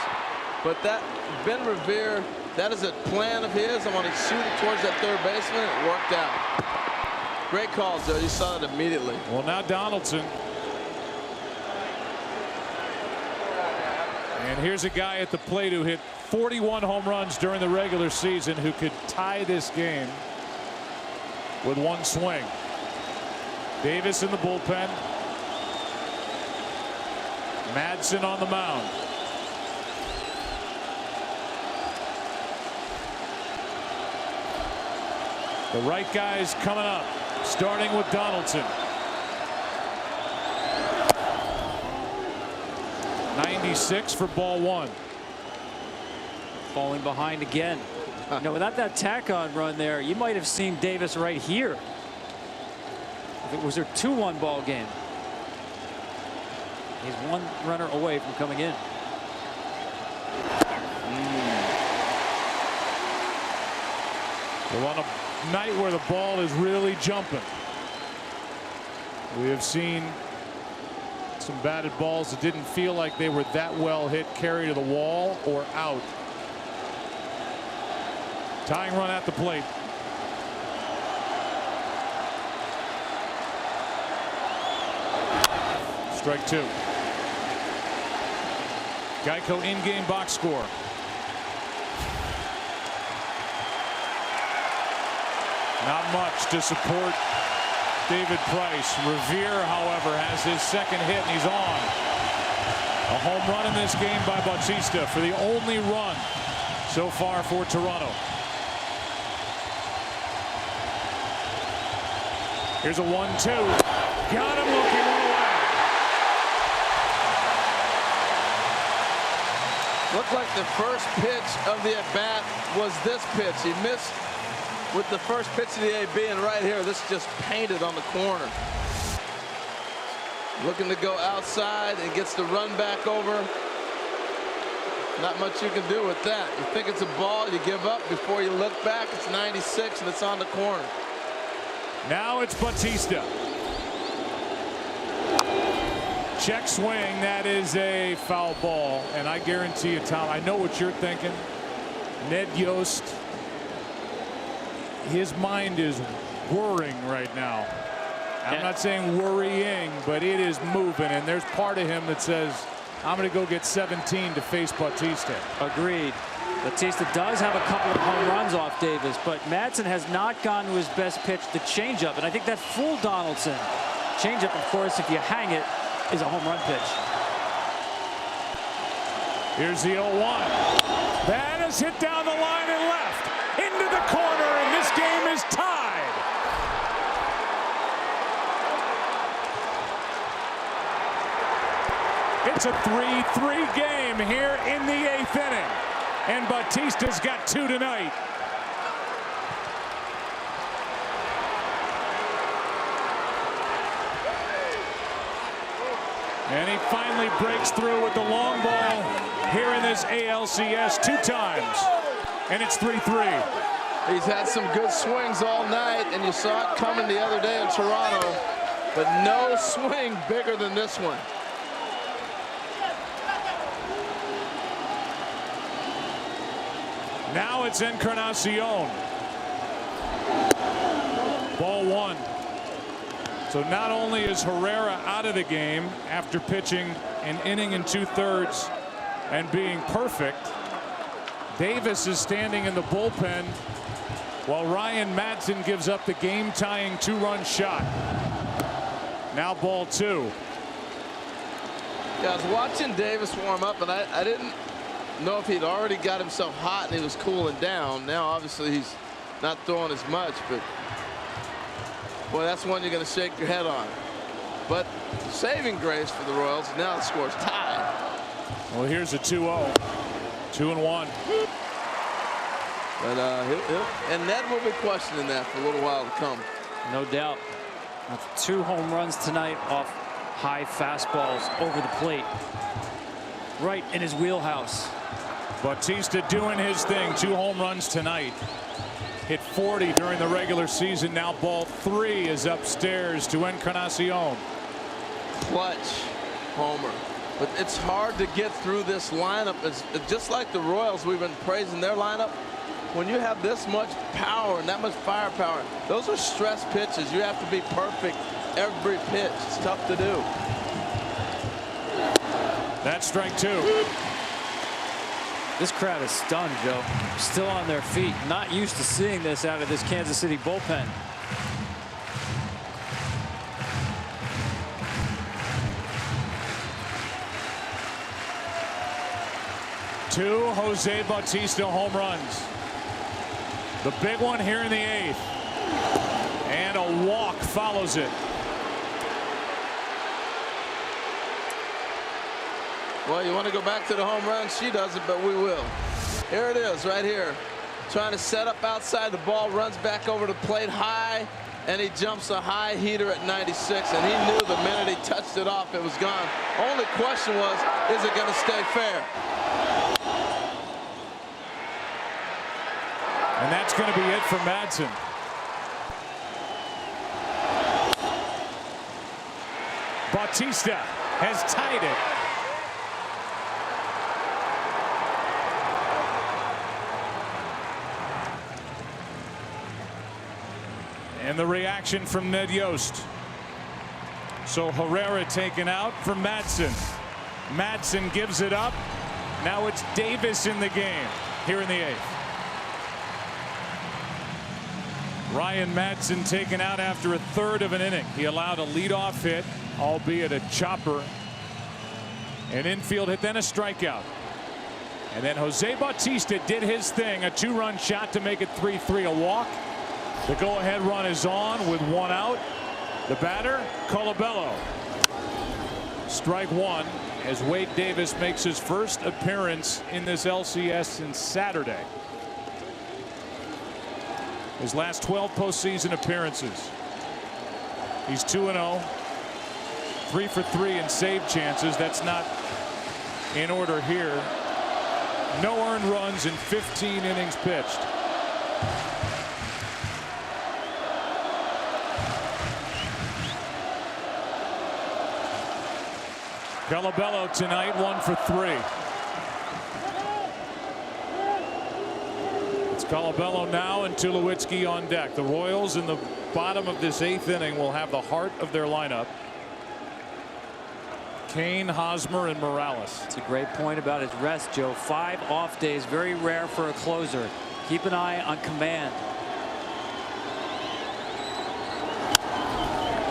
but that Ben Revere, that is a plan of his. I want to shoot it towards that third baseman. It worked out. Great call, Joe. You saw it immediately. Well, now Donaldson. And here's a guy at the plate who hit 41 home runs during the regular season who could tie this game with one swing. Davis in the bullpen. Madsen on the mound. The right guys coming up, starting with Donaldson. 96 for ball 1. Falling behind again. Without that tack-on run there, you might have seen Davis right here. If it was a 2-1 ball game. He's one runner away from coming in. Well, on a night where the ball is really jumping, we have seen some batted balls that didn't feel like they were that well hit, carry to the wall or out. Tying run at the plate. Strike 2. Geico in-game box score. Not much to support David Price. Revere, however, has his second hit and he's on. A home run in this game by Bautista for the only run so far for Toronto. Here's a 1-2. Got him looking one away. Looked like the first pitch of the at-bat was this pitch. He missed with the first pitch of the AB, and right here, this just painted on the corner. Looking to go outside and gets the run back over. Not much you can do with that. You think it's a ball, you give up. Before you look back, it's 96 and it's on the corner. Now it's Bautista. Check swing. That is a foul ball. And I guarantee you, Tom, I know what you're thinking. Ned Yost, his mind is whirring right now. I'm not saying worrying, but it is moving. And there's part of him that says, I'm going to go get 17 to face Bautista. Agreed. Bautista does have a couple of home runs off Davis, but Madsen has not gone to his best pitch, the changeup. And I think that fooled Donaldson. Changeup, of course, if you hang it, is a home run pitch. Here's the 0-1. That is hit down the line and left into the corner, and this game is tied. It's a 3-3 game here in the 8th inning, and Bautista's got 2 tonight. And he finally breaks through with the long ball here in this ALCS 2 times. And it's 3-3. He's had some good swings all night, and you saw it coming the other day in Toronto, but no swing bigger than this one. Now it's Encarnacion. Ball 1. So not only is Herrera out of the game after pitching an inning and 2/3 and being perfect, Davis is standing in the bullpen while Ryan Madsen gives up the game-tying 2-run shot. Now ball 2. Yeah, I was watching Davis warm up, and I didn't know if he'd already got himself hot and he was cooling down. Now obviously he's not throwing as much, but boy, that's one you're going to shake your head on. But saving grace for the Royals, now the score's tied. Well, here's a 2-0. 2-1. But and Ned will be questioning that for a little while to come. No doubt. That's 2 home runs tonight off high fastballs over the plate. Right in his wheelhouse. Bautista doing his thing. 2 home runs tonight. Hit 40 during the regular season. Now ball 3 is upstairs to Encarnacion. Clutch homer. But it's hard to get through this lineup. It's just like the Royals, we've been praising their lineup. When you have this much power and that much firepower, those are stress pitches. You have to be perfect every pitch. It's tough to do. That's strike 2. This crowd is stunned, Joe. Still on their feet. Not used to seeing this out of this Kansas City bullpen. Two Jose Bautista home runs. The big one here in the 8th. And a walk follows it. Well, you want to go back to the home run? She doesn't, but we will. Here it is right here. Trying to set up outside the ball, runs back over the plate high, and he jumps a high heater at 96. And he knew the minute he touched it off, it was gone. Only question was, is it going to stay fair? And that's going to be it for Madsen. Bautista has tied it. And the reaction from Ned Yost. So Herrera taken out for Madsen. Madsen gives it up. Now it's Davis in the game here in the 8th. Ryan Madsen taken out after a 1/3 of an inning. He allowed a leadoff hit, albeit a chopper. An infield hit, then a strikeout. And then Jose Bautista did his thing, a 2-run shot to make it 3-3, a walk. The go-ahead run is on with 1 out. The batter, COLABELLO. Strike 1 as Wade Davis makes his first appearance in this LCS since Saturday. His last 12 postseason appearances. He's 2-0, 3 for 3 in save chances. That's not in order here. No earned runs in 15 innings pitched. COLABELLO tonight 1 for 3. COLABELLO now and Tulowitzki on deck. The Royals in the bottom of this 8th inning will have the heart of their lineup. Cain, Hosmer, and Morales. It's a great point about his rest, Joe. 5 off days, very rare for a closer. Keep an eye on command.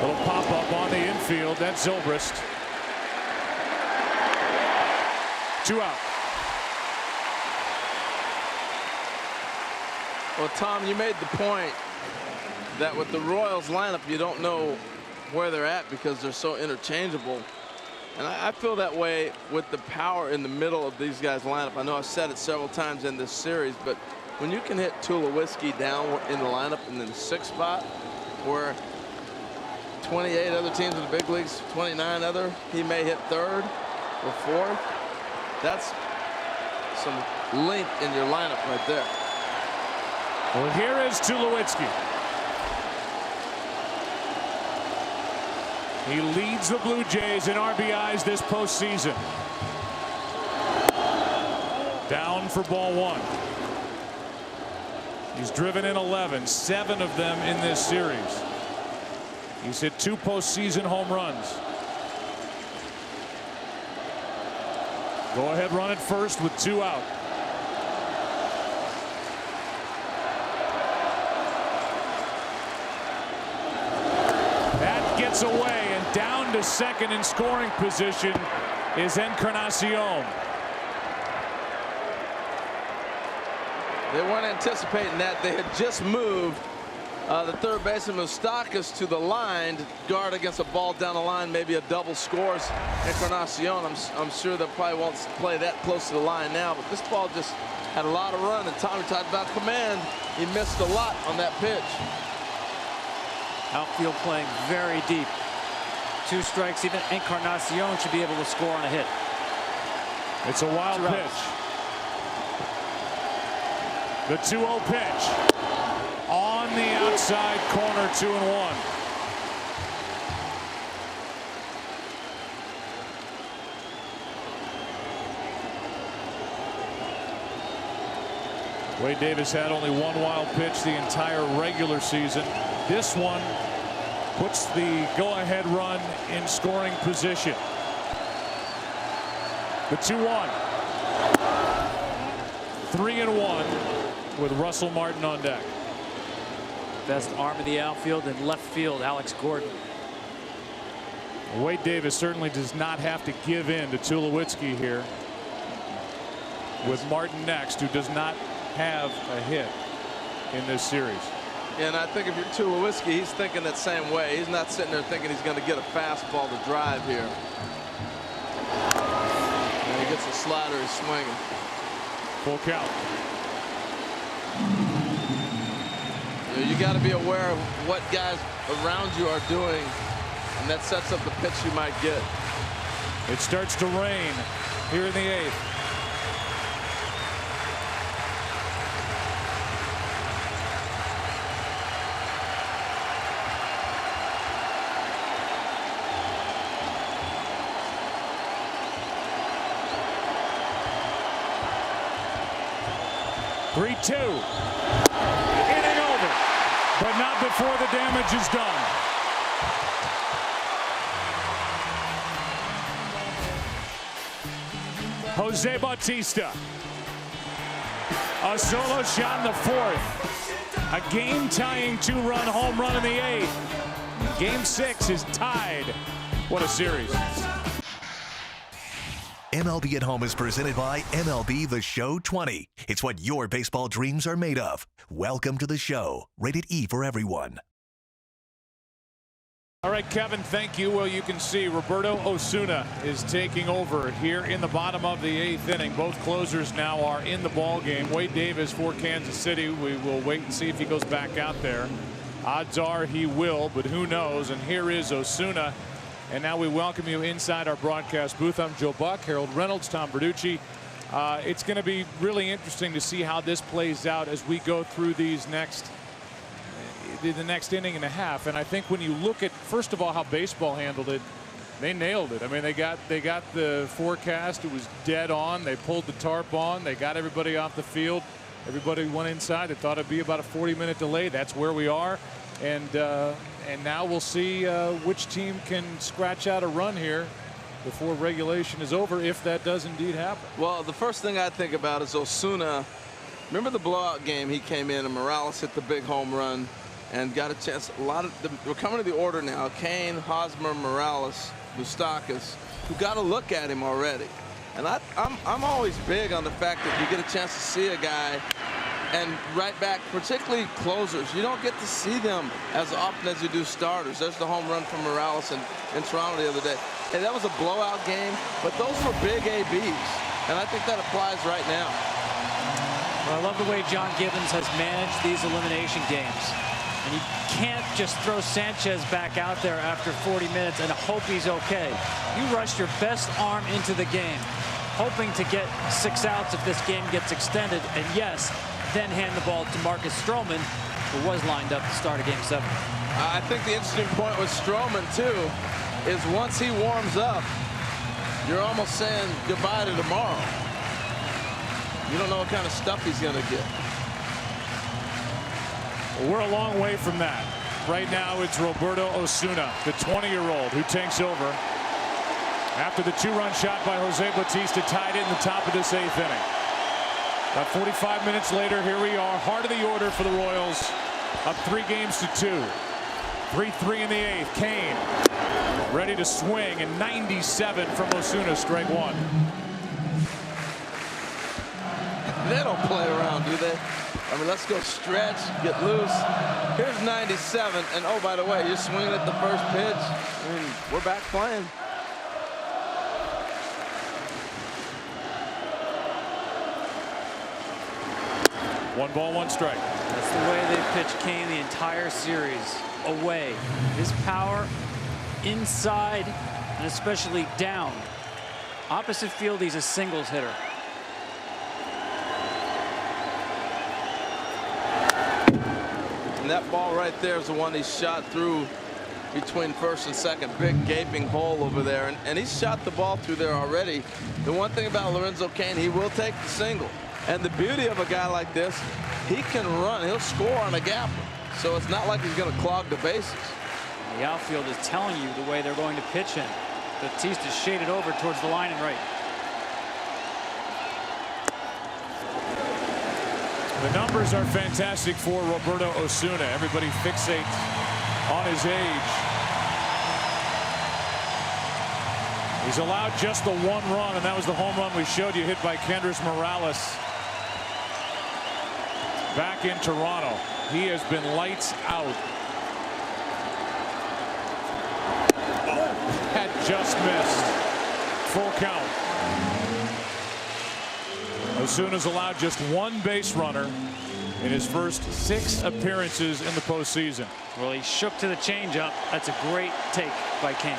Little pop-up on the infield. That's ZOBRIST. 2 out. Well, Tom, you made the point that with the Royals lineup, you don't know where they're at because they're so interchangeable. And I feel that way with the power in the middle of these guys' lineup. I know I've said it several times in this series, but when you can hit Tulowitzki down in the lineup in the 6th spot, where 28 other teams in the big leagues, 29 other, he may hit 3rd or 4th. That's some length in your lineup right there. Well, here is Tulowitzki. He leads the Blue Jays in RBIs this postseason. Down for ball 1. He's driven in 11, 7 of them in this series. He's hit 2 postseason home runs. Go ahead, run at first with 2 out. Gets away, and down to second in scoring position is Encarnacion. They weren't anticipating that. They had just moved the 3rd baseman Moustakas to the line to guard against a ball down the line, maybe a double scores Encarnacion. I'm sure they probably won't play that close to the line now, but this ball just had a lot of run, and Tommy talked about command. He missed a lot on that pitch. Outfield playing very deep. 2 strikes, even Encarnacion should be able to score on a hit. It's a wild pitch. The 2-0 pitch. On the outside corner, 2-1. Wade Davis had only 1 wild pitch the entire regular season. This one puts the go-ahead run in scoring position. The 2-1. 3-1 with Russell Martin on deck. Best arm of the outfield and left field, Alex Gordon. Wade Davis certainly does not have to give in to Tulowitzki here. With Martin next, who does not have a hit in this series. And I think if you're Tulowitzki, he's thinking that same way. He's not sitting there thinking he's going to get a fastball to drive here. And he gets a slider, he's swinging. Full count. You got to be aware of what guys around you are doing, and that sets up the pitch you might get. It starts to rain here in the 8th. Three-2. Inning over, but not before the damage is done. Jose Bautista. A solo shot in the 4th. A game-tying 2-run home run in the 8th. Game 6 is tied. What a series. MLB at Home is presented by MLB The Show 20. It's what your baseball dreams are made of. Welcome to the show. Rated E for everyone. All right, Kevin, thank you. Well, you can see Roberto Osuna is taking over here in the bottom of the 8th inning. Both closers now are in the ball game. Wade Davis for Kansas City. We will wait and see if he goes back out there. Odds are he will, but who knows? And here is Osuna. And now we welcome you inside our broadcast booth. I'm Joe Buck, Harold Reynolds, Tom Verducci. It's going to be really interesting to see how this plays out as we go through these the next inning and a half. And I think when you look at, first of all, how baseball handled it, they nailed it. I mean, they got the forecast. It was dead on. They pulled the tarp on. They got everybody off the field. Everybody went inside. They thought it'd be about a 40-minute delay. That's where we are. And now we'll see which team can scratch out a run here before regulation is over, if that does indeed happen. Well, the first thing I think about is Osuna. Remember the blowout game? He came in and Morales hit the big home run and got a chance. We're coming to the order now. Cain, Hosmer, Morales, Moustakas, who got a look at him already. And I'm always big on the fact that you get a chance to see a guy and right back, particularly closers. You don't get to see them as often as you do starters. There's the home run from Morales in Toronto the other day. And that was a blowout game, but those were big ABs. And I think that applies right now. Well, I love the way John Gibbons has managed these elimination games. And you can't just throw Sanchez back out there after 40 minutes and hope he's okay. You rush your best arm into the game, hoping to get 6 outs if this game gets extended. And yes, then hand the ball to Marcus Stroman, who was lined up to start a Game 7. I think the interesting point with Stroman, too, is once he warms up, you're almost saying goodbye to tomorrow. You don't know what kind of stuff he's going to get. Well, we're a long way from that. Right now, it's Roberto Osuna, the 20-year-old, who takes over after the 2-run shot by Jose Bautista tied it in the top of this 8th inning. About 45 minutes later, here we are, heart of the order for the Royals, up 3-2. 3-3 in the 8th. Cain ready to swing, and 97 from Osuna, strike 1. They don't play around, do they? I mean, let's go stretch, get loose. Here's 97, and oh, by the way, you're swinging at the first pitch. I mean, we're back playing. One ball, one strike. That's the way they pitched Cain the entire series. away. His power inside and especially down. Opposite field, he's a singles hitter. And that ball right there is the one he shot through between first and second. Big gaping hole over there. And he's shot the ball through there already. The one thing about Lorenzo Cain, he will take the single. And the beauty of a guy like this, he can run. He'll score on a gap. So it's not like he's going to clog the bases. The outfield is telling you the way they're going to pitch him. Bautista's shaded over towards the line and right. The numbers are fantastic for Roberto Osuna. Everybody fixates on his age. He's allowed just the one run, and that was the home run we showed you, hit by Kendrys Morales back in Toronto. He has been lights out. Had just missed. Full count. Osuna's allowed just one base runner in his first 6 appearances in the postseason. Well, he shook to the changeup. That's a great take by Cain.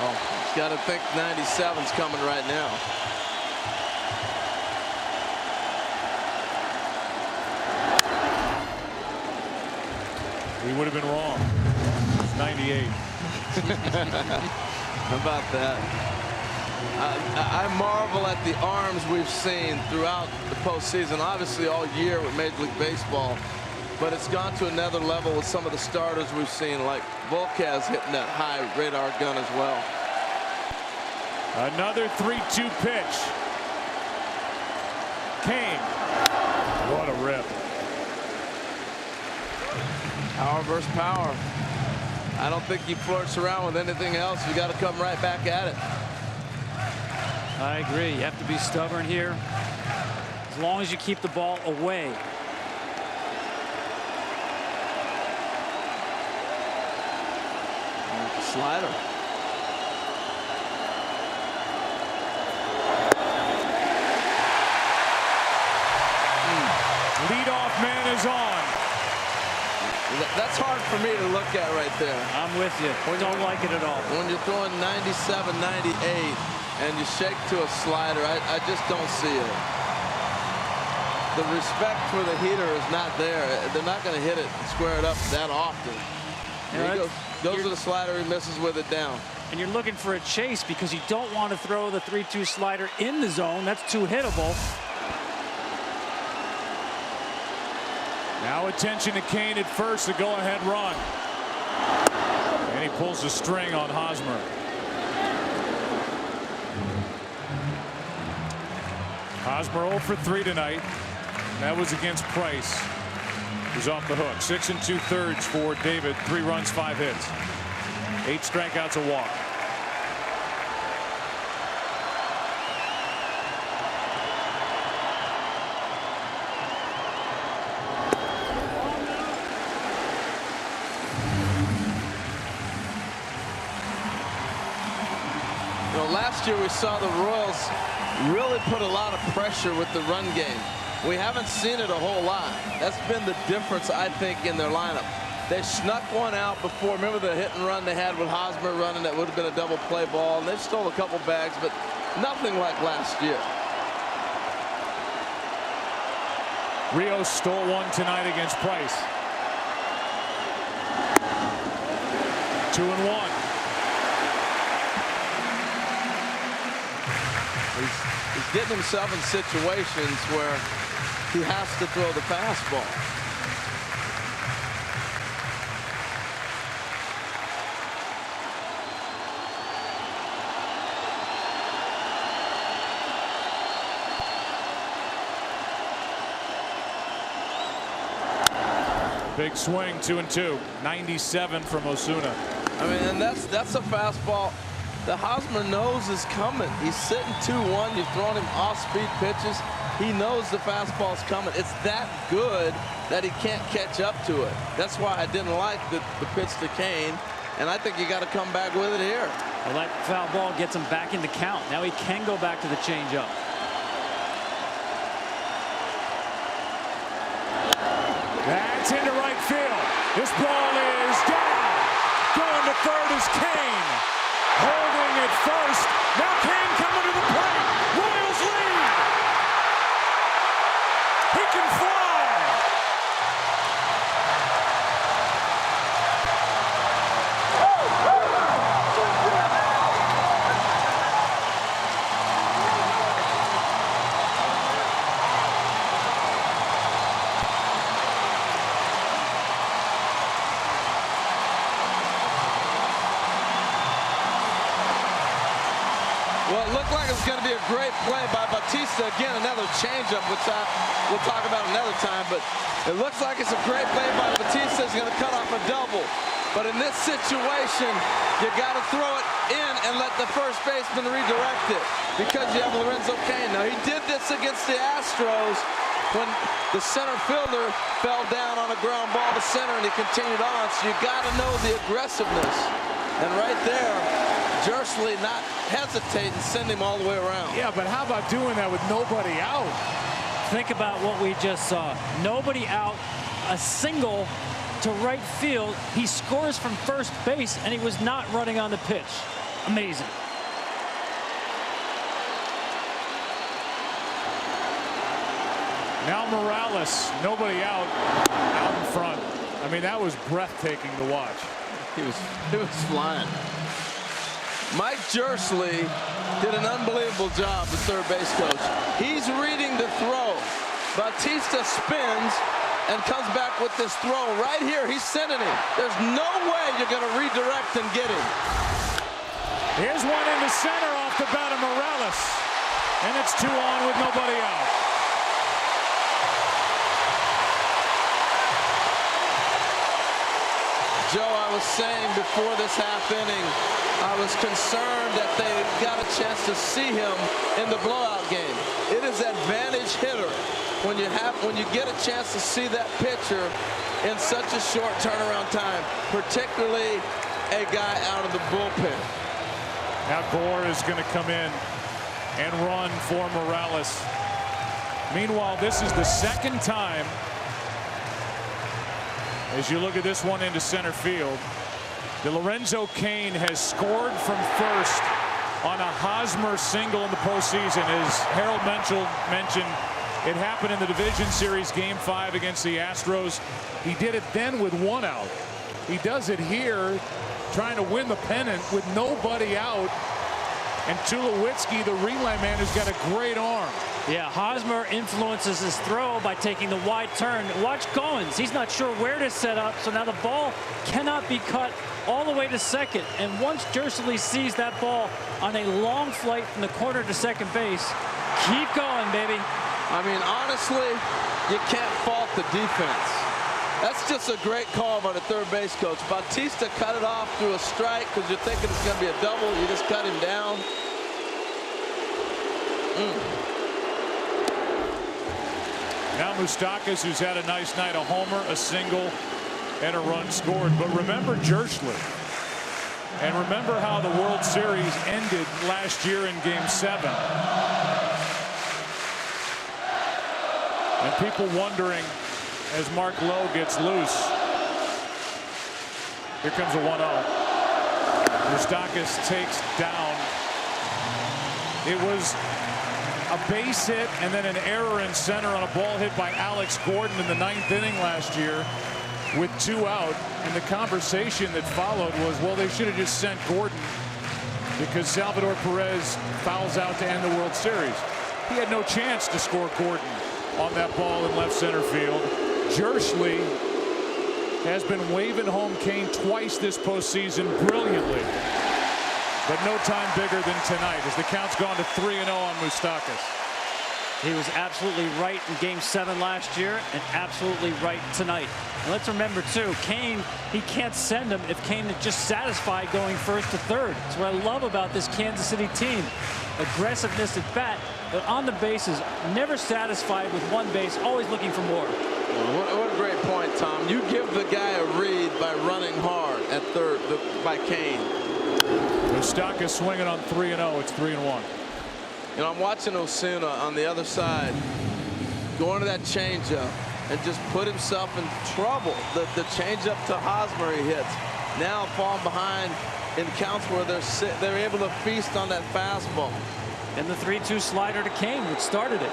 Oh, he's got to think 97's coming right now. He would have been wrong. It's 98. How about that? I marvel at the arms we've seen throughout the postseason, obviously all year with Major League Baseball, but it's gone to another level with some of the starters we've seen, like Volquez hitting that high radar gun as well. Another 3-2 pitch. Cain. What a rip. Power versus power. I don't think he flirts around with anything else. You got to come right back at it. I agree. You have to be stubborn here. As long as you keep the ball away. The slider. Leadoff man is on. That's hard for me to look at right there. I'm with you. Don't like it at all. When you're throwing 97, 98, and you shake to a slider, I just don't see it. The respect for the hitter is not there. They're not going to hit it and square it up that often. Yeah, He goes to the slider, he misses with it down. And you're looking for a chase because you don't want to throw the 3-2 slider in the zone. That's too hittable. Now attention to Cain at first, the go-ahead run. And he pulls the string on Hosmer. Hosmer 0 for 3 tonight. That was against Price. He's off the hook. 6 2/3 for David. 3 runs, 5 hits. 8 strikeouts, a walk. Last year we saw the Royals really put a lot of pressure with the run game. We haven't seen it a whole lot. That's been the difference, I think, in their lineup. They snuck one out before. Remember the hit and run they had with Hosmer running? That would have been a double play ball. And they stole a couple bags, but nothing like last year. Rios stole one tonight against Price. 2-1. He's getting himself in situations where he has to throw the fastball. Big swing, 2-2. 97 from Osuna. I mean, and that's a fastball that Hosmer knows is coming. He's sitting 2-1. You've thrown him off-speed pitches. He knows the fastball's coming. It's that good that he can't catch up to it. That's why I didn't like the pitch to Cain, and I think you got to come back with it here. Well, that foul ball gets him back into count. Now he can go back to the changeup. That's into right field. This ball is down. Going to third is Cain. Holding at first. Now Cain coming to the plate. Royals lead. He can fly. Well, it looked like it was going to be a great play by Bautista. Again, another changeup, which we'll talk about another time. But it looks like it's a great play by Bautista. He's going to cut off a double. But in this situation, you got to throw it in and let the first baseman redirect it because you have Lorenzo Cain. Now, he did this against the Astros when the center fielder fell down on a ground ball to center and he continued on. So you got to know the aggressiveness. And right there, Jersley not hesitate and send him all the way around. Yeah, but how about doing that with nobody out? Think about what we just saw. Nobody out, a single to right field. He scores from first base, and he was not running on the pitch. Amazing. Now Morales, nobody out in front. I mean, that was breathtaking to watch. He was flying. Mike Jersley did an unbelievable job, the third base coach. He's reading the throw. Bautista spins and comes back with this throw. Right here, he's sending him. There's no way you're going to redirect and get him. Here's one in the center off the bat of Morales. And it's 2 on with nobody out. Joe, I was saying before this half inning, I was concerned that they got a chance to see him in the blowout game. It is advantage hitter when you get a chance to see that pitcher in such a short turnaround time, particularly a guy out of the bullpen. Now Gore is going to come in and run for Morales. Meanwhile, this is the second time as you look at this one into center field, the Lorenzo Cain has scored from first on a Hosmer single in the postseason. As Harold mentioned, it happened in the division series game 5 against the Astros. He did it then with 1 out. He does it here trying to win the pennant with nobody out. And Tulowitzki, the relay man, has got a great arm. Yeah, Hosmer influences his throw by taking the wide turn. Watch Goins. He's not sure where to set up, so now the ball cannot be cut all the way to second. And once Jersley sees that ball on a long flight from the corner to second base, keep going, baby. I mean, honestly, you can't fault the defense. That's just a great call by the third base coach. Bautista cut it off through a strike because you're thinking it's going to be a double. You just cut him down. Now Moustakas, who's had a nice night, a homer, a single, and a run scored. But remember Jersley. And remember how the World Series ended last year in Game 7. And people wondering as Mark Lowe gets loose. Here comes a 1-0. Moustakas takes down. It was a base hit and then an error in center on a ball hit by Alex Gordon in the 9th inning last year with 2 out. And the conversation that followed was, well, they should have just sent Gordon because Salvador Perez fouls out to end the World Series. He had no chance to score Gordon on that ball in left center field. Jersley has been waving home Cain twice this postseason brilliantly. But no time bigger than tonight as the count's gone to 3-0 on Moustakas. He was absolutely right in Game 7 last year and absolutely right tonight. And let's remember, too, Cain, he can't send him if Cain is just satisfied going first to third. That's what I love about this Kansas City team. Aggressiveness at bat, but on the bases, never satisfied with one base, always looking for more. What a great point, Tom. You give the guy a read by running hard at third by Cain. Moustakas swinging on 3-0. It's 3-1. You know, I'm watching Osuna on the other side, going to that changeup. and just put himself in trouble. The changeup to Hosmer he hits. Now falling behind in counts where they're able to feast on that fastball. And the 3-2 slider to Cain, which started it.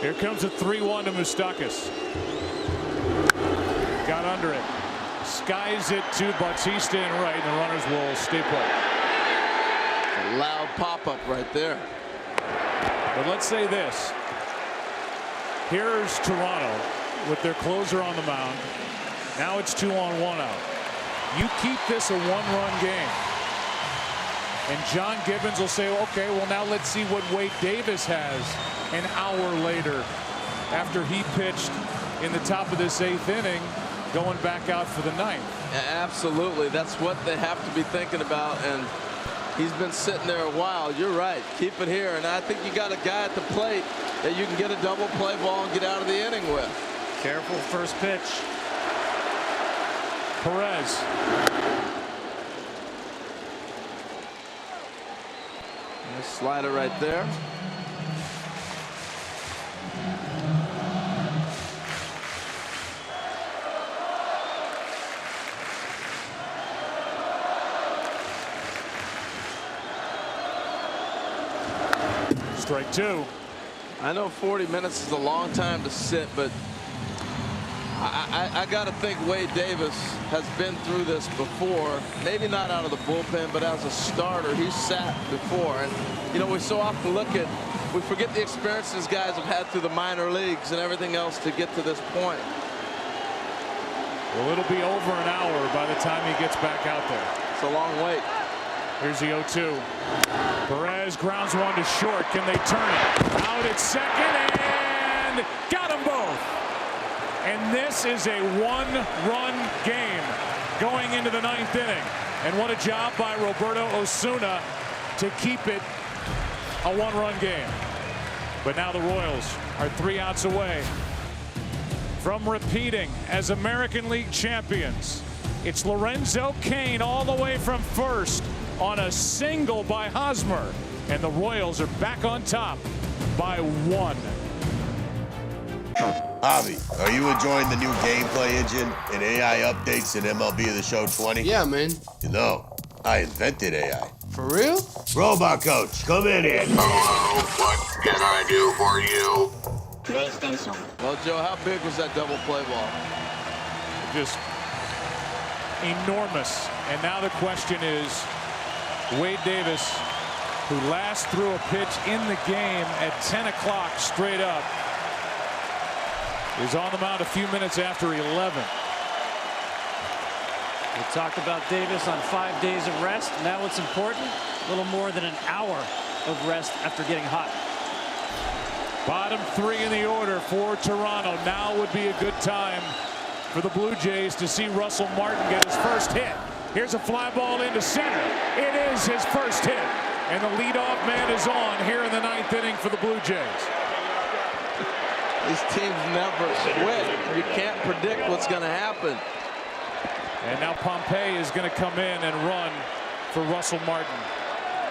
Here comes a 3-1 to Moustakas. Got under it. Skies it to Bautista in right, and the runners will stay put. A loud pop-up right there. But let's say this. Here's Toronto with their closer on the mound. Now it's 2-on, 1 out. You keep this a 1-run game. And John Gibbons will say, okay, well, now let's see what Wade Davis has an hour later after he pitched in the top of this 8th inning, going back out for the 9th. Absolutely. That's what they have to be thinking about. And he's been sitting there a while. You're right. Keep it here. And I think you got a guy at the plate that you can get a double play ball and get out of the inning with. Careful first pitch. Perez. Nice slider right there. Strike 2. I know 40 minutes is a long time to sit, but I got to think Wade Davis has been through this before. Maybe not out of the bullpen, but as a starter, he's sat before. And, you know, we so often we forget the experiences guys have had through the minor leagues and everything else to get to this point. Well, it'll be over an hour by the time he gets back out there. It's a long wait. Here's the 0-2. Perez grounds one to short. Can they turn it? Out at second and got them both. And this is a 1-run game going into the 9th inning. And what a job by Roberto Osuna to keep it a 1-run game. But now the Royals are 3 outs away from repeating as American League champions. It's Lorenzo Cain all the way from first on a single by Hosmer. And the Royals are back on top by 1. Javi, are you enjoying the new gameplay engine and AI updates in MLB The Show 20? Yeah, man. You know, I invented AI. For real? Robot Coach, come in here. Hello, what can I do for you? PlayStation. Well, Joe, how big was that double play ball? Just enormous. And now the question is, Wade Davis, who last threw a pitch in the game at 10 o'clock straight up, is on the mound a few minutes after 11. We talked about Davis on 5 days of rest. Now what's important? A little more than an hour of rest after getting hot. Bottom 3 in the order for Toronto. Now would be a good time for the Blue Jays to see Russell Martin get his first hit. Here's a fly ball into center. It is his first hit. And the leadoff man is on here in the 9th inning for the Blue Jays. These teams never quit. You can't predict what's going to happen. And now Pompey is going to come in and run for Russell Martin.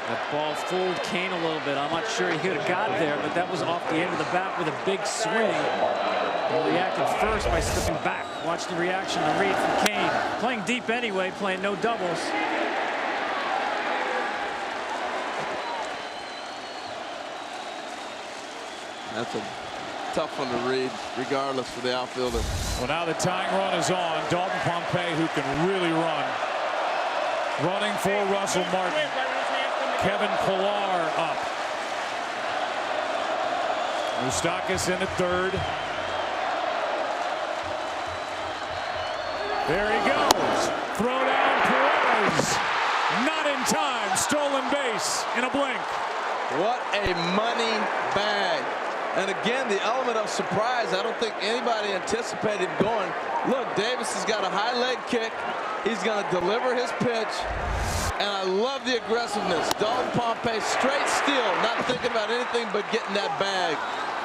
That ball fooled Cain a little bit. I'm not sure he could have got there, but that was off the end of the bat with a big swing. He reacted first by stepping back. Watch the reaction to read from Cain. Playing deep anyway, playing no doubles. That's a tough one to read, regardless for the outfielder. Well, now the tying run is on. Dalton Pompey, who can really run. Running for Russell Martin. Kevin Pillar up. Moustakas in at third. There he goes. Throw down Perez. Not in time. Stolen base in a blink. What a money bag. And again, the element of surprise. I don't think anybody anticipated going, look, Davis has got a high leg kick. He's going to deliver his pitch. And I love the aggressiveness. Dalton Pompey, straight steal, not thinking about anything but getting that bag.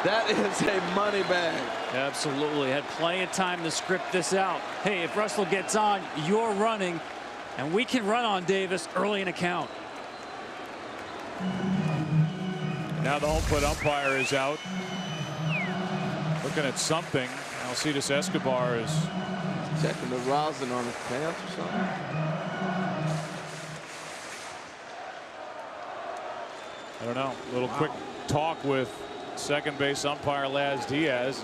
That is a money bag. Absolutely. Had plenty of time to script this out. Hey, if Russell gets on, you're running. And we can run on Davis early in a count. Now the home plate umpire is out, looking at something. Alcides Escobar is checking the rosin on his pants or something. I don't know. A little quick talk with second base umpire Laz Diaz.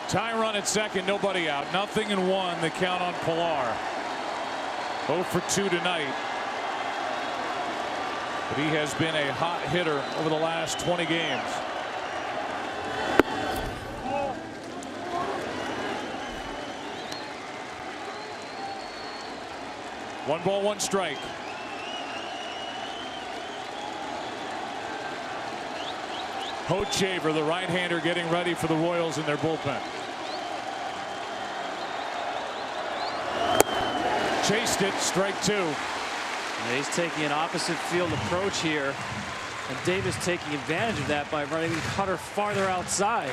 Tie run at second, nobody out. 0-1, the count on Pilar. 0 for 2 tonight. But he has been a hot hitter over the last 20 games. One ball, one strike. Hochevar, the right-hander, getting ready for the Royals in their bullpen. Chased it, strike 2. And he's taking an opposite field approach here, and Davis taking advantage of that by running the cutter farther outside.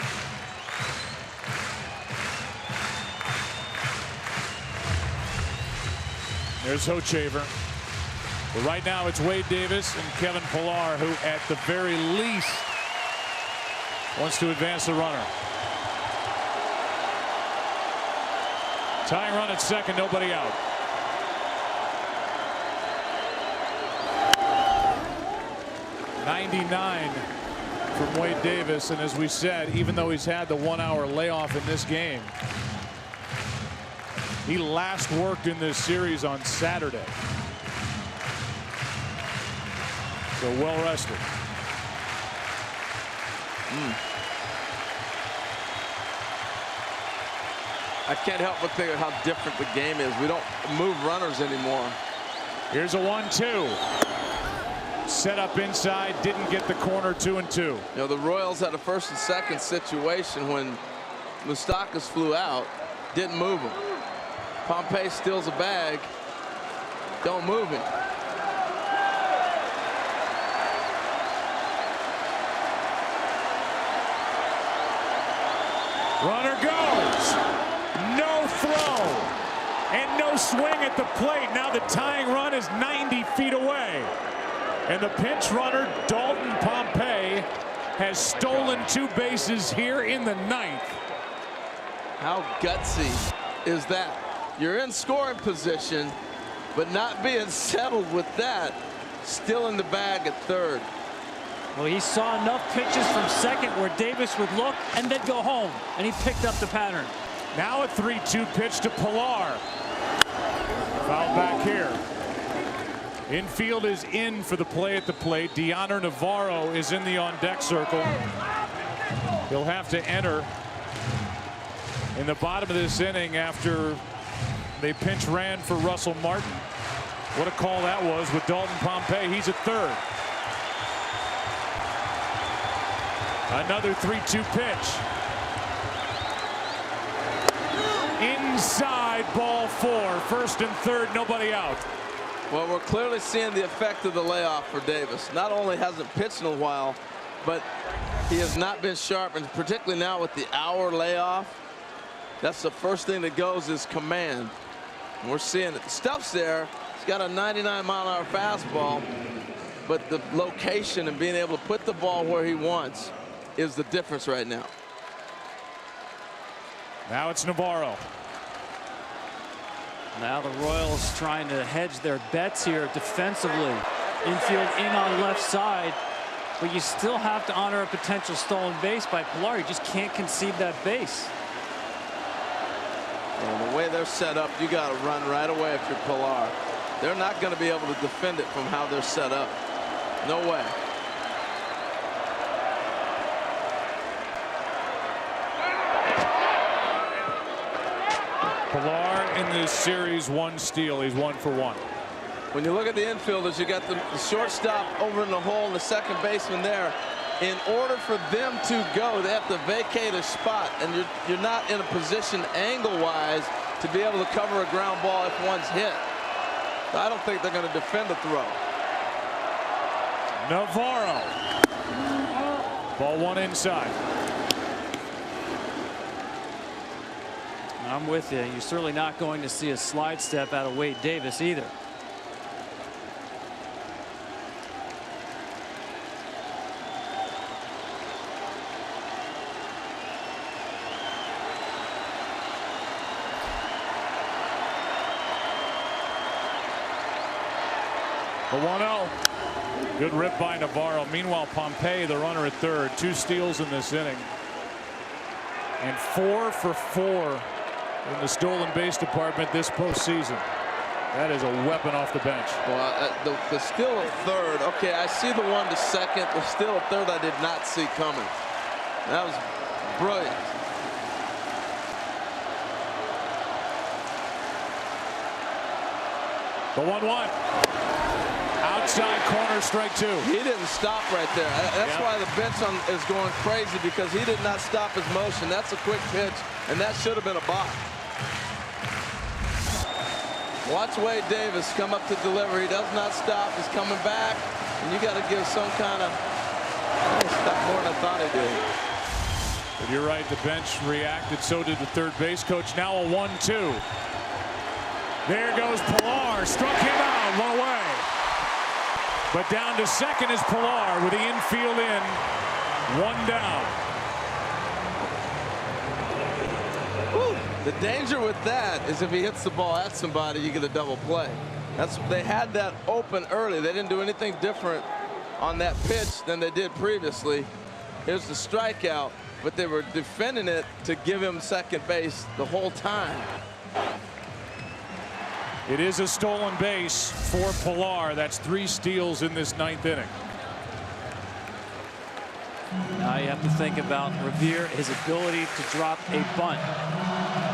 There's Hochevar. But right now it's Wade Davis and Kevin Pilar, who at the very least wants to advance the runner. Tying run at second, nobody out. .99 from Wade Davis, and as we said, even though he's had the 1-hour layoff in this game, he last worked in this series on Saturday. So well rested. I can't help but think of how different the game is. We don't move runners anymore. Here's a 1-2. Set up inside, didn't get the corner. 2-2. You know, the Royals had a first and second situation when Moustakas flew out, didn't move him. Pompey steals a bag, don't move him. Runner goes. No throw. And no swing at the plate. Now the tying run is 90 feet away. And the pinch runner, Dalton Pompey, has stolen 2 bases here in the 9th. How gutsy is that? You're in scoring position, but not being settled with that. Still in the bag at third. Well, he saw enough pitches from second where Davis would look and then go home, and he picked up the pattern. Now a 3-2 pitch to Pilar. Foul back here. Infield is in for the play at the plate. Deoner Navarro is in the on-deck circle. He'll have to enter in the bottom of this inning after they pinch ran for Russell Martin. What a call that was with Dalton Pompey. He's at third. Another 3-2 pitch. Inside, ball 4. First and third, nobody out. Well, we're clearly seeing the effect of the layoff for Davis. Not only hasn't pitched in a while, but he has not been sharp, and particularly now with the hour layoff, that's the first thing that goes is command. And we're seeing it. The stuff's there. He's got a 99-mile-an-hour fastball, but the location and being able to put the ball where he wants is the difference right now. Now it's Navarro. Now the Royals trying to hedge their bets here defensively. Infield in on left side, but you still have to honor a potential stolen base by Pilar. You just can't concede that base. And the way they're set up, you got to run right away if you're Pilar. They're not going to be able to defend it from how they're set up. No way. Pilar in this series, 1 steal. He's 1 for 1. When you look at the infielders, you got the shortstop over in the hole and the second baseman there. In order for them to go, they have to vacate a spot, and you're not in a position angle-wise to be able to cover a ground ball if one's hit. So I don't think they're going to defend a throw. Navarro. Ball 1 inside. I'm with you. You're certainly not going to see a slide step out of Wade Davis either. The 1-0. Good rip by Navarro. Meanwhile, Pompey, the runner at third, 2 steals in this inning. And 4 for 4 in the stolen base department this postseason. That is a weapon off the bench. Well, the steal of third. Okay, I see the one to second. The steal of third I did not see coming. That was brilliant. The 1-1. Outside corner, strike 2. He didn't stop right there. That's why the bench is going crazy, because he did not stop his motion. That's a quick pitch, and that should have been a balk. Watch Wade Davis come up to deliver. He does not stop. He's coming back, and you got to give some kind of stop more than I thought he did. But you're right, the bench reacted. So did the third base coach. Now a 1-2. There goes Pilar. Struck him out. Low way. But down to second is Pilar with the infield in. 1 down. Woo. The danger with that is if he hits the ball at somebody, you get a double play. They had that open early. They didn't do anything different on that pitch than they did previously. Here's the strikeout, but they were defending it to give him second base the whole time. It is a stolen base for Pilar. That's 3 steals in this 9th inning. Now you have to think about Revere, his ability to drop a bunt.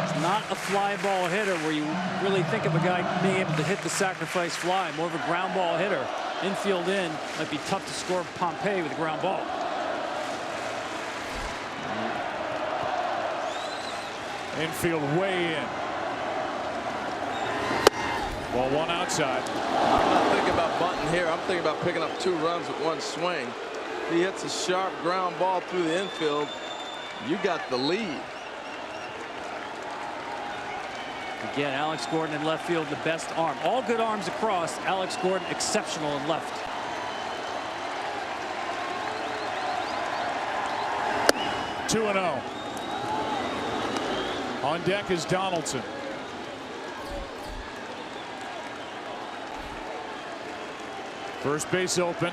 It's not a fly ball hitter where you really think of a guy being able to hit the sacrifice fly. More of a ground ball hitter. Infield in might be tough to score Pompey with a ground ball. Infield way in. Well, 1 outside. I'm not thinking about bunting here. I'm thinking about picking up 2 runs with 1 swing. He hits a sharp ground ball through the infield. You got the lead. Again, Alex Gordon in left field, the best arm. All good arms across. Alex Gordon exceptional in left. Two 2-0. On deck is Donaldson. First base open.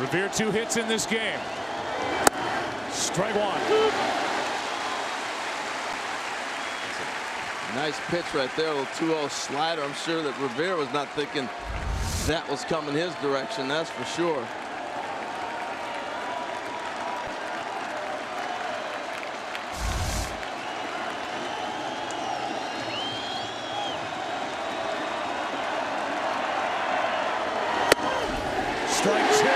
Revere 2 hits in this game. Strike 1. Nice pitch right there, a little 2-0 slider. I'm sure that Revere was not thinking that was coming his direction, that's for sure. Strike 2.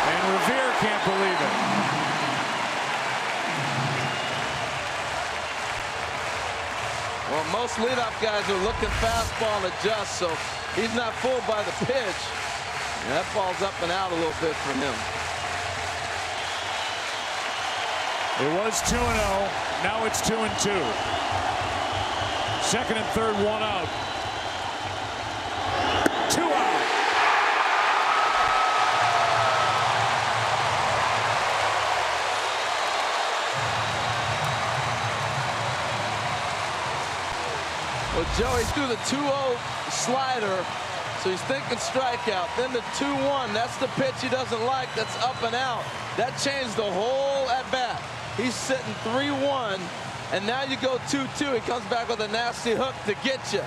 And Revere can't believe it. Well, most leadoff guys are looking fastball and adjust, so he's not fooled by the pitch. And that ball's up and out a little bit for him. It was 2-0. Now it's 2-2. Second and third, 1 out. 2 out. Well, Joey threw the 2-0 slider, so he's thinking strikeout. Then the 2-1, that's the pitch he doesn't like, that's up and out. That changed the whole at-bat. He's sitting 3-1, and now you go 2-2. He comes back with a nasty hook to get you.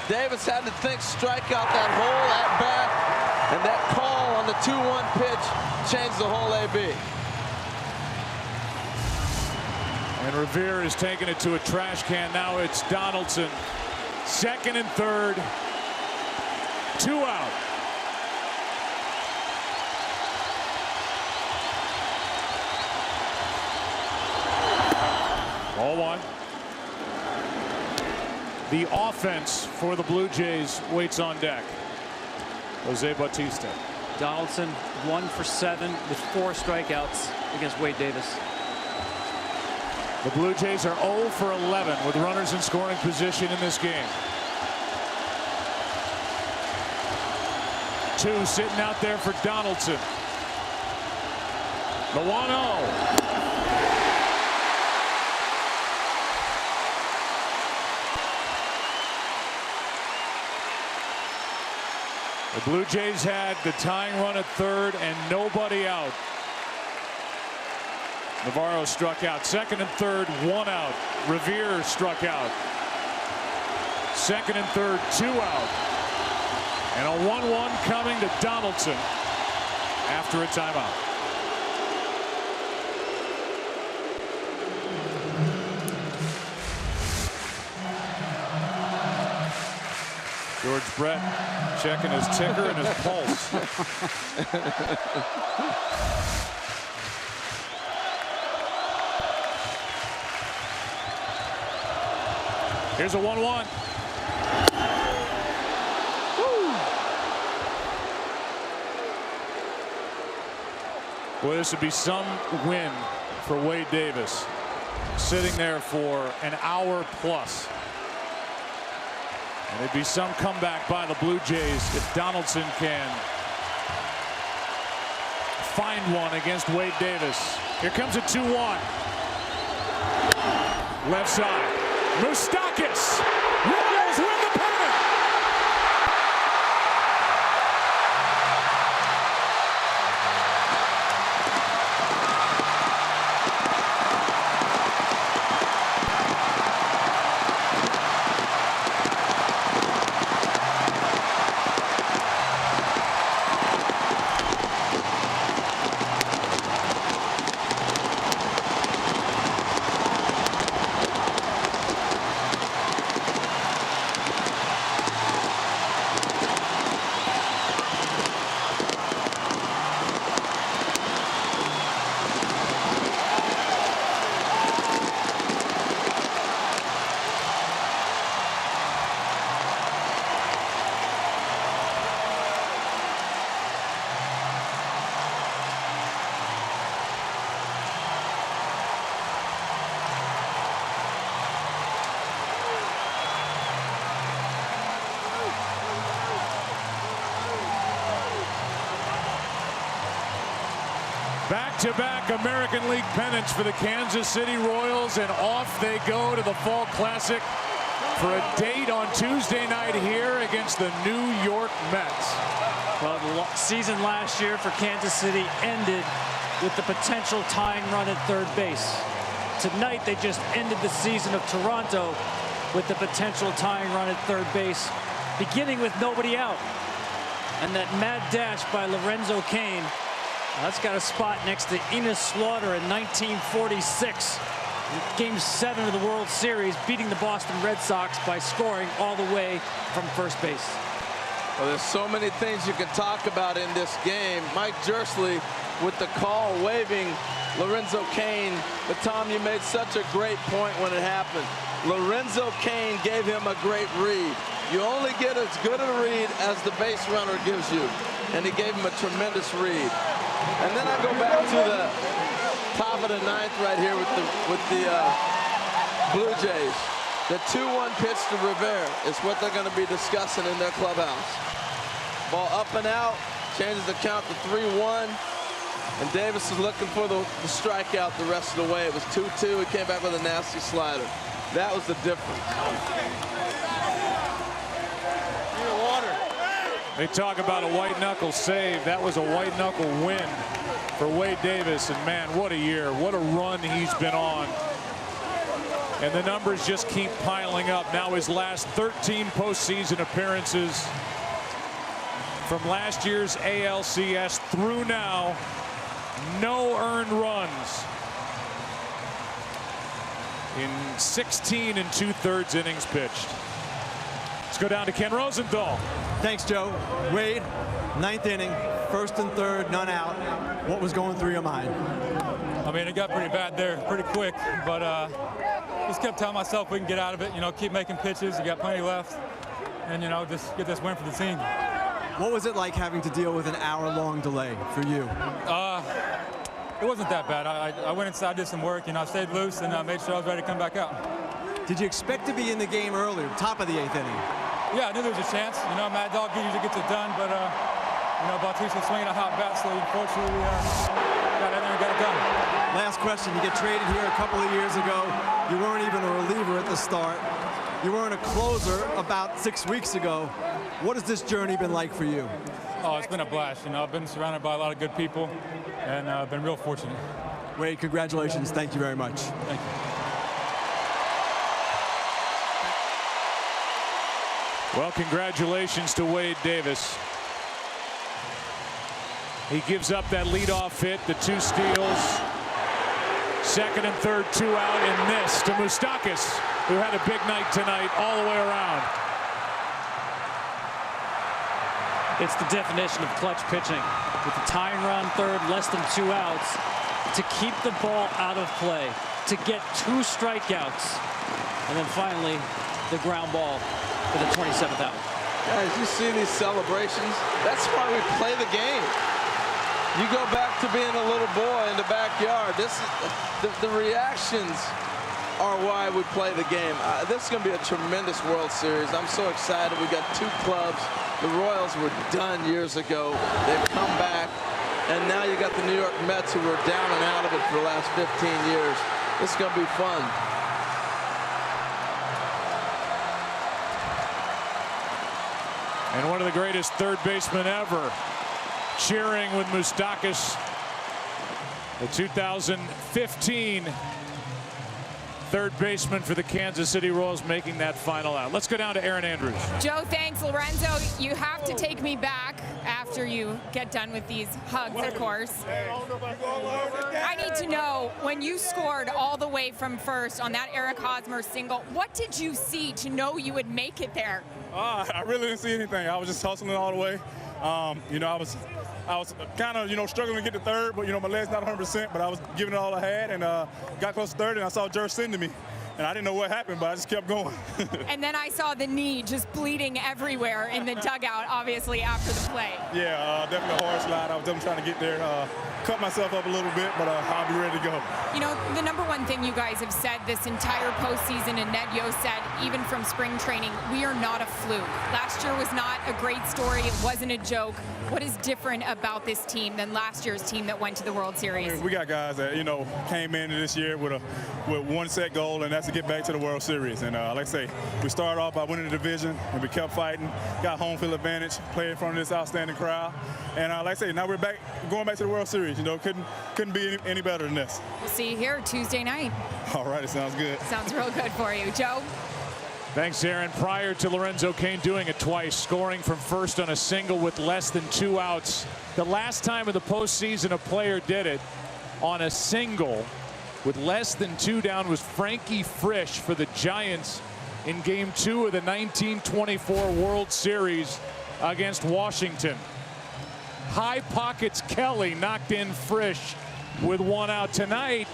Davis had to think strikeout that whole at-bat, and that call on the 2-1 pitch changed the whole AB. And Revere is taking it to a trash can. Now it's Donaldson. Second and third. 2 out. Ball 1. The offense for the Blue Jays waits on deck. Jose Bautista. Donaldson 1 for 7 with 4 strikeouts against Wade Davis. The Blue Jays are 0 for 11 with runners in scoring position in this game. 2 sitting out there for Donaldson. The 1-0. The Blue Jays had the tying run at third and nobody out. Navarro struck out. Second and third, 1 out. Revere struck out. Second and third, 2 out. And a 1-1 coming to Donaldson after a timeout. George Brett checking his ticker and his pulse. Here's a 1-1. Boy, this would be some win for Wade Davis. Sitting there for an hour plus. And it'd be some comeback by the Blue Jays if Donaldson can find one against Wade Davis. Here comes a 2-1. Left side. Moustakas. Royals win the pennant. Back-to-back American League pennants for the Kansas City Royals, and off they go to the Fall Classic for a date on Tuesday night here against the New York Mets. Well, the season last year for Kansas City ended with the potential tying run at third base. Tonight, they just ended the season of Toronto with the potential tying run at third base, beginning with nobody out. And that mad dash by Lorenzo Cain, that's got a spot next to Enos Slaughter in 1946. Game 7 of the World Series, beating the Boston Red Sox by scoring all the way from first base. Well, there's so many things you can talk about in this game. Mike Jersley with the call waving Lorenzo Cain. But Tom, you made such a great point when it happened. Lorenzo Cain gave him a great read. You only get as good a read as the base runner gives you. And he gave him a tremendous read. And then I go back to the top of the ninth right here with the Blue Jays. The 2-1 pitch to Revere is what they're going to be discussing in their clubhouse. Ball up and out, changes the count to 3-1. And Davis is looking for the strikeout the rest of the way. It was 2-2. He came back with a nasty slider. That was the difference. They talk about a white knuckle save. That was a white knuckle win for Wade Davis. And man, what a year. What a run he's been on. And the numbers just keep piling up. Now his last 13 postseason appearances from last year's ALCS through now, no earned runs in 16 2/3 innings pitched. Let's go down to Ken Rosenthal. Thanks, Joe. Wade, 9th inning, 1st and 3rd, none out. What was going through your mind? I mean, it got pretty bad there pretty quick, but just kept telling myself we can get out of it. You know, keep making pitches. You got plenty left, and you know, just get this win for the team. What was it like having to deal with an hour-long delay for you? It wasn't that bad. I went inside, did some work, and I stayed loose and made sure I was ready to come back out. Did you expect to be in the game earlier, top of the 8th inning? Yeah, I knew there was a chance. You know, Mad Dog usually gets it done, but you know, Bautista swinging a hot bat, so unfortunately we got in there and got it done. Last question. You get traded here a couple of years ago. You weren't even a reliever at the start. You weren't a closer about 6 weeks ago. What has this journey been like for you? Oh, it's been a blast. You know, I've been surrounded by a lot of good people, and I've been real fortunate. Wade, congratulations. Thank you very much. Thank you. Well, congratulations to Wade Davis. He gives up that leadoff hit, the 2 steals. Second and third, 2 out, and this to Moustakas, who had a big night tonight all the way around. It's the definition of clutch pitching. With the tying run third, less than 2 outs, to keep the ball out of play, to get 2 strikeouts, and then finally the ground ball for the 27th out. Guys, you see these celebrations? That's why we play the game. You go back to being a little boy in the backyard. This is the reactions are why we play the game. This is going to be a tremendous World Series. I'm so excited. We got 2 clubs. The Royals were done years ago. They've come back, and now you got the New York Mets, who were down and out of it for the last 15 years. This is going to be fun. And one of the greatest third basemen ever cheering with Moustakas. The 2015 third baseman for the Kansas City Royals making that final out. Let's go down to Aaron Andrews. Joe, thanks. Lorenzo, you have to take me back after you get done with these hugs, of course. I need to know, when you scored all the way from first on that Eric Hosmer single, what did you see to know you would make it there? I really didn't see anything. I was just hustling all the way. You know, I was kind of, you know, struggling to get to third, but, you know, my leg's not 100%, but I was giving it all I had, and got close to third, and I saw Jerry send to me. And I didn't know what happened, but I just kept going. And then I saw the knee just bleeding everywhere in the dugout, obviously, after the play. Yeah, definitely a hard slide. I was definitely trying to get there. Cut myself up a little bit, but I'll be ready to go. You know, the number one thing you guys have said this entire postseason, and Ned Yost said, even from spring training, we are not a fluke. Last year was not a great story. It wasn't a joke. What is different about this team than last year's team that went to the World Series? I mean, we got guys that, you know, came into this year with one set goal, and that's to get back to the World Series. And like I say, we started off by winning the division, and we kept fighting, got home field advantage, played in front of this outstanding crowd. And like I say, now we're going back to the World Series. You know, couldn't be any better than this. We'll see you here Tuesday night. All right, it sounds good. Sounds real good for you. Joe? Thanks, Aaron. Prior to Lorenzo Cain doing it twice, scoring from first on a single with less than 2 outs. The last time in the postseason a player did it on a single with less than 2 down was Frankie Frisch for the Giants in Game 2 of the 1924 World Series against Washington. High Pockets Kelly knocked in Frisch with 1 out. Tonight,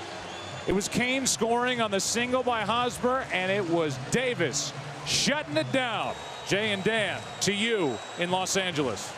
it was Cain scoring on the single by Hosmer, and it was Davis shutting it down. Jay and Dan, to you in Los Angeles.